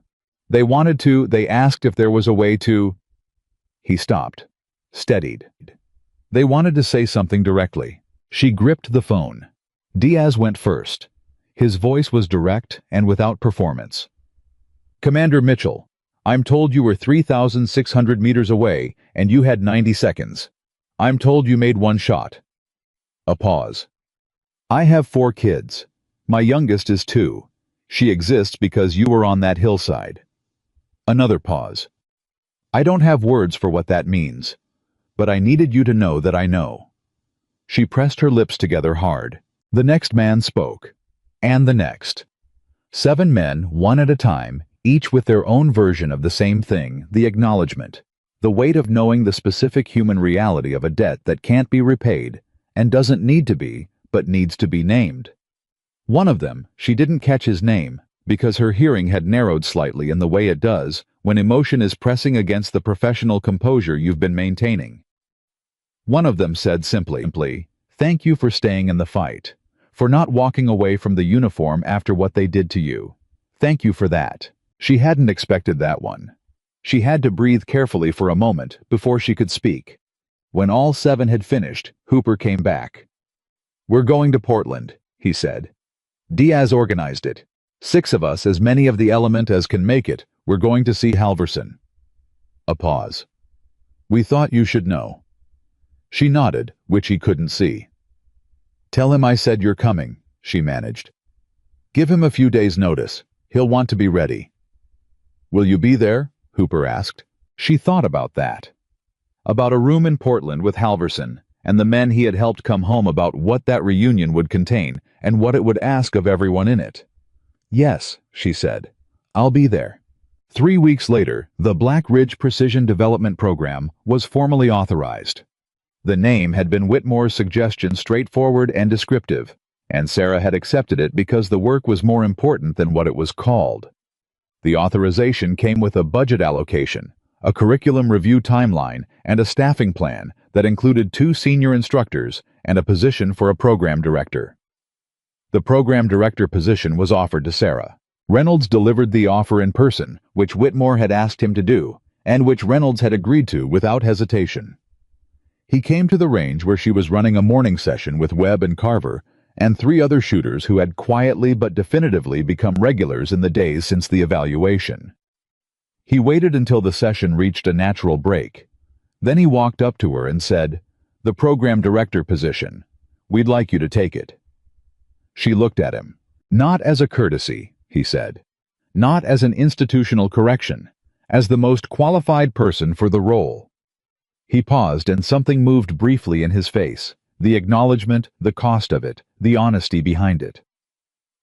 They asked if there was a way to... He stopped, steadied. They wanted to say something directly. She gripped the phone. Diaz went first. His voice was direct and without performance. "Commander Mitchell, I'm told you were 3,600 meters away and you had 90 seconds. I'm told you made 1 shot. A pause. "I have 4 kids. My youngest is 2. She exists because you were on that hillside." Another pause. "I don't have words for what that means, but I needed you to know that I know." She pressed her lips together hard. The next man spoke. And the next. 7 men, one at a time, each with their own version of the same thing, the acknowledgement. The weight of knowing the specific human reality of a debt that can't be repaid, and doesn't need to be, but needs to be named. One of them, she didn't catch his name, because her hearing had narrowed slightly in the way it does when emotion is pressing against the professional composure you've been maintaining. One of them said simply, "Thank you for staying in the fight. For not walking away from the uniform after what they did to you. Thank you for that." She hadn't expected that one. She had to breathe carefully for a moment before she could speak. When all 7 had finished, Hooper came back. "We're going to Portland," he said. "Diaz organized it. 6 of us, as many of the element as can make it, we're going to see Halverson." A pause. "We thought you should know." She nodded, which he couldn't see. "Tell him I said you're coming," she managed. "Give him a few days' notice. He'll want to be ready." "Will you be there?" Hooper asked. She thought about that. About a room in Portland with Halverson, and the men he had helped come home, about what that reunion would contain and what it would ask of everyone in it. "Yes," she said. "I'll be there." 3 weeks later, the Black Ridge Precision Development Program was formally authorized. The name had been Whitmore's suggestion, straightforward and descriptive, and Sarah had accepted it because the work was more important than what it was called. The authorization came with a budget allocation, a curriculum review timeline, and a staffing plan that included 2 senior instructors and a position for a program director. The program director position was offered to Sarah. Reynolds delivered the offer in person, which Whitmore had asked him to do, and which Reynolds had agreed to without hesitation. He came to the range where she was running a morning session with Webb and Carver and 3 other shooters who had quietly but definitively become regulars in the days since the evaluation. He waited until the session reached a natural break. Then he walked up to her and said, "The program director position. We'd like you to take it." She looked at him. "Not as a courtesy," he said. "Not as an institutional correction. As the most qualified person for the role." He paused and something moved briefly in his face. The acknowledgement, the cost of it, the honesty behind it.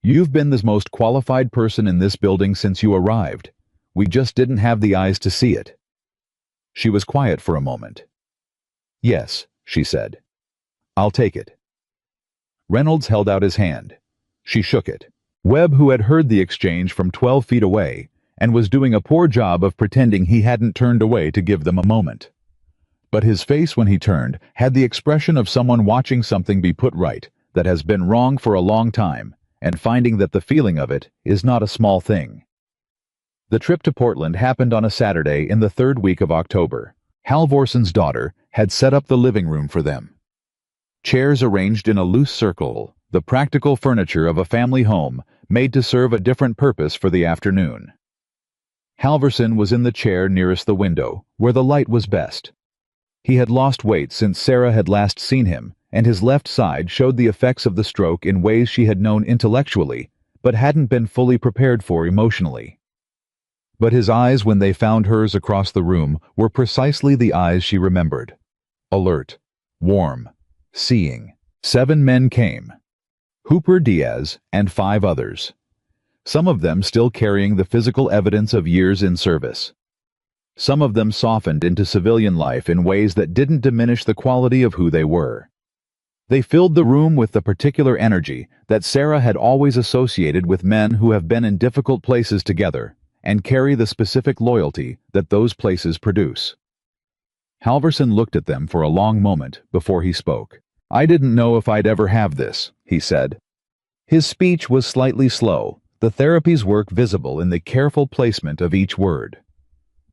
"You've been the most qualified person in this building since you arrived. We just didn't have the eyes to see it." She was quiet for a moment. "Yes," she said. "I'll take it." Reynolds held out his hand. She shook it. Webb, who had heard the exchange from 12 feet away and was doing a poor job of pretending he hadn't turned away to give them a moment. But his face when he turned had the expression of someone watching something be put right that has been wrong for a long time and finding that the feeling of it is not a small thing. The trip to Portland happened on a Saturday in the 3rd week of October. Halvorson's daughter had set up the living room for them. Chairs arranged in a loose circle, the practical furniture of a family home made to serve a different purpose for the afternoon. Halvorson was in the chair nearest the window, where the light was best. He had lost weight since Sarah had last seen him, and his left side showed the effects of the stroke in ways she had known intellectually, but hadn't been fully prepared for emotionally. But his eyes, when they found hers across the room, were precisely the eyes she remembered. Alert, warm, seeing. 7 men came. Hooper Diaz and 5 others. Some of them still carrying the physical evidence of years in service. Some of them softened into civilian life in ways that didn't diminish the quality of who they were. They filled the room with the particular energy that Sarah had always associated with men who have been in difficult places together and carry the specific loyalty that those places produce. Halvorson looked at them for a long moment before he spoke. "I didn't know if I'd ever have this," he said. His speech was slightly slow, the therapy's work visible in the careful placement of each word.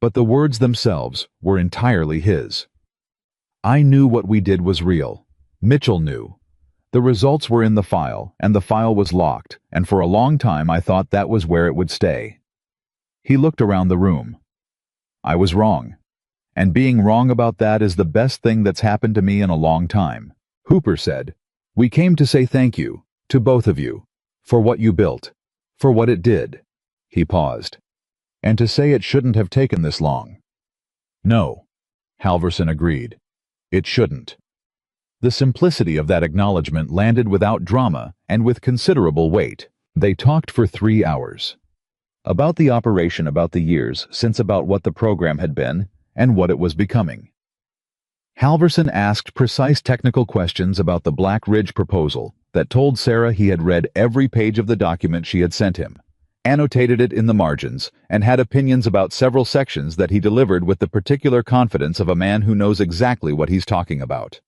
But the words themselves were entirely his. "I knew what we did was real. Mitchell knew. The results were in the file, and the file was locked, and for a long time I thought that was where it would stay." He looked around the room. "I was wrong. And being wrong about that is the best thing that's happened to me in a long time." Hooper said, "We came to say thank you, to both of you, for what you built, for what it did." He paused. "And to say it shouldn't have taken this long." "No," Halvorson agreed. "It shouldn't." The simplicity of that acknowledgement landed without drama and with considerable weight. They talked for 3 hours. About the operation, about the years since, about what the program had been, and what it was becoming. Halvorson asked precise technical questions about the Black Ridge proposal that told Sarah he had read every page of the document she had sent him, annotated it in the margins, and had opinions about several sections that he delivered with the particular confidence of a man who knows exactly what he's talking about.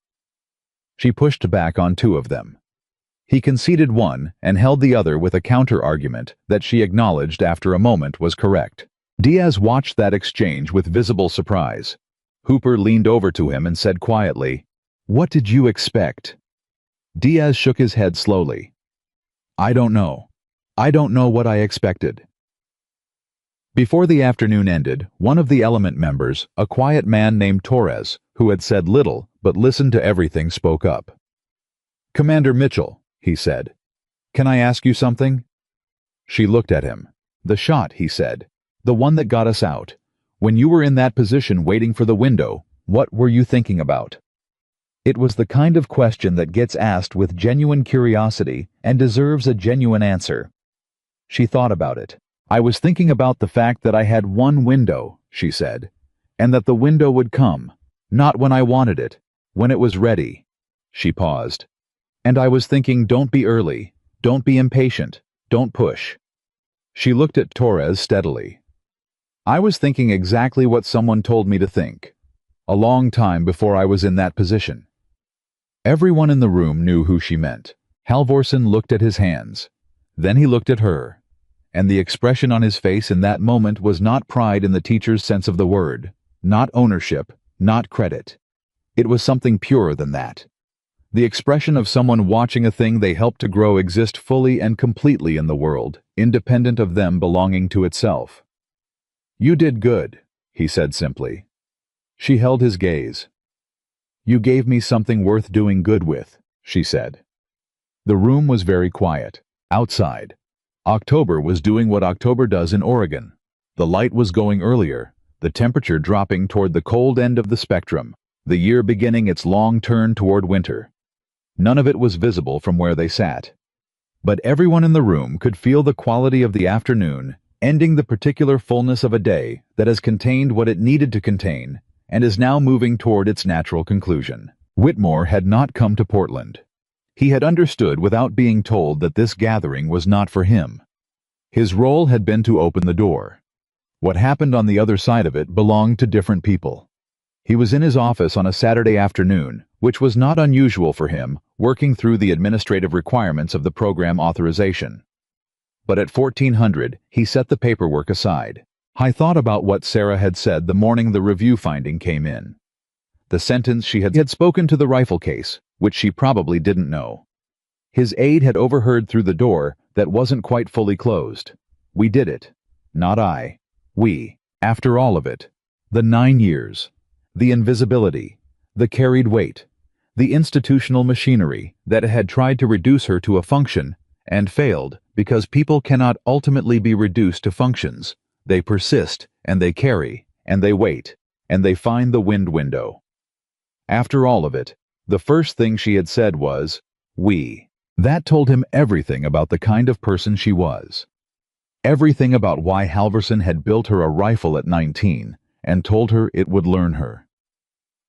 She pushed back on 2 of them. He conceded one and held the other with a counter-argument that she acknowledged after a moment was correct. Diaz watched that exchange with visible surprise. Hooper leaned over to him and said quietly, "What did you expect?" Diaz shook his head slowly. "I don't know. I don't know what I expected." Before the afternoon ended, one of the Element members, a quiet man named Torres, who had said little but listened to everything, spoke up. "Commander Mitchell," he said, "can I ask you something?" She looked at him. "The shot," he said, "the one that got us out. When you were in that position waiting for the window, what were you thinking about?" It was the kind of question that gets asked with genuine curiosity and deserves a genuine answer. She thought about it. "I was thinking about the fact that I had one window," she said, "and that the window would come, not when I wanted it, when it was ready." She paused. "And I was thinking, don't be early, don't be impatient, don't push." She looked at Torres steadily. "I was thinking exactly what someone told me to think, a long time before I was in that position." Everyone in the room knew who she meant. Halvorson looked at his hands. Then he looked at her. And the expression on his face in that moment was not pride in the teacher's sense of the word, not ownership, not credit. It was something purer than that. The expression of someone watching a thing they helped to grow exist fully and completely in the world, independent of them belonging to itself. "You did good," he said simply. She held his gaze. "You gave me something worth doing good with," she said. The room was very quiet. Outside, October was doing what October does in Oregon. The light was going earlier, the temperature dropping toward the cold end of the spectrum, the year beginning its long turn toward winter. None of it was visible from where they sat. But everyone in the room could feel the quality of the afternoon, ending the particular fullness of a day that has contained what it needed to contain and is now moving toward its natural conclusion. Whitmore had not come to Portland. He had understood without being told that this gathering was not for him. His role had been to open the door. What happened on the other side of it belonged to different people. He was in his office on a Saturday afternoon, which was not unusual for him, working through the administrative requirements of the program authorization. But at 1400, he set the paperwork aside. "I thought about what Sarah had said the morning the review finding came in. the sentence she had spoken to the rifle case, which she probably didn't know. His aide had overheard through the door that wasn't quite fully closed. We did it. Not I. We. After all of it. The 9 years. The invisibility. The carried weight. The institutional machinery that had tried to reduce her to a function and failed because people cannot ultimately be reduced to functions. They persist, and they carry, and they wait, and they find the wind window. After all of it, the first thing she had said was, "we." That told him everything about the kind of person she was. Everything about why Halverson had built her a rifle at 19 and told her it would learn her.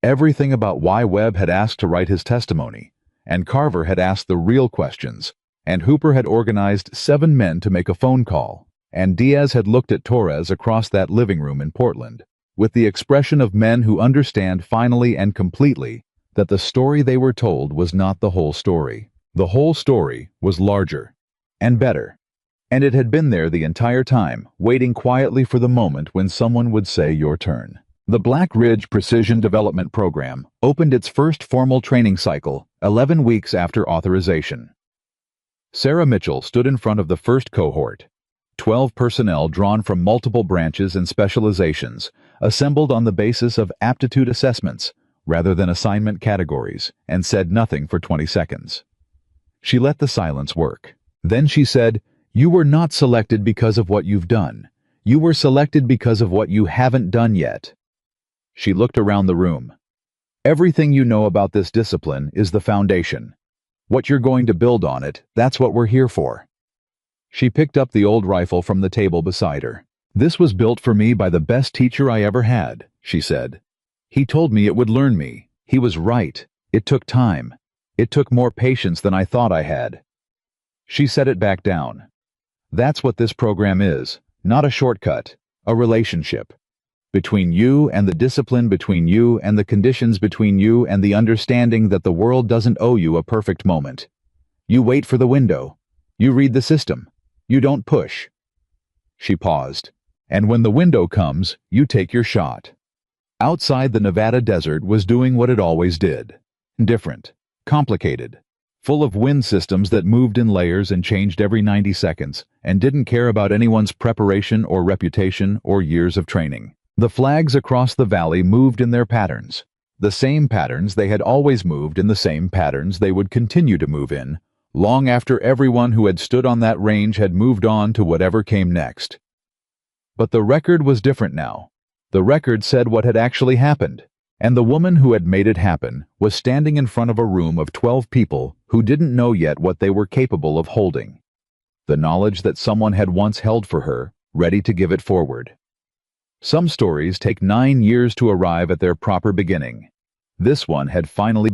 Everything about why Webb had asked to write his testimony, and Carver had asked the real questions, and Hooper had organized 7 men to make a phone call, and Diaz had looked at Torres across that living room in Portland, with the expression of men who understand finally and completely that the story they were told was not the whole story. The whole story was larger and better, and it had been there the entire time, waiting quietly for the moment when someone would say, "Your turn." The Black Ridge Precision Development Program opened its first formal training cycle 11 weeks after authorization. Sarah Mitchell stood in front of the first cohort, 12 personnel drawn from multiple branches and specializations, assembled on the basis of aptitude assessments rather than assignment categories, and said nothing for 20 seconds. She let the silence work. Then she said, "You were not selected because of what you've done. You were selected because of what you haven't done yet." She looked around the room. "Everything you know about this discipline is the foundation. What you're going to build on it, that's what we're here for." She picked up the old rifle from the table beside her. "This was built for me by the best teacher I ever had," she said. "He told me it would learn me. He was right. It took time. It took more patience than I thought I had." She set it back down. "That's what this program is, not a shortcut, a relationship. Between you and the discipline, between you and the conditions, between you and the understanding that the world doesn't owe you a perfect moment. You wait for the window. You read the system. You don't push." She paused. "And when the window comes, you take your shot." Outside, the Nevada desert was doing what it always did. Different. Complicated. Full of wind systems that moved in layers and changed every 90 seconds, and didn't care about anyone's preparation or reputation or years of training. The flags across the valley moved in their patterns. The same patterns they had always moved in, the same patterns they would continue to move in, long after everyone who had stood on that range had moved on to whatever came next. But the record was different now. The record said what had actually happened, and the woman who had made it happen was standing in front of a room of 12 people who didn't know yet what they were capable of holding. The knowledge that someone had once held for her, ready to give it forward. Some stories take 9 years to arrive at their proper beginning. This one had finally